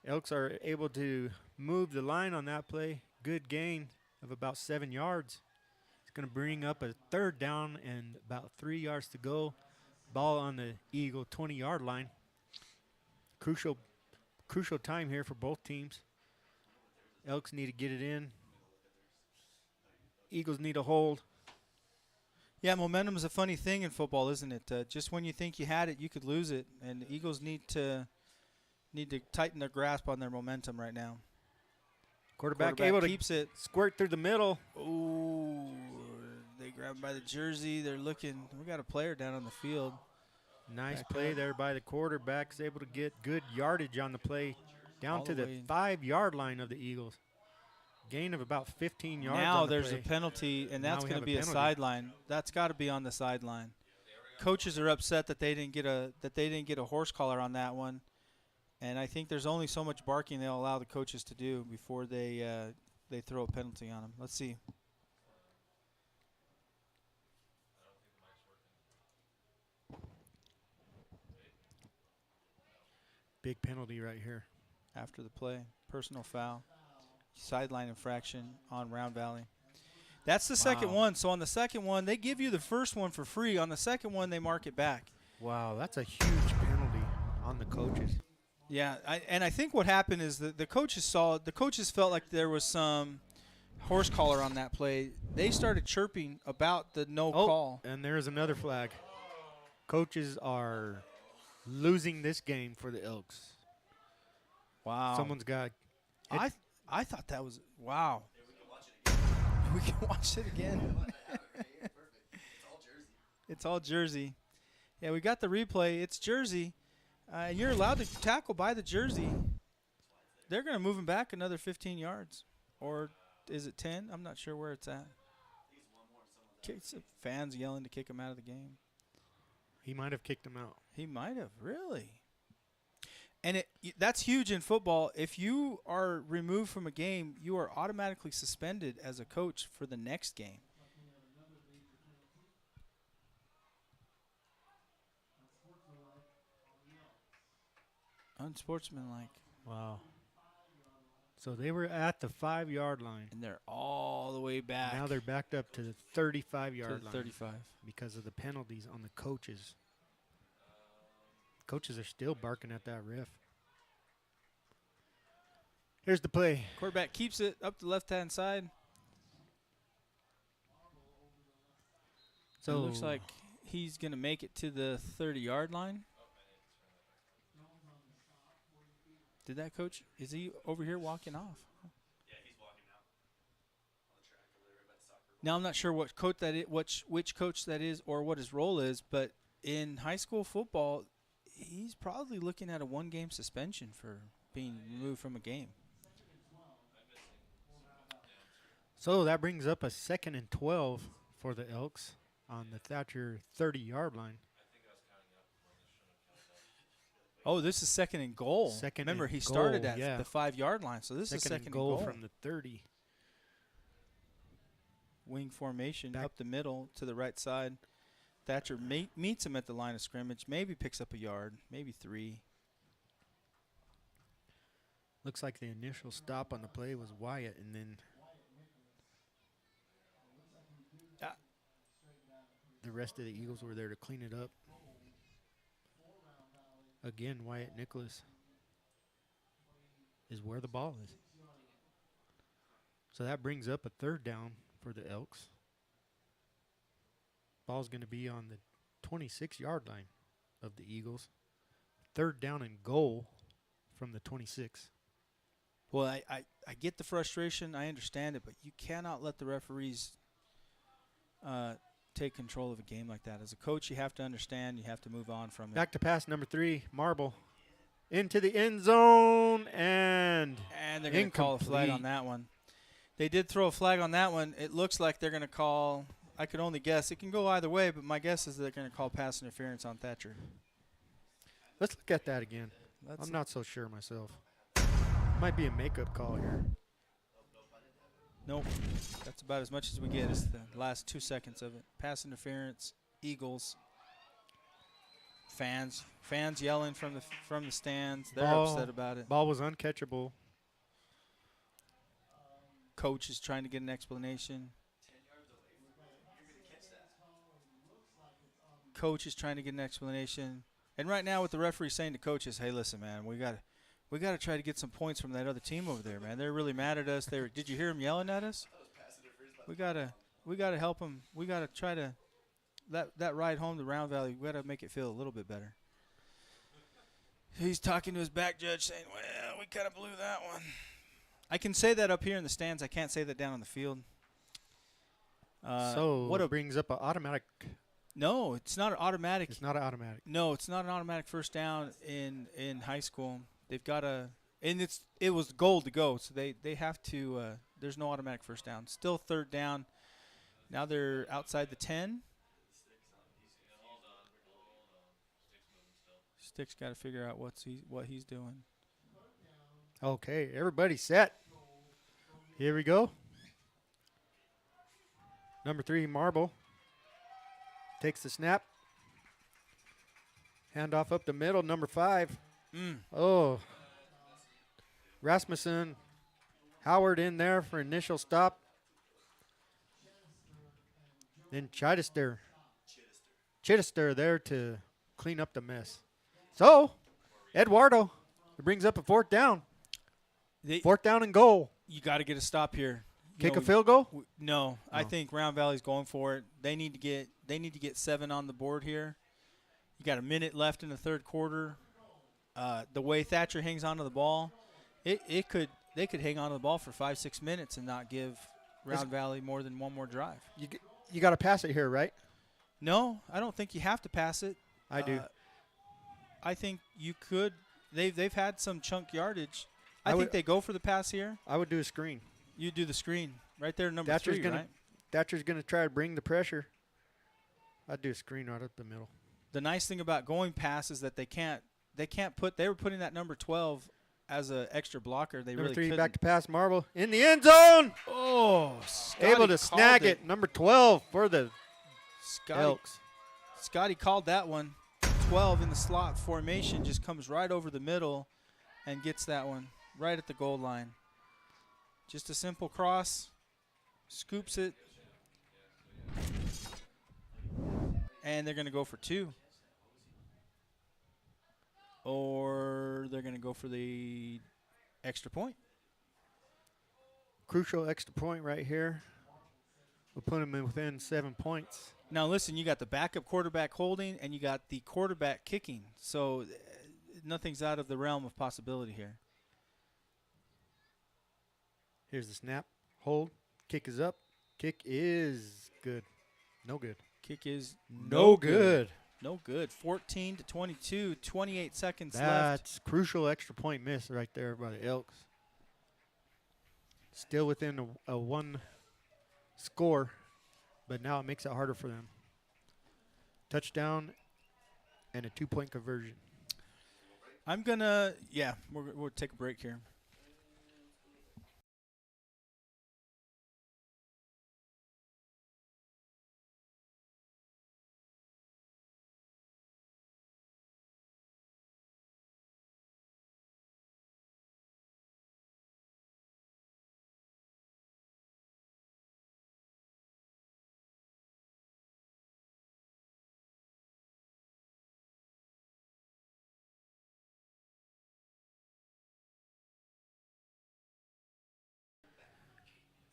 [SPEAKER 1] Elks are able to move the line on that play. Good gain of about 7 yards. It's going to bring up a 3rd down and about 3 yards to go. Ball on the Eagle 20-yard line. Crucial time here for both teams. Elks need to get it in. Eagles need a hold.
[SPEAKER 2] Yeah, momentum is a funny thing in football, isn't it? Just when you think you had it, you could lose it, and the Eagles need to tighten their grasp on their momentum right now.
[SPEAKER 1] Quarterback able to
[SPEAKER 2] keeps it.
[SPEAKER 1] Squirt through the middle.
[SPEAKER 2] Ooh, they grab him by the jersey. They're looking. We got a player down on the field.
[SPEAKER 1] Nice
[SPEAKER 2] Back
[SPEAKER 1] play
[SPEAKER 2] up.
[SPEAKER 1] there by the quarterback. Is able to get good yardage on the play down
[SPEAKER 2] All
[SPEAKER 1] to
[SPEAKER 2] the
[SPEAKER 1] the
[SPEAKER 2] way.
[SPEAKER 1] 5-yard line of the Eagles. Gain of about 15 yards.
[SPEAKER 2] Now
[SPEAKER 1] on the
[SPEAKER 2] there's
[SPEAKER 1] play.
[SPEAKER 2] a penalty, and
[SPEAKER 1] Now
[SPEAKER 2] that's
[SPEAKER 1] we
[SPEAKER 2] going
[SPEAKER 1] have
[SPEAKER 2] to
[SPEAKER 1] a
[SPEAKER 2] be a
[SPEAKER 1] penalty.
[SPEAKER 2] sideline. That's got to be on the sideline. Coaches are upset that they didn't get a horse collar on that one, and I think there's only so much barking they'll allow the coaches to do before they throw a penalty on them. Let's see.
[SPEAKER 1] Big penalty right here.
[SPEAKER 2] After the play, personal foul, sideline infraction on Round Valley. That's the second
[SPEAKER 1] Wow.
[SPEAKER 2] one. So on the second one, they give you the first one for free. On the second one, they mark it back.
[SPEAKER 1] Wow, that's a huge penalty on the coaches.
[SPEAKER 2] Yeah, I think what happened is that the coaches felt like there was some horse collar on that play. They started chirping about the no call.
[SPEAKER 1] And there's another flag. Coaches are losing this game for the Elks.
[SPEAKER 2] Wow.
[SPEAKER 1] Someone's got
[SPEAKER 2] I thought that was wow. We can watch it again. It's all Jersey. Yeah, we got the replay. It's Jersey. And you're allowed to tackle by the jersey. They're going to move him back another 15 yards. Or is it 10? I'm not sure where it's at. Fans yelling to kick him out of the game.
[SPEAKER 1] He might have kicked him out.
[SPEAKER 2] He might have, really. And that's huge in football. If you are removed from a game, you are automatically suspended as a coach for the next game. Unsportsmanlike.
[SPEAKER 1] Wow. So they were at the 5-yard line.
[SPEAKER 2] And they're all the way back.
[SPEAKER 1] Now they're backed up to the 35-yard line.
[SPEAKER 2] 35.
[SPEAKER 1] Because of the penalties on the coaches. Coaches are still barking at that ref. Here's the play.
[SPEAKER 2] Quarterback keeps it up the left-hand side. So it looks like he's going to make it to the 30-yard line. Did that coach? Is he over here walking off?
[SPEAKER 4] Yeah, he's walking out on the track over there by the soccer ball.
[SPEAKER 2] Now I'm not sure what coach that is, which coach that is, or what his role is. But in high school football, he's probably looking at a 1-game suspension for being removed from a game.
[SPEAKER 1] So that brings up a 2nd and 12 for the Elks on the Thatcher 30-yard line.
[SPEAKER 2] Oh, this is 2nd and goal. Remember, he started at the 5-yard line, so this is 2nd and goal
[SPEAKER 1] from the 30.
[SPEAKER 2] Wing formation up the middle to the right side. Thatcher meets him at the line of scrimmage, maybe picks up a yard, maybe 3.
[SPEAKER 1] Looks like the initial stop on the play was Wyatt, and then the rest of the Eagles were there to clean it up. Again, Wyatt Nicholas is where the ball is. So that brings up a 3rd down for the Elks. Ball's going to be on the 26-yard line of the Eagles. 3rd down and goal from the 26.
[SPEAKER 2] Well, I get the frustration. I understand it, but you cannot let the referees take control of a game like that. As a coach, you have to understand. You have to move on from it.
[SPEAKER 1] Back to pass number 3, Marble. Into the end zone, and
[SPEAKER 2] they're going to call a flag on that one. They did throw a flag on that one. It looks like they're going to call, I could only guess. It can go either way, but my guess is they're going to call pass interference on Thatcher.
[SPEAKER 1] Let's look at that again. I'm not so sure myself. Might be a makeup call here.
[SPEAKER 2] Nope. That's about as much as we get. It's the last 2 seconds of it. Pass interference, Eagles. Fans yelling from the stands. They're upset about it.
[SPEAKER 1] Ball was uncatchable.
[SPEAKER 2] Coach is trying to get an explanation. Coach is trying to get an explanation. And right now what the referee's saying to coach is, hey, listen, man, we got to try to get some points from that other team over there, man. They're really mad at us. Did you hear them yelling at us? We gotta help them. We gotta try to that ride home to Round Valley. We gotta make it feel a little bit better. He's talking to his back judge, saying, "Well, we kind of blew that one." I can say that up here in the stands. I can't say that down on the field.
[SPEAKER 1] What brings up an automatic?
[SPEAKER 2] No, it's not an automatic.
[SPEAKER 1] It's not an automatic.
[SPEAKER 2] No, it's not an automatic first down in high school. They've got a, and it was goal to go, so they have to. There's no automatic first down. Still 3rd down. Now they're outside the 10. Stick's got to figure out what he's doing.
[SPEAKER 1] Okay, everybody set. Here we go. Number 3, Marble. Takes the snap. Handoff up the middle, number 5. Oh. Rasmussen. Howard in there for initial stop. Then Chittister there to clean up the mess. So, Eduardo, it brings up a 4th down. 4th down and goal.
[SPEAKER 2] You got to get a stop here.
[SPEAKER 1] Kick a field goal?
[SPEAKER 2] No, I think Round Valley's going for it. They need to get 7 on the board here. You got a minute left in the 3rd quarter. The way Thatcher hangs onto the ball, they could hang on to the ball for 5-6 minutes and not give Round Valley more than one more drive.
[SPEAKER 1] You got to pass it here, right?
[SPEAKER 2] No, I don't think you have to pass it.
[SPEAKER 1] I do.
[SPEAKER 2] I think you could. They've had some chunk yardage.
[SPEAKER 1] I
[SPEAKER 2] I think
[SPEAKER 1] would-
[SPEAKER 2] they go for the pass here.
[SPEAKER 1] I would do a screen.
[SPEAKER 2] You do the screen right there, number
[SPEAKER 1] Thatcher's
[SPEAKER 2] 3,
[SPEAKER 1] gonna
[SPEAKER 2] right?
[SPEAKER 1] Thatcher's gonna try to bring the pressure. I'd do a screen right up the middle.
[SPEAKER 2] The nice thing about going pass is that they can't put. They were putting that number 12 as an extra blocker. They
[SPEAKER 1] Number
[SPEAKER 2] really
[SPEAKER 1] 3
[SPEAKER 2] couldn't.
[SPEAKER 1] back to pass Marble in the end zone.
[SPEAKER 2] Oh,
[SPEAKER 1] Able to snag it. Number 12 for the Elks.
[SPEAKER 2] Scotty called that one. 12 in the slot formation, just comes right over the middle and gets that one right at the goal line. Just a simple cross, scoops it, and they're going to go for 2. Or they're going to go for the extra point.
[SPEAKER 1] Crucial extra point right here. We'll put them in within 7 points.
[SPEAKER 2] Now, listen, you got the backup quarterback holding, and you got the quarterback kicking. So nothing's out of the realm of possibility here.
[SPEAKER 1] Here's the snap. Hold. Kick is up. Kick is good. No good.
[SPEAKER 2] Kick is
[SPEAKER 1] No good.
[SPEAKER 2] No good. 14-22, 28 seconds left.
[SPEAKER 1] That's crucial extra point miss right there by the Elks. Still within a 1 score, but now it makes it harder for them. Touchdown and a 2-point conversion.
[SPEAKER 2] I'm going to, we'll take a break here.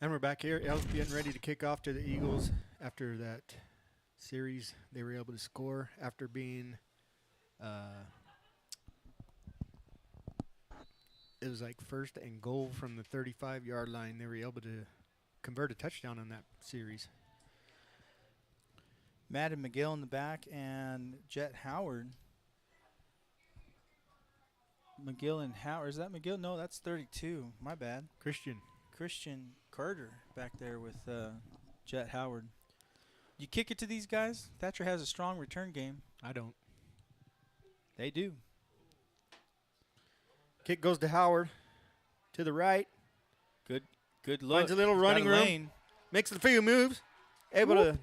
[SPEAKER 1] And we're back here. Elks getting ready to kick off to the Eagles after that series. They were able to score after being it was like 1st and goal from the 35-yard line. They were able to convert a touchdown on that series.
[SPEAKER 2] Matt and McGill in the back and Jet Howard. McGill and Howard. Is that McGill? No, that's 32. My bad.
[SPEAKER 1] Christian
[SPEAKER 2] Carter back there with Jet Howard. You kick it to these guys. Thatcher has a strong return game.
[SPEAKER 1] I don't.
[SPEAKER 2] They do.
[SPEAKER 1] Kick goes to Howard. To the right.
[SPEAKER 2] Good look.
[SPEAKER 1] Finds a little
[SPEAKER 2] He's got
[SPEAKER 1] running room.
[SPEAKER 2] lane.
[SPEAKER 1] Makes a few moves. Able to.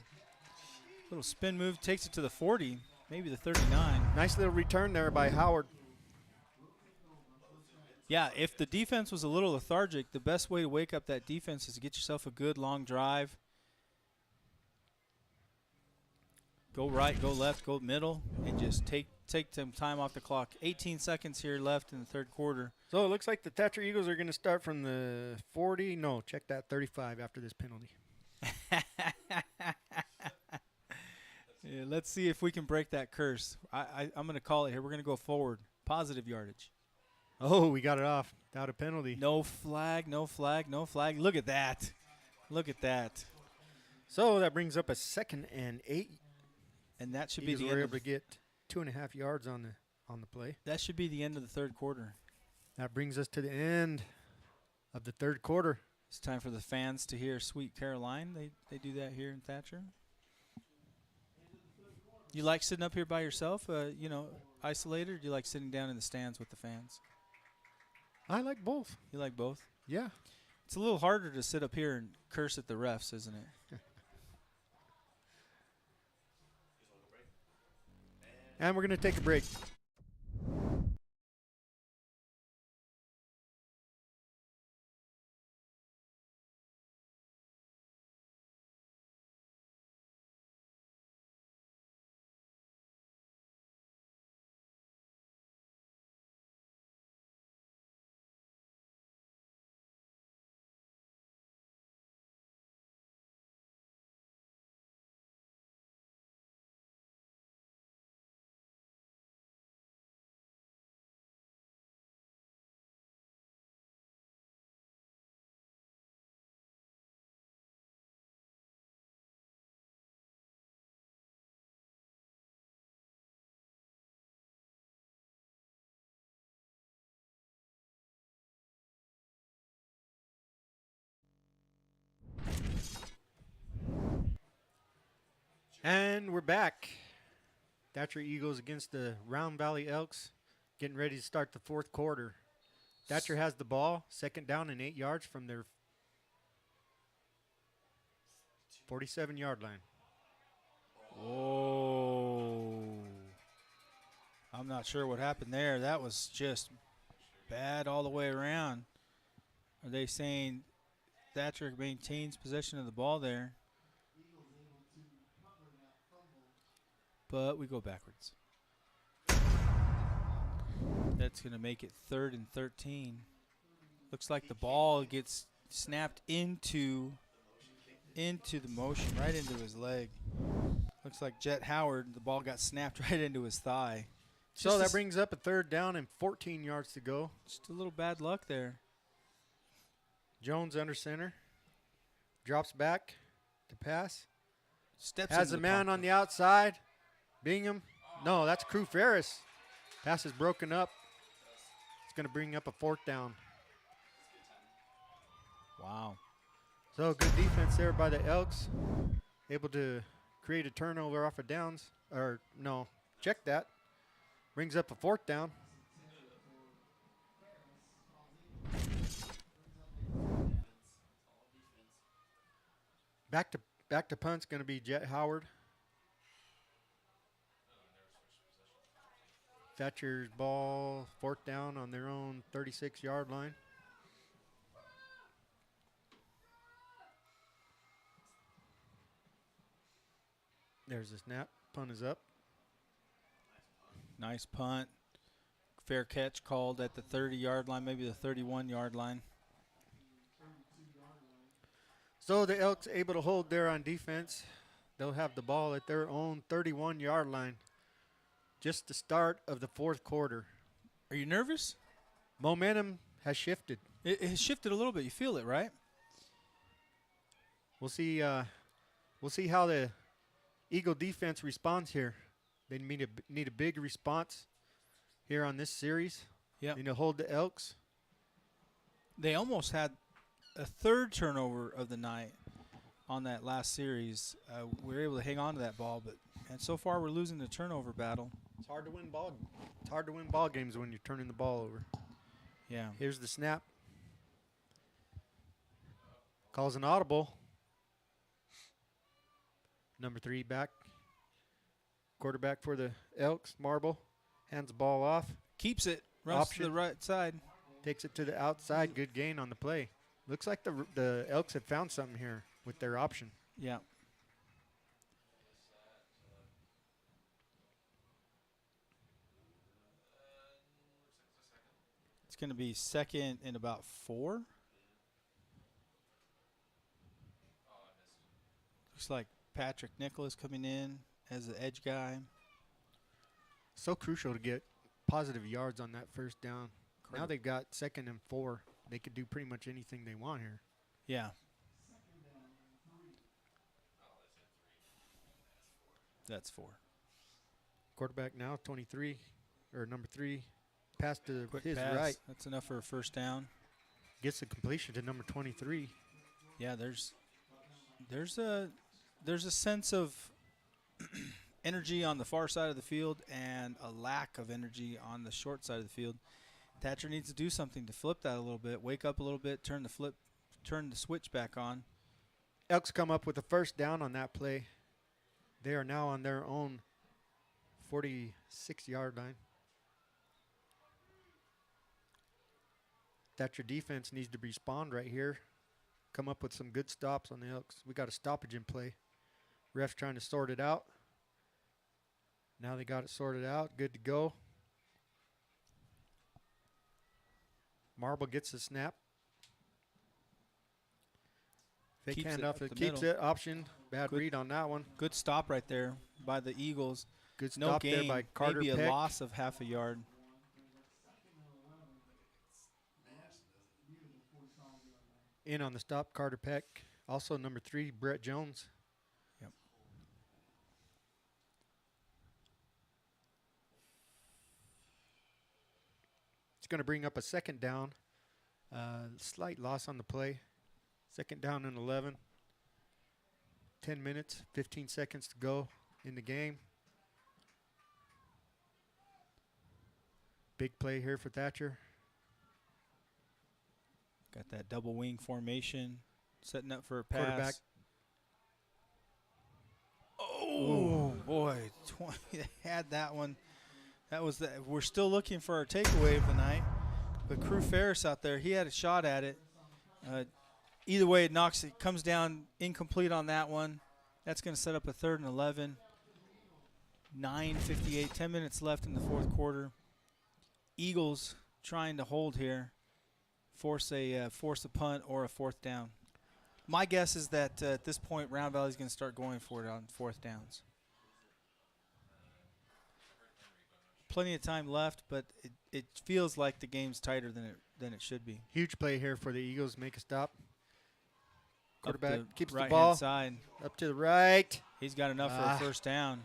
[SPEAKER 2] Little spin move. Takes it to the 40. Maybe the 39.
[SPEAKER 1] Nice little return there by Howard.
[SPEAKER 2] Yeah, if the defense was a little lethargic, the best way to wake up that defense is to get yourself a good long drive. Go right, go left, go middle, and just take some time off the clock. 18 seconds here left in the third quarter.
[SPEAKER 1] So it looks like the Thatcher Eagles are going to start from the 40. No, check that, 35 after this penalty.
[SPEAKER 2] Yeah, let's see if we can break that curse. I'm going to call it here. We're going to go forward. Positive yardage.
[SPEAKER 1] Oh, we got it off without a penalty.
[SPEAKER 2] No flag, no flag, no flag. Look at that. Look at that.
[SPEAKER 1] So that brings up a 2nd and 8.
[SPEAKER 2] And that should
[SPEAKER 1] Eagles
[SPEAKER 2] be the
[SPEAKER 1] were
[SPEAKER 2] end
[SPEAKER 1] able
[SPEAKER 2] of
[SPEAKER 1] to get 2.5 yards on the play.
[SPEAKER 2] that should be the end of the third quarter.
[SPEAKER 1] That brings us to the end of the third quarter.
[SPEAKER 2] It's time for the fans to hear Sweet Caroline. They do that here in Thatcher. You like sitting up here by yourself, isolated, or do you like sitting down in the stands with the fans?
[SPEAKER 1] I like both.
[SPEAKER 2] You like both?
[SPEAKER 1] Yeah.
[SPEAKER 2] It's a little harder to sit up here and curse at the refs, isn't it?
[SPEAKER 1] And we're going to take a break. And we're back. Thatcher Eagles against the Round Valley Elks, getting ready to start the fourth quarter. Thatcher has the ball, second down and 8 yards from their 47-yard line.
[SPEAKER 2] Oh. I'm not sure what happened there. That was just bad all the way around. Are they saying Thatcher maintains possession of the ball there? But we go backwards. That's going to make it 3rd and 13. Looks like the ball gets snapped into the motion, right into his leg. Looks like Jet Howard, the ball got snapped right into his thigh.
[SPEAKER 1] So that brings up a 3rd down and 14 yards to go.
[SPEAKER 2] Just a little bad luck there.
[SPEAKER 1] Jones under center. Drops back to pass.
[SPEAKER 2] Steps
[SPEAKER 1] Has
[SPEAKER 2] into
[SPEAKER 1] a
[SPEAKER 2] the
[SPEAKER 1] man
[SPEAKER 2] pocket.
[SPEAKER 1] on the outside. Bingham. No, that's Crew Ferris. Pass is broken up. It's going to bring up a 4th down.
[SPEAKER 2] Wow.
[SPEAKER 1] So good defense there by the Elks. Able to create a turnover off of downs. Or no, check that. Brings up a 4th down. Back to punt's going to be Jet Howard. Thatcher's ball, 4th down on their own 36-yard line. There's the snap. Punt is up.
[SPEAKER 2] Nice punt. Fair catch called at the 30-yard line, maybe the 31-yard line.
[SPEAKER 1] So the Elks able to hold there on defense. They'll have the ball at their own 31-yard line. Just the start of the fourth quarter.
[SPEAKER 2] Are you nervous?
[SPEAKER 1] Momentum has shifted.
[SPEAKER 2] It has shifted a little bit. You feel it, right?
[SPEAKER 1] We'll see how the Eagle defense responds here. They need a big response here on this series.
[SPEAKER 2] Yeah.
[SPEAKER 1] Need to hold the Elks.
[SPEAKER 2] They almost had a 3rd turnover of the night on that last series. We were able to hang on to that ball, and so far we're losing the turnover battle.
[SPEAKER 1] It's hard to win ball games when you're turning the ball over.
[SPEAKER 2] Yeah.
[SPEAKER 1] Here's the snap. Calls an audible. Number 3 back. Quarterback for the Elks, Marble. Hands the ball off.
[SPEAKER 2] Keeps it. Runs to the right side.
[SPEAKER 1] Takes it to the outside. Good gain on the play. Looks like the Elks have found something here with their option.
[SPEAKER 2] Yeah. It's going to be 2nd and about 4. Looks like Patrick Nicholas coming in as the edge guy.
[SPEAKER 1] So crucial to get positive yards on that 1st down. Now they've got 2nd and 4. They could do pretty much anything they want here.
[SPEAKER 2] Yeah. That's 4.
[SPEAKER 1] Quarterback now, 23, or number 3. Pass to
[SPEAKER 2] Quick
[SPEAKER 1] his
[SPEAKER 2] pass.
[SPEAKER 1] right.
[SPEAKER 2] That's enough for a 1st down.
[SPEAKER 1] Gets the completion to number 23.
[SPEAKER 2] Yeah, there's a sense of energy on the far side of the field and a lack of energy on the short side of the field. Thatcher needs to do something to flip that a little bit, wake up a little bit, turn the switch back on.
[SPEAKER 1] Elks come up with a 1st down on that play. They are now on their own 46-yard line. Thatcher defense needs to respond right here. Come up with some good stops on the Elks. We got a stoppage in play. Ref's trying to sort it out. Now they got it sorted out. Good to go. Marble gets the snap. Fake
[SPEAKER 2] Keeps it
[SPEAKER 1] handoff.
[SPEAKER 2] up
[SPEAKER 1] It
[SPEAKER 2] the
[SPEAKER 1] keeps
[SPEAKER 2] middle.
[SPEAKER 1] it. Option. Bad
[SPEAKER 2] Good.
[SPEAKER 1] read on that one.
[SPEAKER 2] Good stop right there by the Eagles.
[SPEAKER 1] Good
[SPEAKER 2] No
[SPEAKER 1] stop
[SPEAKER 2] gain,
[SPEAKER 1] there by Carter
[SPEAKER 2] maybe
[SPEAKER 1] Peck.
[SPEAKER 2] a loss of half a yard.
[SPEAKER 1] In on the stop, Carter Peck. Also number 3, Brett Jones.
[SPEAKER 2] Yep.
[SPEAKER 1] It's going to bring up a 2nd down. Slight loss on the play. 2nd down and 11. 10 minutes, 15 seconds to go in the game. Big play here for Thatcher.
[SPEAKER 2] Got that double wing formation, setting up for a pass.
[SPEAKER 1] Quarterback.
[SPEAKER 2] Oh, boy. They had that one. That was the. We're still looking for our takeaway of the night. But Crew Ferris out there, he had a shot at it. Either way, it comes down incomplete on that one. That's going to set up a 3rd and 11. 9:58, 10 minutes left in the fourth quarter. Eagles trying to hold here, force a punt or a 4th down. My guess is that at this point, Round Valley's going to start going for it on 4th downs. Plenty of time left, but it feels like the game's tighter than it should be.
[SPEAKER 1] Huge play here for the Eagles. Make a stop. Quarterback keeps the
[SPEAKER 2] right-hand
[SPEAKER 1] ball
[SPEAKER 2] side.
[SPEAKER 1] up to the right.
[SPEAKER 2] He's got enough for a 1st down.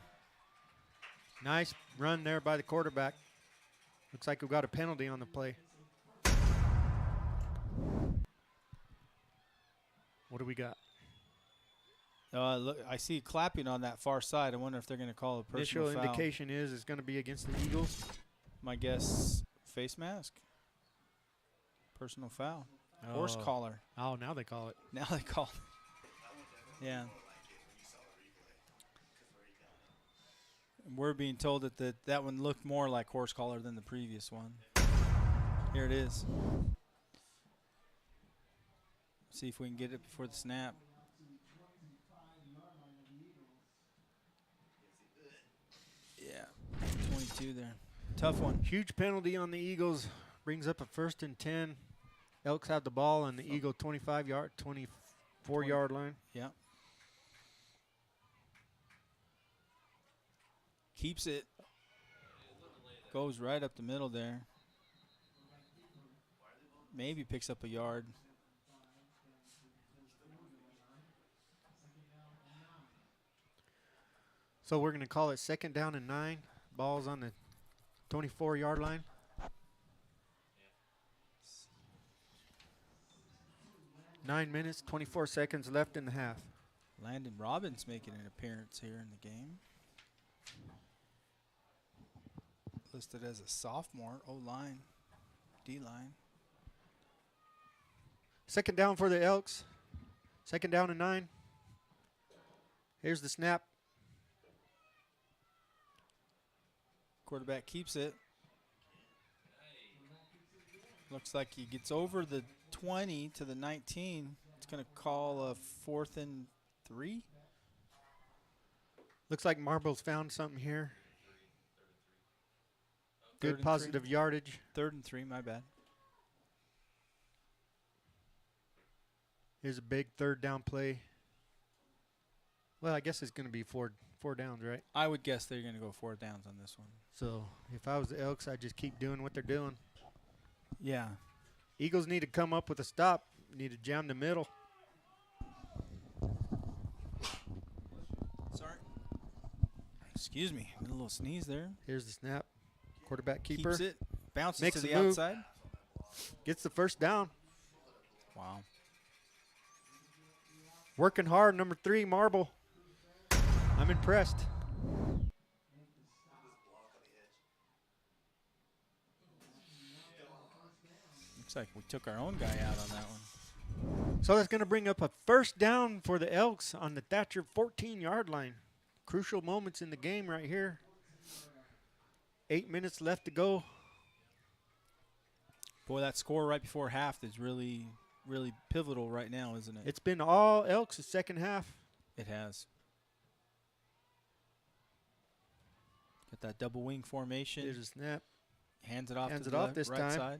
[SPEAKER 1] Nice run there by the quarterback. Looks like we've got a penalty on the play. What do we got?
[SPEAKER 2] Look, I see clapping on that far side. I wonder if they're going to call a personal
[SPEAKER 1] Initial
[SPEAKER 2] foul.
[SPEAKER 1] indication is it's going to be against the Eagles.
[SPEAKER 2] My guess, face mask. Personal foul. Horse collar.
[SPEAKER 1] Oh, now they call it.
[SPEAKER 2] Now they call it. Yeah. We're being told that one looked more like horse collar than the previous one. Here it is. See if we can get it before the snap. Yeah, 22 there. Tough one.
[SPEAKER 1] Huge penalty on the Eagles. Brings up a 1st and 10. Elks have the ball on the Eagle 24-yard line.
[SPEAKER 2] Yeah. Keeps it. Goes right up the middle there. Maybe picks up a yard.
[SPEAKER 1] So we're going to call it 2nd down and 9. Ball's on the 24-yard line. Nine minutes, 24 seconds left in the half.
[SPEAKER 2] Landon Robbins making an appearance here in the game. Listed as a sophomore, O-line, D-line.
[SPEAKER 1] 2nd down for the Elks. 2nd down and 9. Here's the snap.
[SPEAKER 2] Quarterback keeps it. Looks like he gets over the 20 to the 19. It's going to call a 4th and 3.
[SPEAKER 1] Looks like Marble's found something here.
[SPEAKER 2] Third
[SPEAKER 1] Good
[SPEAKER 2] and
[SPEAKER 1] positive yardage.
[SPEAKER 2] 3rd and 3, my bad.
[SPEAKER 1] Here's a big 3rd down play. Well, I guess it's going to be four downs, right?
[SPEAKER 2] I would guess they're going to go 4 downs on this one.
[SPEAKER 1] So if I was the Elks, I'd just keep doing what they're doing.
[SPEAKER 2] Yeah.
[SPEAKER 1] Eagles need to come up with a stop. Need to jam the middle.
[SPEAKER 2] Sorry. Excuse me. A little sneeze there.
[SPEAKER 1] Here's the snap. Quarterback keeper.
[SPEAKER 2] Keeps it. Bounces
[SPEAKER 1] Makes
[SPEAKER 2] to
[SPEAKER 1] the
[SPEAKER 2] the
[SPEAKER 1] move.
[SPEAKER 2] outside.
[SPEAKER 1] Gets the 1st down.
[SPEAKER 2] Wow.
[SPEAKER 1] Working hard, number 3, Marble. I'm impressed.
[SPEAKER 2] Looks like we took our own guy out on that one.
[SPEAKER 1] So that's going to bring up a 1st down for the Elks on the Thatcher 14-yard line. Crucial moments in the game right here. 8 minutes left to go.
[SPEAKER 2] Boy, that score right before half is really, really pivotal right now, isn't it?
[SPEAKER 1] It's been all Elks the 2nd half.
[SPEAKER 2] It has. Got that double wing formation.
[SPEAKER 1] Here's a snap.
[SPEAKER 2] Hands it off
[SPEAKER 1] Hands
[SPEAKER 2] to
[SPEAKER 1] it
[SPEAKER 2] the
[SPEAKER 1] off this
[SPEAKER 2] right
[SPEAKER 1] time.
[SPEAKER 2] side.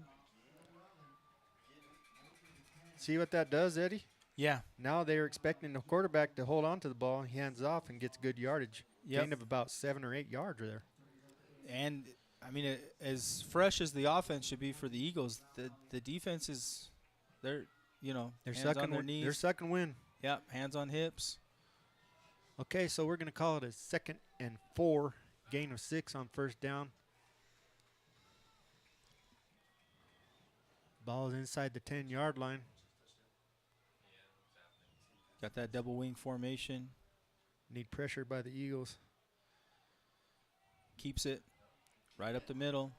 [SPEAKER 1] See what that does, Eddie?
[SPEAKER 2] Yeah.
[SPEAKER 1] Now they're expecting the quarterback to hold on to the ball. He hands off and gets good yardage.
[SPEAKER 2] Yep.
[SPEAKER 1] Gain of about 7 or 8 yards there.
[SPEAKER 2] And, I mean, as fresh as the offense should be for the Eagles, the defense is, they're hands
[SPEAKER 1] sucking
[SPEAKER 2] on their knees.
[SPEAKER 1] They're sucking wind.
[SPEAKER 2] Yep, hands on hips.
[SPEAKER 1] Okay, so we're going to call it a 2nd and 4. Gain of 6 on 1st down. Ball is inside the 10-yard line.
[SPEAKER 2] Got that double wing formation.
[SPEAKER 1] Need pressure by the Eagles.
[SPEAKER 2] Keeps it right up the middle.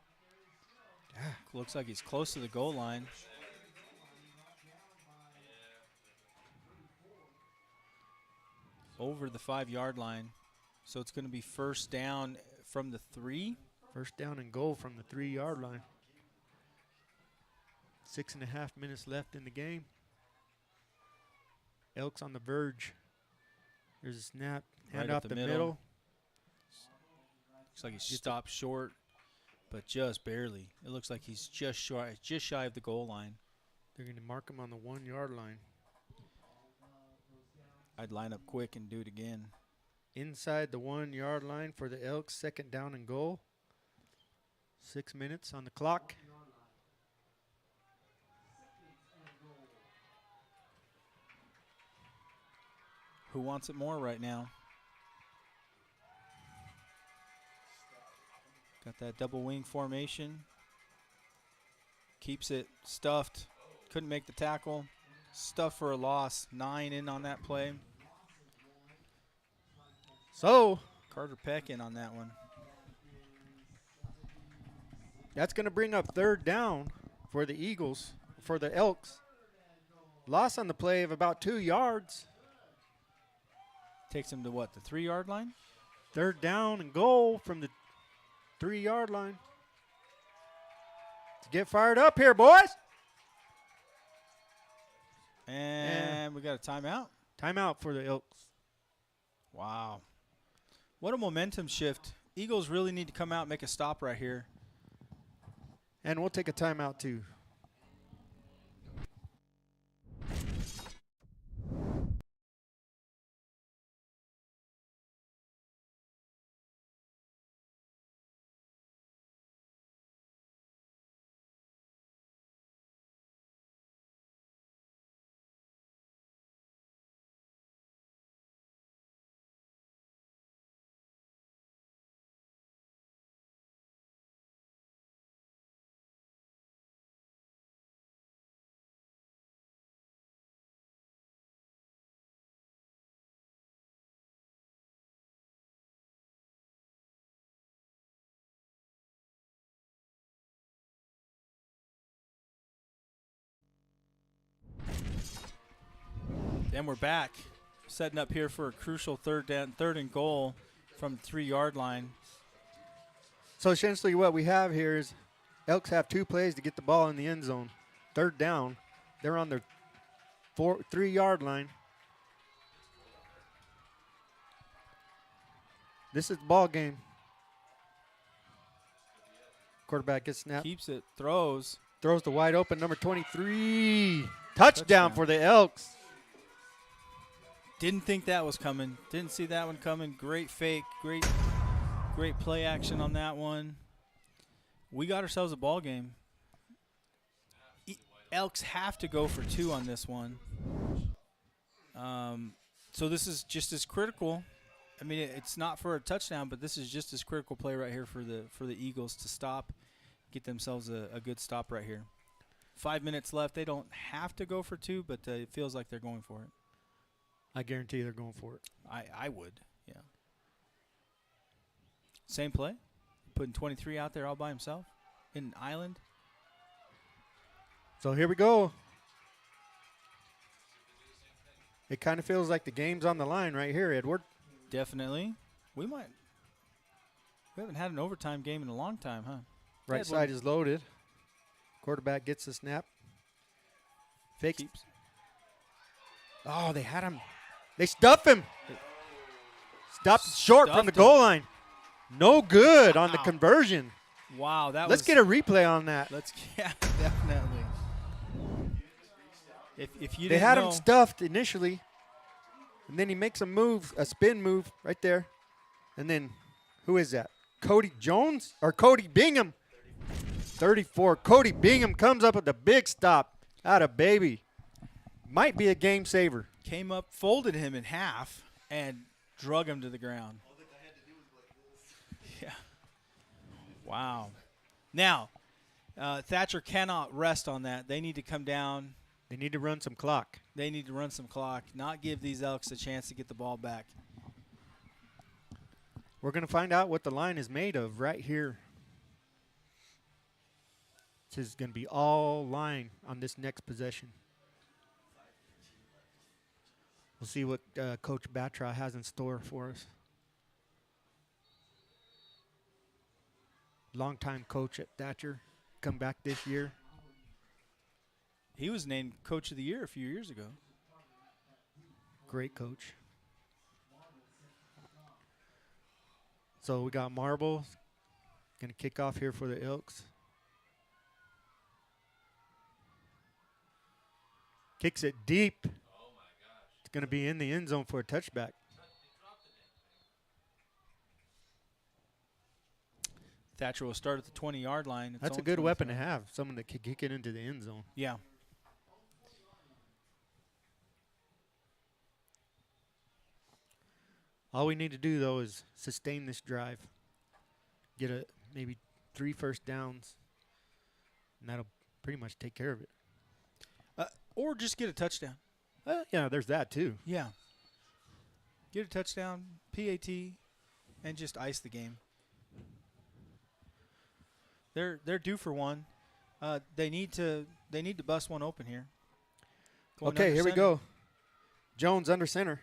[SPEAKER 1] Yeah.
[SPEAKER 2] Looks like he's close to the goal line. Over the 5-yard line. So it's going to be first down from the 3.
[SPEAKER 1] First down and goal from the 3-yard line. 6.5 minutes left in the game. Elks on the verge. There's a snap. Hand
[SPEAKER 2] Right
[SPEAKER 1] off
[SPEAKER 2] up
[SPEAKER 1] the
[SPEAKER 2] the
[SPEAKER 1] middle.
[SPEAKER 2] Looks like he stopped short, but just barely. It looks like he's just shy of the goal line.
[SPEAKER 1] They're going to mark him on the 1-yard line.
[SPEAKER 2] I'd line up quick and do it again.
[SPEAKER 1] Inside the 1-yard line for the Elks. Second down and goal. 6 minutes on the clock.
[SPEAKER 2] Who wants it more right now? Got that double wing formation. Keeps it stuffed. Couldn't make the tackle. Stuffed for a loss. 9 in on that play.
[SPEAKER 1] So
[SPEAKER 2] Carter Peck in on that one.
[SPEAKER 1] that's going to bring up third down for the Eagles, for the Elks. Loss on the play of about 2 yards.
[SPEAKER 2] Takes him to what, the 3-yard line?
[SPEAKER 1] Third down and goal from the 3-yard line. Let's get fired up here, boys.
[SPEAKER 2] And we got a timeout.
[SPEAKER 1] Timeout for the Elks.
[SPEAKER 2] Wow. What a momentum shift. Eagles really need to come out and make a stop right here.
[SPEAKER 1] And we'll take a timeout too.
[SPEAKER 2] And we're back, setting up here for a crucial third and goal from the 3-yard line.
[SPEAKER 1] So essentially what we have here is Elks have 2 plays to get the ball in the end zone. Third down. They're on their 3-yard line. This is the ball game. Quarterback gets snapped.
[SPEAKER 2] Keeps it, throws.
[SPEAKER 1] Throws the wide open number 23. Touchdown for the Elks.
[SPEAKER 2] Didn't think that was coming. Didn't see that one coming. Great fake. Great play action on that one. We got ourselves a ball game. Elks have to go for 2 on this one. So this is just as critical. I mean, it's not for a touchdown, but this is just as critical play right here for the Eagles to stop, get themselves a good stop right here. 5 minutes left. They don't have to go for 2, but it feels like they're going for it.
[SPEAKER 1] I guarantee they're going for it.
[SPEAKER 2] I would, yeah. Same play, putting 23 out there all by himself in an island.
[SPEAKER 1] So here we go. It kind of feels like the game's on the line right here, Edward.
[SPEAKER 2] Definitely. We haven't had an overtime game in a long time, huh?
[SPEAKER 1] Right side is loaded. Quarterback gets the snap. Fakes.
[SPEAKER 2] Keeps.
[SPEAKER 1] Oh, they had him. They stuffed him. Stopped short from the goal line. No good on the conversion.
[SPEAKER 2] Wow,
[SPEAKER 1] Let's get a replay on that.
[SPEAKER 2] Yeah, definitely. If you
[SPEAKER 1] They
[SPEAKER 2] didn't
[SPEAKER 1] had
[SPEAKER 2] know,
[SPEAKER 1] him stuffed initially, and then he makes a move, a spin move right there. And then, who is that? Cody Jones or Cody Bingham? 34. Cody Bingham comes up with a big stop. Atta baby. Might be a game saver.
[SPEAKER 2] came up, folded him in half, and drug him to the ground. Yeah. Wow. Now, Thatcher cannot rest on that. They need to come down.
[SPEAKER 1] They need to run some clock.
[SPEAKER 2] They need to run some clock, not give these Elks a chance to get the ball back.
[SPEAKER 1] We're going to find out what the line is made of right here. This is going to be all line on this next possession. We'll see what Coach Batra has in store for us. Longtime coach at Thatcher, come back this year.
[SPEAKER 2] He was named Coach of the Year a few years ago.
[SPEAKER 1] Great coach. So we got Marble. Going to kick off here for the Elks. Kicks it deep. It's going to be in the end zone for a touchback.
[SPEAKER 2] Thatcher will start at the 20-yard line. It's
[SPEAKER 1] That's a
[SPEAKER 2] own
[SPEAKER 1] good weapon to
[SPEAKER 2] 23.
[SPEAKER 1] have, someone that can kick it into the end zone.
[SPEAKER 2] Yeah.
[SPEAKER 1] All we need to do, though, is sustain this drive. Get maybe 3 first downs, and that'll pretty much take care of it.
[SPEAKER 2] Or just get a touchdown.
[SPEAKER 1] Yeah, there's that, too.
[SPEAKER 2] Yeah. Get a touchdown, PAT, and just ice the game. They're due for one. They need to bust one open here. Going
[SPEAKER 1] Okay,
[SPEAKER 2] under
[SPEAKER 1] here we
[SPEAKER 2] center.
[SPEAKER 1] go. Jones under center.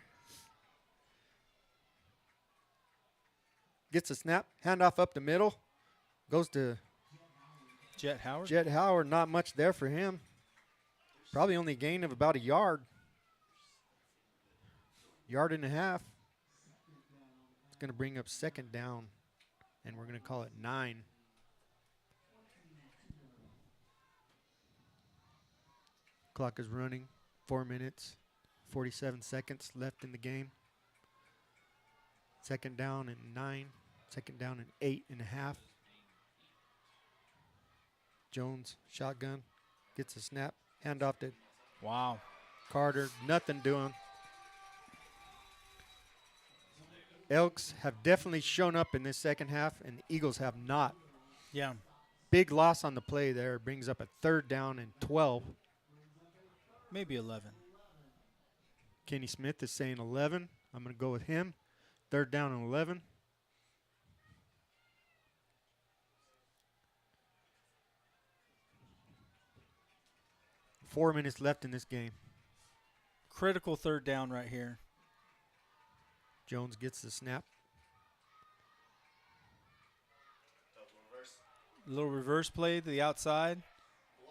[SPEAKER 1] Gets a snap, handoff up the middle. Goes to
[SPEAKER 2] Jet Howard.
[SPEAKER 1] Jet Howard. Not much there for him. Probably only a gain of about a yard. Yard and a half. It's going to bring up second down, and we're going to call it 9. Clock is running. 4 minutes, 47 seconds left in the game. Second down and 9. Second down and 8.5. Jones, shotgun, gets a snap. Handoff to
[SPEAKER 2] Wow.
[SPEAKER 1] Carter. Nothing doing. Elks have definitely shown up in this second half, and the Eagles have not.
[SPEAKER 2] Yeah.
[SPEAKER 1] Big loss on the play there. Brings up a third down and 12.
[SPEAKER 2] Maybe 11.
[SPEAKER 1] Kenny Smith is saying 11. I'm going to go with him. Third down and 11. Four minutes left in this game.
[SPEAKER 2] Critical third down right here.
[SPEAKER 1] Jones gets the snap.
[SPEAKER 2] Little reverse play to the outside.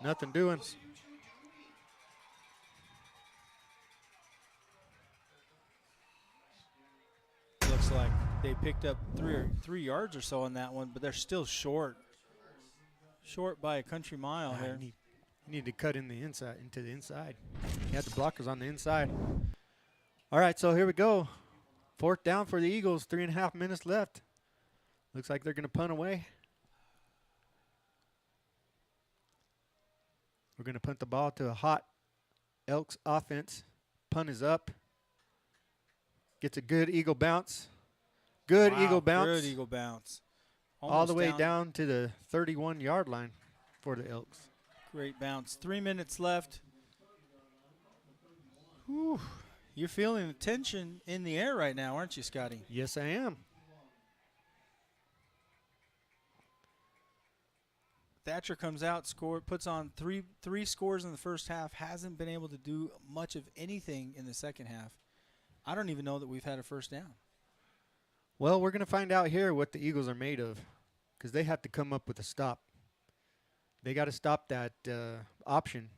[SPEAKER 1] Nothing doing.
[SPEAKER 2] Looks like they picked up 3 yards or so on that one, but they're still short. Short by a country mile here.
[SPEAKER 1] You need to cut in the inside into the inside. You had the blockers on the inside. All right, so here we go. Fourth down for the Eagles. 3.5 minutes left. Looks like they're going to punt away. We're going to punt the ball to a hot Elks offense. Punt is up. Gets a good Eagle bounce. Good
[SPEAKER 2] Wow,
[SPEAKER 1] Eagle bounce.
[SPEAKER 2] Good Eagle bounce.
[SPEAKER 1] All the
[SPEAKER 2] Almost
[SPEAKER 1] way down to the 31-yard line for the Elks.
[SPEAKER 2] Great bounce. 3 minutes left. Whew. You're feeling the tension in the air right now, aren't you, Scotty?
[SPEAKER 1] Yes, I am.
[SPEAKER 2] Thatcher comes out, puts on three scores in the first half, hasn't been able to do much of anything in the second half. I don't even know that we've had a first down.
[SPEAKER 1] Well, we're going to find out here what the Eagles are made of, because they have to come up with a stop. They got to stop that option.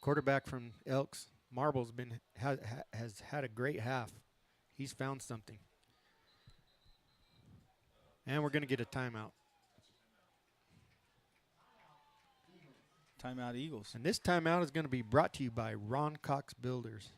[SPEAKER 1] Quarterback from Elks, Marble's has had a great half. He's found something. And we're going to get a timeout.
[SPEAKER 2] Timeout Eagles.
[SPEAKER 1] And this timeout is going to be brought to you by Ron Cox Builders.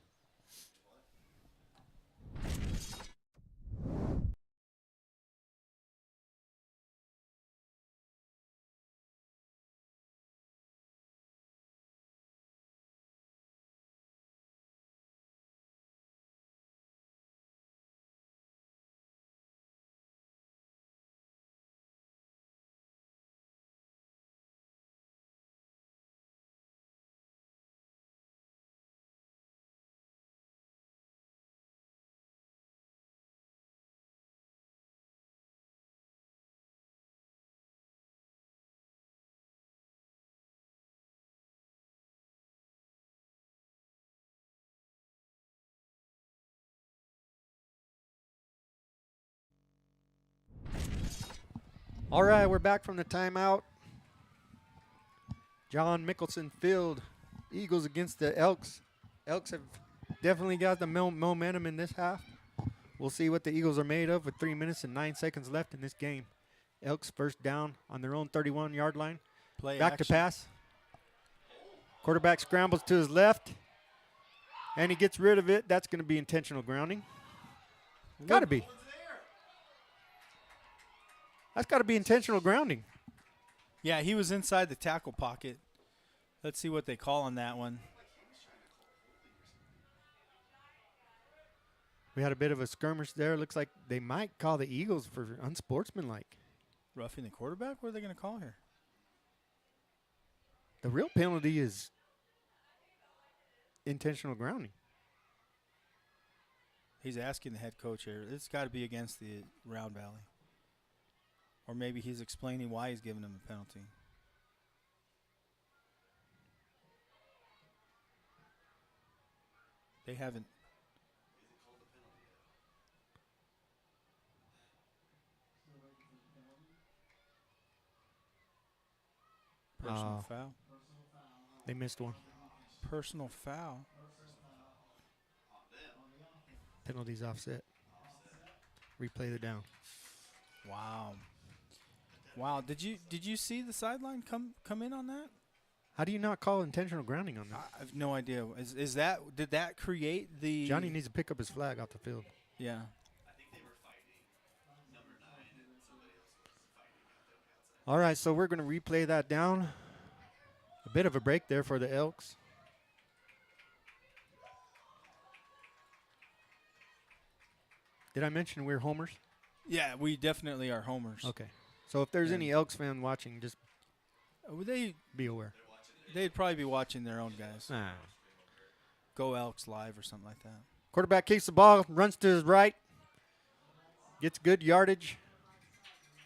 [SPEAKER 1] All right, we're back from the timeout. John Mickelson Field. Eagles against the Elks. Elks have definitely got the momentum in this half. We'll see what the Eagles are made of with 3 minutes and 9 seconds left in this game. Elks first down on their own 31-yard line.
[SPEAKER 2] Play
[SPEAKER 1] Back
[SPEAKER 2] action.
[SPEAKER 1] to pass. Quarterback scrambles to his left, and he gets rid of it. That's going to be intentional grounding. Got to be. That's got to be intentional grounding.
[SPEAKER 2] Yeah, he was inside the tackle pocket. Let's see what they call on that one.
[SPEAKER 1] We had a bit of a skirmish there. Looks like they might call the Eagles for unsportsmanlike.
[SPEAKER 2] Roughing the quarterback? What are they going to call here?
[SPEAKER 1] The real penalty is intentional grounding.
[SPEAKER 2] He's asking the head coach here. It's got to be against the Round Valley. Or maybe he's explaining why he's giving him a penalty. They haven't. Personal foul.
[SPEAKER 1] They missed one.
[SPEAKER 2] Personal foul.
[SPEAKER 1] Penalties offset. Replay the down.
[SPEAKER 2] Wow. Wow. Did you see the sideline come in on that?
[SPEAKER 1] How do you not call intentional grounding on that?
[SPEAKER 2] I have no idea. Did that create the
[SPEAKER 1] Johnny needs to pick up his flag off the field.
[SPEAKER 2] Yeah.
[SPEAKER 4] I think they were fighting number 9 and somebody else was fighting out there on the outside.
[SPEAKER 1] All right, so we're going to replay that down. A bit of a break there for the Elks. Did I mention we're homers?
[SPEAKER 2] Yeah, we definitely are homers.
[SPEAKER 1] Okay. So if there's
[SPEAKER 2] And-
[SPEAKER 1] any Elks fan watching, just
[SPEAKER 2] They'd
[SPEAKER 1] be aware.
[SPEAKER 2] probably be watching their own guys.
[SPEAKER 1] Ah.
[SPEAKER 2] Go Elks live or something like that.
[SPEAKER 1] Quarterback kicks the ball, runs to his right, gets good yardage.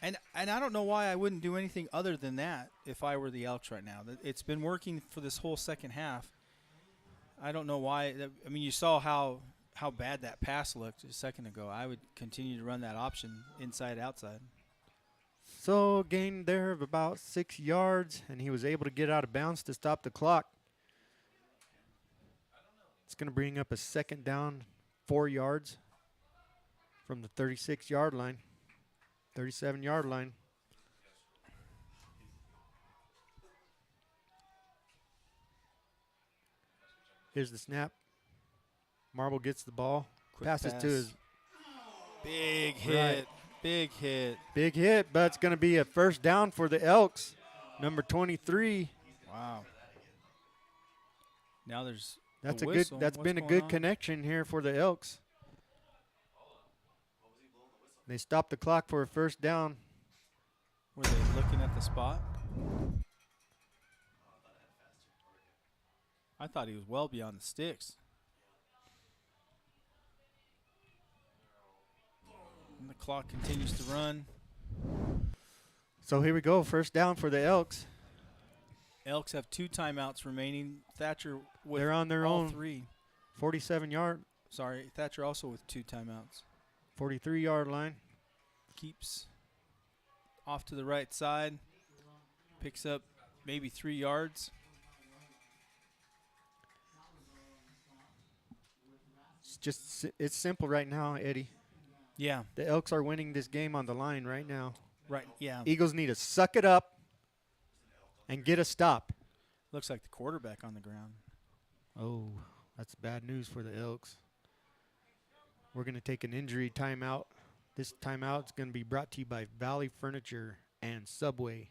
[SPEAKER 2] And I don't know why I wouldn't do anything other than that if I were the Elks right now. It's been working for this whole second half. I don't know why. I mean, you saw how bad that pass looked a second ago. I would continue to run that option inside, outside.
[SPEAKER 1] So gain there of about 6 yards, and he was able to get out of bounds to stop the clock. It's going to bring up a second down, 4 yards from the 36-yard line, 37-yard line. Here's the snap. Marble gets the ball,
[SPEAKER 2] Quick
[SPEAKER 1] passes
[SPEAKER 2] pass.
[SPEAKER 1] to his
[SPEAKER 2] Big hit.
[SPEAKER 1] Right.
[SPEAKER 2] Big hit.
[SPEAKER 1] big hit, but it's going to be a first down for the Elks, number 23.
[SPEAKER 2] Wow. Now there's
[SPEAKER 1] That's
[SPEAKER 2] a
[SPEAKER 1] a good.
[SPEAKER 2] whistle.
[SPEAKER 1] That's
[SPEAKER 2] What's
[SPEAKER 1] been a
[SPEAKER 2] going
[SPEAKER 1] good
[SPEAKER 2] on?
[SPEAKER 1] connection here for the Elks. They stopped the clock for a first down.
[SPEAKER 2] Were they looking at the spot? I thought he was well beyond the sticks. And the clock continues to run.
[SPEAKER 1] So here we go, first down for the Elks.
[SPEAKER 2] Elks have 2 timeouts remaining. Thatcher with
[SPEAKER 1] They're on their
[SPEAKER 2] all
[SPEAKER 1] own
[SPEAKER 2] 3.
[SPEAKER 1] 47-yard,
[SPEAKER 2] Sorry, Thatcher also with 2 timeouts.
[SPEAKER 1] 43-yard line.
[SPEAKER 2] Keeps off to the right side. Picks up maybe 3 yards.
[SPEAKER 1] It's simple right now, Eddie.
[SPEAKER 2] Yeah,
[SPEAKER 1] The Elks are winning this game on the line right now.
[SPEAKER 2] right. Yeah.
[SPEAKER 1] Eagles need to suck it up and get a stop.
[SPEAKER 2] Looks like the quarterback on the ground.
[SPEAKER 1] Oh, that's bad news for the Elks. We're going to take an injury timeout. This timeout is going to be brought to you by Valley Furniture and Subway.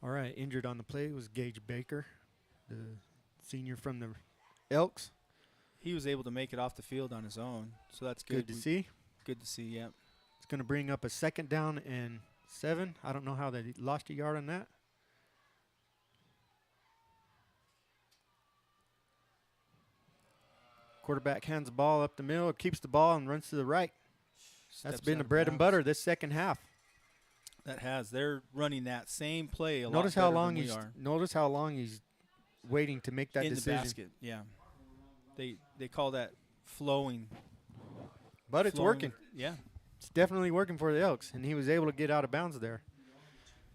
[SPEAKER 1] All right, injured on the play was Gage Baker, the senior from the Elks.
[SPEAKER 2] He was able to make it off the field on his own, so that's good.
[SPEAKER 1] Good to see.
[SPEAKER 2] Good to see, yeah.
[SPEAKER 1] It's going to bring up a 2nd down and 7. I don't know how they lost a yard on that. Quarterback hands the ball up the middle, keeps the ball, and runs to the right. That's
[SPEAKER 2] Steps
[SPEAKER 1] been
[SPEAKER 2] out
[SPEAKER 1] the
[SPEAKER 2] of
[SPEAKER 1] bread and
[SPEAKER 2] bounds.
[SPEAKER 1] butter this second half.
[SPEAKER 2] That has. They're running that same play a
[SPEAKER 1] Notice
[SPEAKER 2] lot
[SPEAKER 1] how
[SPEAKER 2] better
[SPEAKER 1] long
[SPEAKER 2] than we
[SPEAKER 1] he's
[SPEAKER 2] are.
[SPEAKER 1] notice how long he's waiting to make that
[SPEAKER 2] In
[SPEAKER 1] decision.
[SPEAKER 2] the basket, yeah. They call that flowing.
[SPEAKER 1] But it's
[SPEAKER 2] flowing
[SPEAKER 1] working.
[SPEAKER 2] Yeah.
[SPEAKER 1] It's definitely working for the Elks, and he was able to get out of bounds there.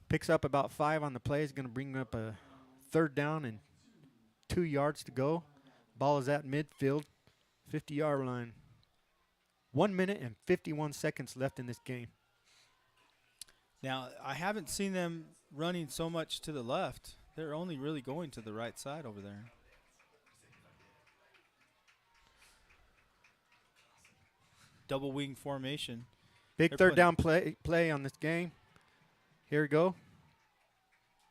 [SPEAKER 1] Picks up about 5 on the play. He's going to bring up a 3rd down and 2 yards to go. Ball is at midfield, 50-yard line. 1 minute and 51 seconds left in this game.
[SPEAKER 2] Now, I haven't seen them running so much to the left. They're only really going to the right side over there. Double wing formation.
[SPEAKER 1] Big
[SPEAKER 2] They're
[SPEAKER 1] 3rd down play on this game. Here we go.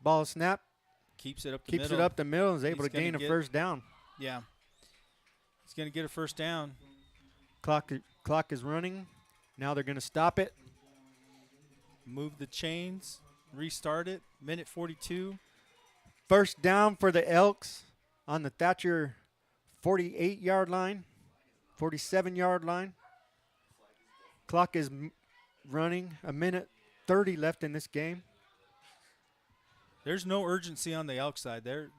[SPEAKER 1] Ball is snapped.
[SPEAKER 2] Keeps it up the
[SPEAKER 1] Keeps
[SPEAKER 2] middle.
[SPEAKER 1] it up the middle and is able
[SPEAKER 2] He's
[SPEAKER 1] to
[SPEAKER 2] gonna
[SPEAKER 1] gain a
[SPEAKER 2] get-
[SPEAKER 1] 1st down.
[SPEAKER 2] Yeah. He's going to get a 1st down.
[SPEAKER 1] Clock is running. Now they're going to stop it.
[SPEAKER 2] Move the chains. Restart it. Minute 42.
[SPEAKER 1] 1st down for the Elks on the Thatcher 48-yard line, 47-yard line. Clock is running. A minute 30 left in this game.
[SPEAKER 2] There's no urgency on the Elk side. They're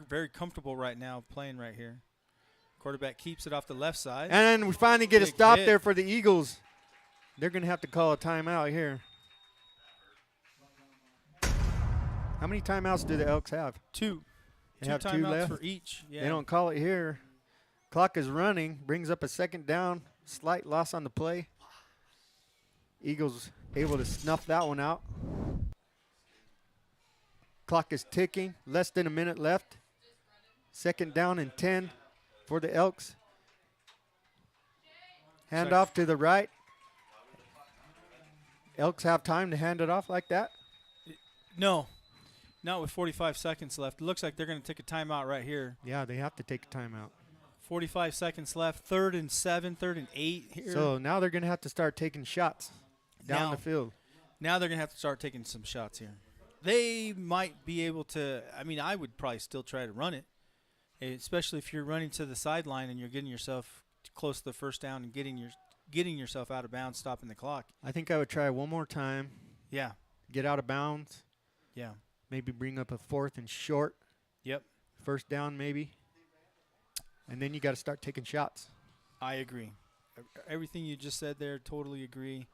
[SPEAKER 2] very comfortable right now playing right here. Quarterback keeps it off the left side.
[SPEAKER 1] And we finally get a
[SPEAKER 2] Big
[SPEAKER 1] stop
[SPEAKER 2] hit.
[SPEAKER 1] there for the Eagles. They're going to have to call a timeout here. How many timeouts do the Elks have?
[SPEAKER 2] Two
[SPEAKER 1] They have 2
[SPEAKER 2] timeouts
[SPEAKER 1] left.
[SPEAKER 2] for each. Yeah.
[SPEAKER 1] They don't call it here. Clock is running. Brings up a 2nd down. Slight loss on the play. Eagles able to snuff that one out. Clock is ticking. Less than a minute left. 2nd down and 10 for the Elks. Hand
[SPEAKER 2] Sorry.
[SPEAKER 1] off to the right. Elks have time to hand it off like that.
[SPEAKER 2] No. Not with 45 seconds left. It looks like they're going to take a timeout right here.
[SPEAKER 1] Yeah, they have to take a timeout.
[SPEAKER 2] 45 seconds left. 3rd and 7, 3rd and 8 here.
[SPEAKER 1] So now they're going to have to start taking shots down
[SPEAKER 2] Now-
[SPEAKER 1] the field.
[SPEAKER 2] Now they're going to have to start taking some shots here. They might be able to. I mean, I would probably still try to run it, especially if you're running to the sideline and you're getting yourself close to the 1st down and getting yourself out of bounds, stopping the clock.
[SPEAKER 1] I think I would try one more time.
[SPEAKER 2] Yeah.
[SPEAKER 1] Get out of bounds.
[SPEAKER 2] Yeah.
[SPEAKER 1] Maybe bring up a 4th and short.
[SPEAKER 2] Yep.
[SPEAKER 1] 1st down maybe. And then you got to start taking shots.
[SPEAKER 2] I agree. Everything you just said there, totally agree.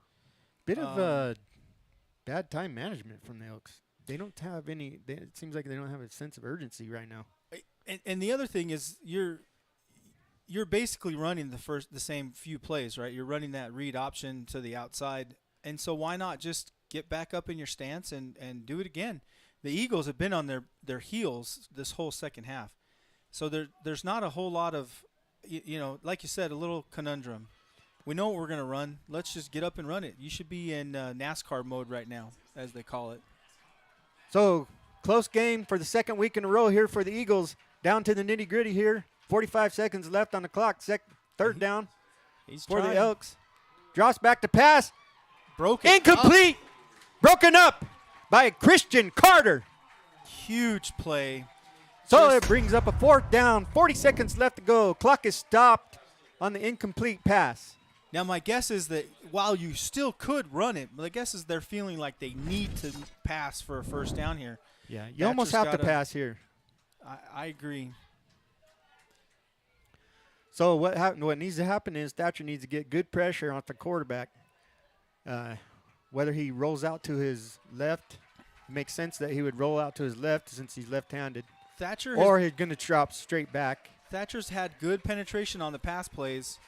[SPEAKER 1] Bit of bad time management from the Elks. They don't have any. It seems like they don't have a sense of urgency right now.
[SPEAKER 2] And the other thing is you're basically running the same few plays, right? You're running that read option to the outside. And so why not just get back up in your stance and do it again? The Eagles have been on their heels this whole second half. So there's not a whole lot of, like you said, a little conundrum. We know what we're going to run. Let's just get up and run it. You should be in NASCAR mode right now, as they call it.
[SPEAKER 1] So close game for the 2nd week in a row here for the Eagles. Down to the nitty-gritty here. 45 seconds left on the clock. 3rd down
[SPEAKER 2] He's
[SPEAKER 1] for
[SPEAKER 2] trying.
[SPEAKER 1] the Elks. Drops back to pass.
[SPEAKER 2] Broken.
[SPEAKER 1] Incomplete. Broken up by Christian Carter.
[SPEAKER 2] Huge play.
[SPEAKER 1] So
[SPEAKER 2] Just-
[SPEAKER 1] it brings up a 4th down. 40 seconds left to go. Clock is stopped on the incomplete pass.
[SPEAKER 2] Now, my guess is that while you still could run it, my guess is they're feeling like they need to pass for a 1st down here.
[SPEAKER 1] Yeah, you
[SPEAKER 2] Thatcher's
[SPEAKER 1] almost have to
[SPEAKER 2] gotta-
[SPEAKER 1] pass here.
[SPEAKER 2] I agree.
[SPEAKER 1] So what needs to happen is Thatcher needs to get good pressure on the quarterback. Whether he rolls out to his left, it makes sense that he would roll out to his left since he's left-handed. Or he's going to drop straight back.
[SPEAKER 2] Thatcher's had good penetration on the pass plays.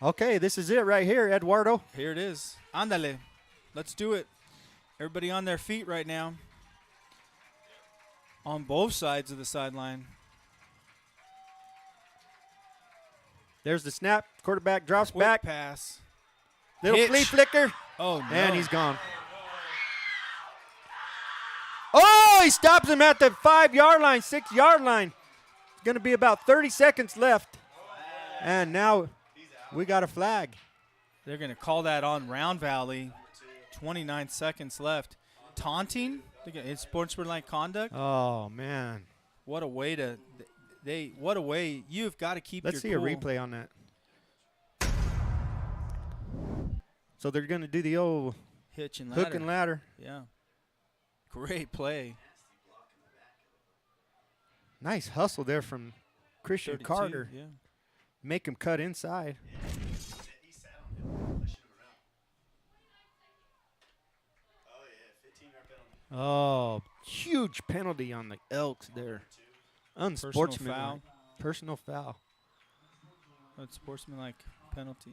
[SPEAKER 1] Okay, this is it right here, Eduardo.
[SPEAKER 2] Here it is. Ándale. Let's do it. Everybody on their feet right now. On both sides of the sideline.
[SPEAKER 1] There's the snap. Quarterback drops
[SPEAKER 2] Quick
[SPEAKER 1] back.
[SPEAKER 2] pass.
[SPEAKER 1] Little
[SPEAKER 2] Hitch.
[SPEAKER 1] flea flicker.
[SPEAKER 2] Oh, no.
[SPEAKER 1] And he's gone. Oh! Oh, he stops him at the 5-yard line, 6-yard line. It's going to be about 30 seconds left. And now we got a flag.
[SPEAKER 2] They're going to call that on Round Valley. 29 seconds left. Taunting? It's sportsmanlike conduct.
[SPEAKER 1] Oh, man.
[SPEAKER 2] What a way to what a way. You've got to keep
[SPEAKER 1] Let's see
[SPEAKER 2] your cool.
[SPEAKER 1] a replay on that. So they're going to do the old
[SPEAKER 2] Hitch and ladder.
[SPEAKER 1] hook and ladder.
[SPEAKER 2] Yeah. Great play.
[SPEAKER 1] Nice hustle there from Christian
[SPEAKER 2] 32,
[SPEAKER 1] Carter.
[SPEAKER 2] Yeah.
[SPEAKER 1] Make him cut inside.
[SPEAKER 4] He sat on him, pushing him around. Oh, yeah, 15-yard penalty.
[SPEAKER 1] Oh, huge penalty on the Elks there. Unsportsmanlike. Personal foul.
[SPEAKER 2] That's sportsmanlike penalty.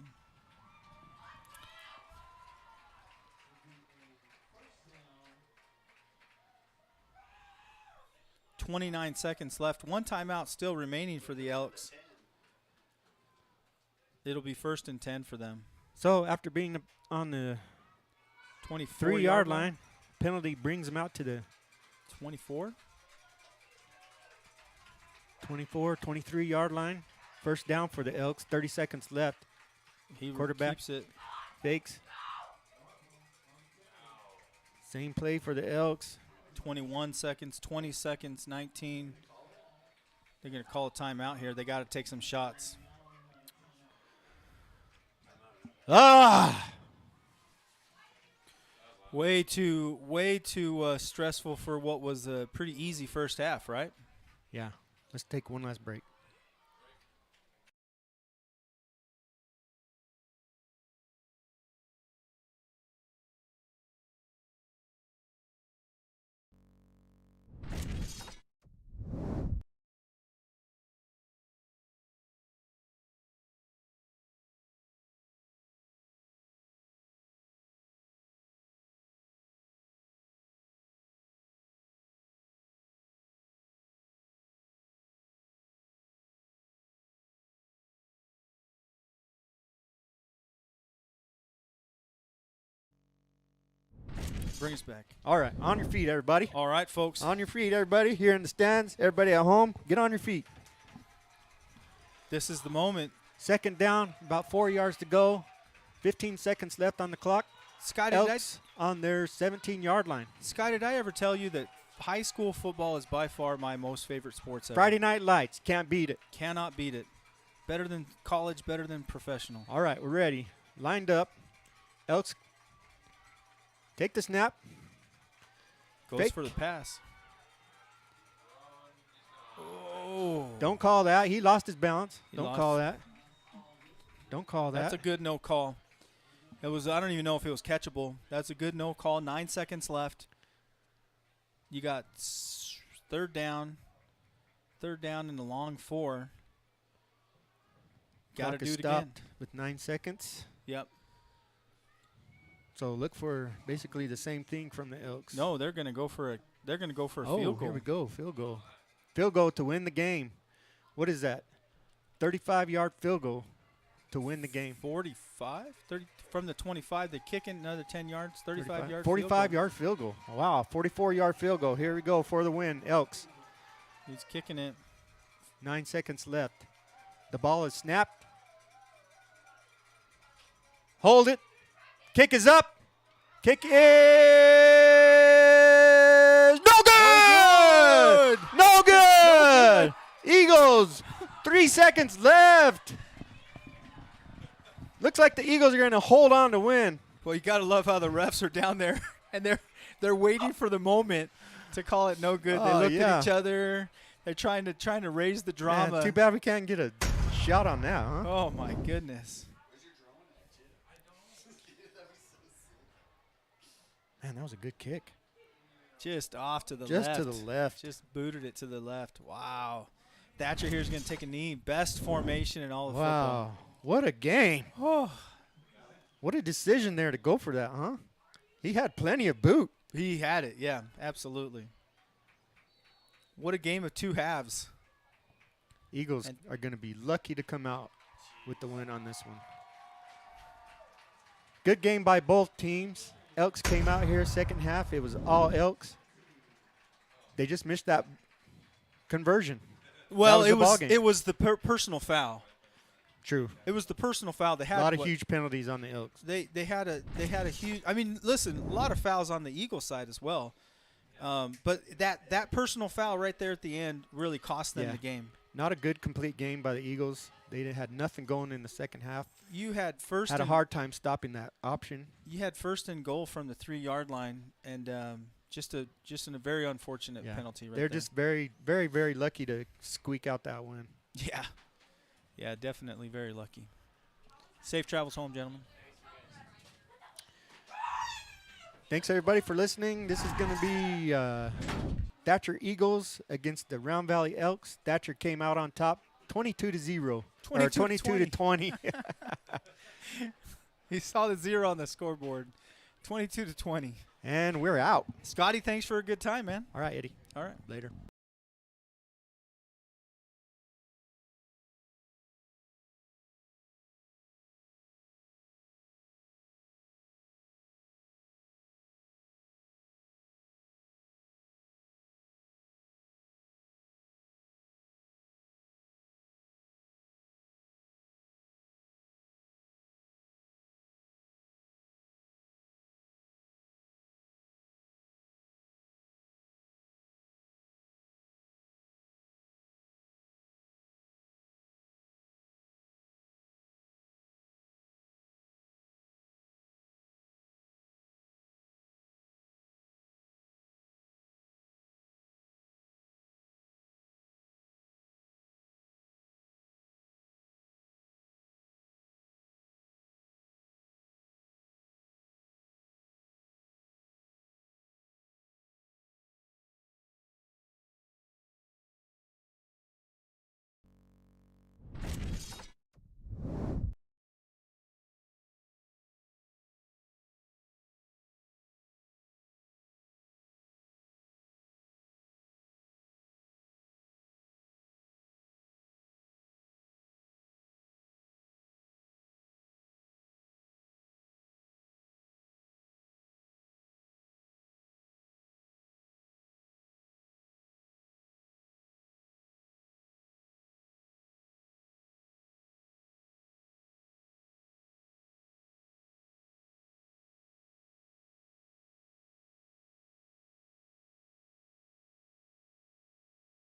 [SPEAKER 2] .29 seconds left. One timeout still remaining for the Elks. It'll be 1st and 10 for them.
[SPEAKER 1] So after being on the 3-yard line, penalty brings them out to the
[SPEAKER 2] 24.
[SPEAKER 1] 24, 23-yard line. First down for the Elks. 30 seconds left.
[SPEAKER 2] He
[SPEAKER 1] Quarterback
[SPEAKER 2] keeps it.
[SPEAKER 1] fakes. Same play for the Elks.
[SPEAKER 2] 21 seconds, 20 seconds, 19. They're going to call a timeout here. They got to take some shots.
[SPEAKER 1] Ah!
[SPEAKER 2] Way too stressful for what was a pretty easy first half, right?
[SPEAKER 1] Yeah. Let's take one last break.
[SPEAKER 2] Bring us back.
[SPEAKER 1] All right. On your feet, everybody.
[SPEAKER 2] All right, folks.
[SPEAKER 1] On your feet, everybody. Here in the stands. Everybody at home, get on your feet.
[SPEAKER 2] This is the moment.
[SPEAKER 1] Second down, about 4 yards to go. 15 seconds left on the clock.
[SPEAKER 2] Scotty,
[SPEAKER 1] Elks on their 17-yard line.
[SPEAKER 2] Scotty, did I ever tell you that high school football is by far my most favorite sports ever?
[SPEAKER 1] Friday Night Lights. Can't beat it.
[SPEAKER 2] Cannot beat it. Better than college, better than professional.
[SPEAKER 1] All right, we're ready. Lined up. Elks take the snap.
[SPEAKER 2] Goes
[SPEAKER 1] Fake.
[SPEAKER 2] for the pass. Oh.
[SPEAKER 1] Don't call that. He lost his balance.
[SPEAKER 2] He
[SPEAKER 1] Don't
[SPEAKER 2] lost.
[SPEAKER 1] call that. Don't call that.
[SPEAKER 2] That's a good no call. It was. I don't even know if it was catchable. That's a good no call. 9 seconds left. You got third down. Third down in the long 4. Got to
[SPEAKER 1] Clock is
[SPEAKER 2] do it
[SPEAKER 1] stopped
[SPEAKER 2] again.
[SPEAKER 1] with 9 seconds.
[SPEAKER 2] Yep.
[SPEAKER 1] So look for basically the same thing from the Elks.
[SPEAKER 2] No, they're going to go for a. They're going to go for a field goal.
[SPEAKER 1] Here we go. Field goal. Field goal to win the game. What is that? 35-yard field goal to win the game.
[SPEAKER 2] 45, 30 from the 25. They kick in another 10 yards. 35 yards.
[SPEAKER 1] 45-yard field goal. Wow. 44-yard field goal. Here we go for the win. Elks.
[SPEAKER 2] He's kicking it.
[SPEAKER 1] 9 seconds left. The ball is snapped. Hold it. Kick is up. Kick is no good. No good. Eagles. 3 seconds left. Looks like the Eagles are going to hold on to win.
[SPEAKER 2] Well, you got to love how the refs are down there, and they're waiting for the moment to call it no good. They
[SPEAKER 1] Oh,
[SPEAKER 2] looked
[SPEAKER 1] yeah.
[SPEAKER 2] at each other. They're trying to raise the drama.
[SPEAKER 1] Man, too bad we can't get a shot on that, huh?
[SPEAKER 2] Oh my goodness.
[SPEAKER 1] Man, that was a good kick.
[SPEAKER 2] Just off to the
[SPEAKER 1] Just
[SPEAKER 2] left.
[SPEAKER 1] to the left.
[SPEAKER 2] Just booted it to the left. Wow. Thatcher here is going to take a knee. Best formation in all of
[SPEAKER 1] Wow. What a game.
[SPEAKER 2] football. Oh,
[SPEAKER 1] What a decision there to go for that, huh? He had plenty of boot.
[SPEAKER 2] he had it. Yeah, absolutely. What a game of two halves.
[SPEAKER 1] Eagles
[SPEAKER 2] And-
[SPEAKER 1] are going to be lucky to come out with the win on this one. Good game by both teams. Elks came out here second half. It was all Elks. they just missed that conversion.
[SPEAKER 2] Well,
[SPEAKER 1] was the ballgame.
[SPEAKER 2] it was the personal foul.
[SPEAKER 1] True.
[SPEAKER 2] It was the personal foul. They had
[SPEAKER 1] A lot of huge penalties on the Elks.
[SPEAKER 2] They had a huge. I mean, listen, a lot of fouls on the Eagle side as well. But that personal foul right there at the end really cost them the game.
[SPEAKER 1] Not a good complete game by the Eagles. They had nothing going in the second half.
[SPEAKER 2] You had first.
[SPEAKER 1] Had a hard time stopping that option.
[SPEAKER 2] You had first and goal from the 3-yard line, and just a very unfortunate penalty. Right
[SPEAKER 1] They're
[SPEAKER 2] there.
[SPEAKER 1] just very, very, very lucky to squeak out that win.
[SPEAKER 2] Yeah, definitely very lucky. Safe travels home, gentlemen.
[SPEAKER 1] Thanks, everybody, for listening. This is going to be Thatcher Eagles against the Round Valley Elks. Thatcher came out on top 22-0. 22-20.
[SPEAKER 2] He saw the 0 on the scoreboard. 22-20.
[SPEAKER 1] And we're out.
[SPEAKER 2] Scotty, thanks for a good time, man.
[SPEAKER 1] All right, Eddie.
[SPEAKER 2] All right.
[SPEAKER 1] Later.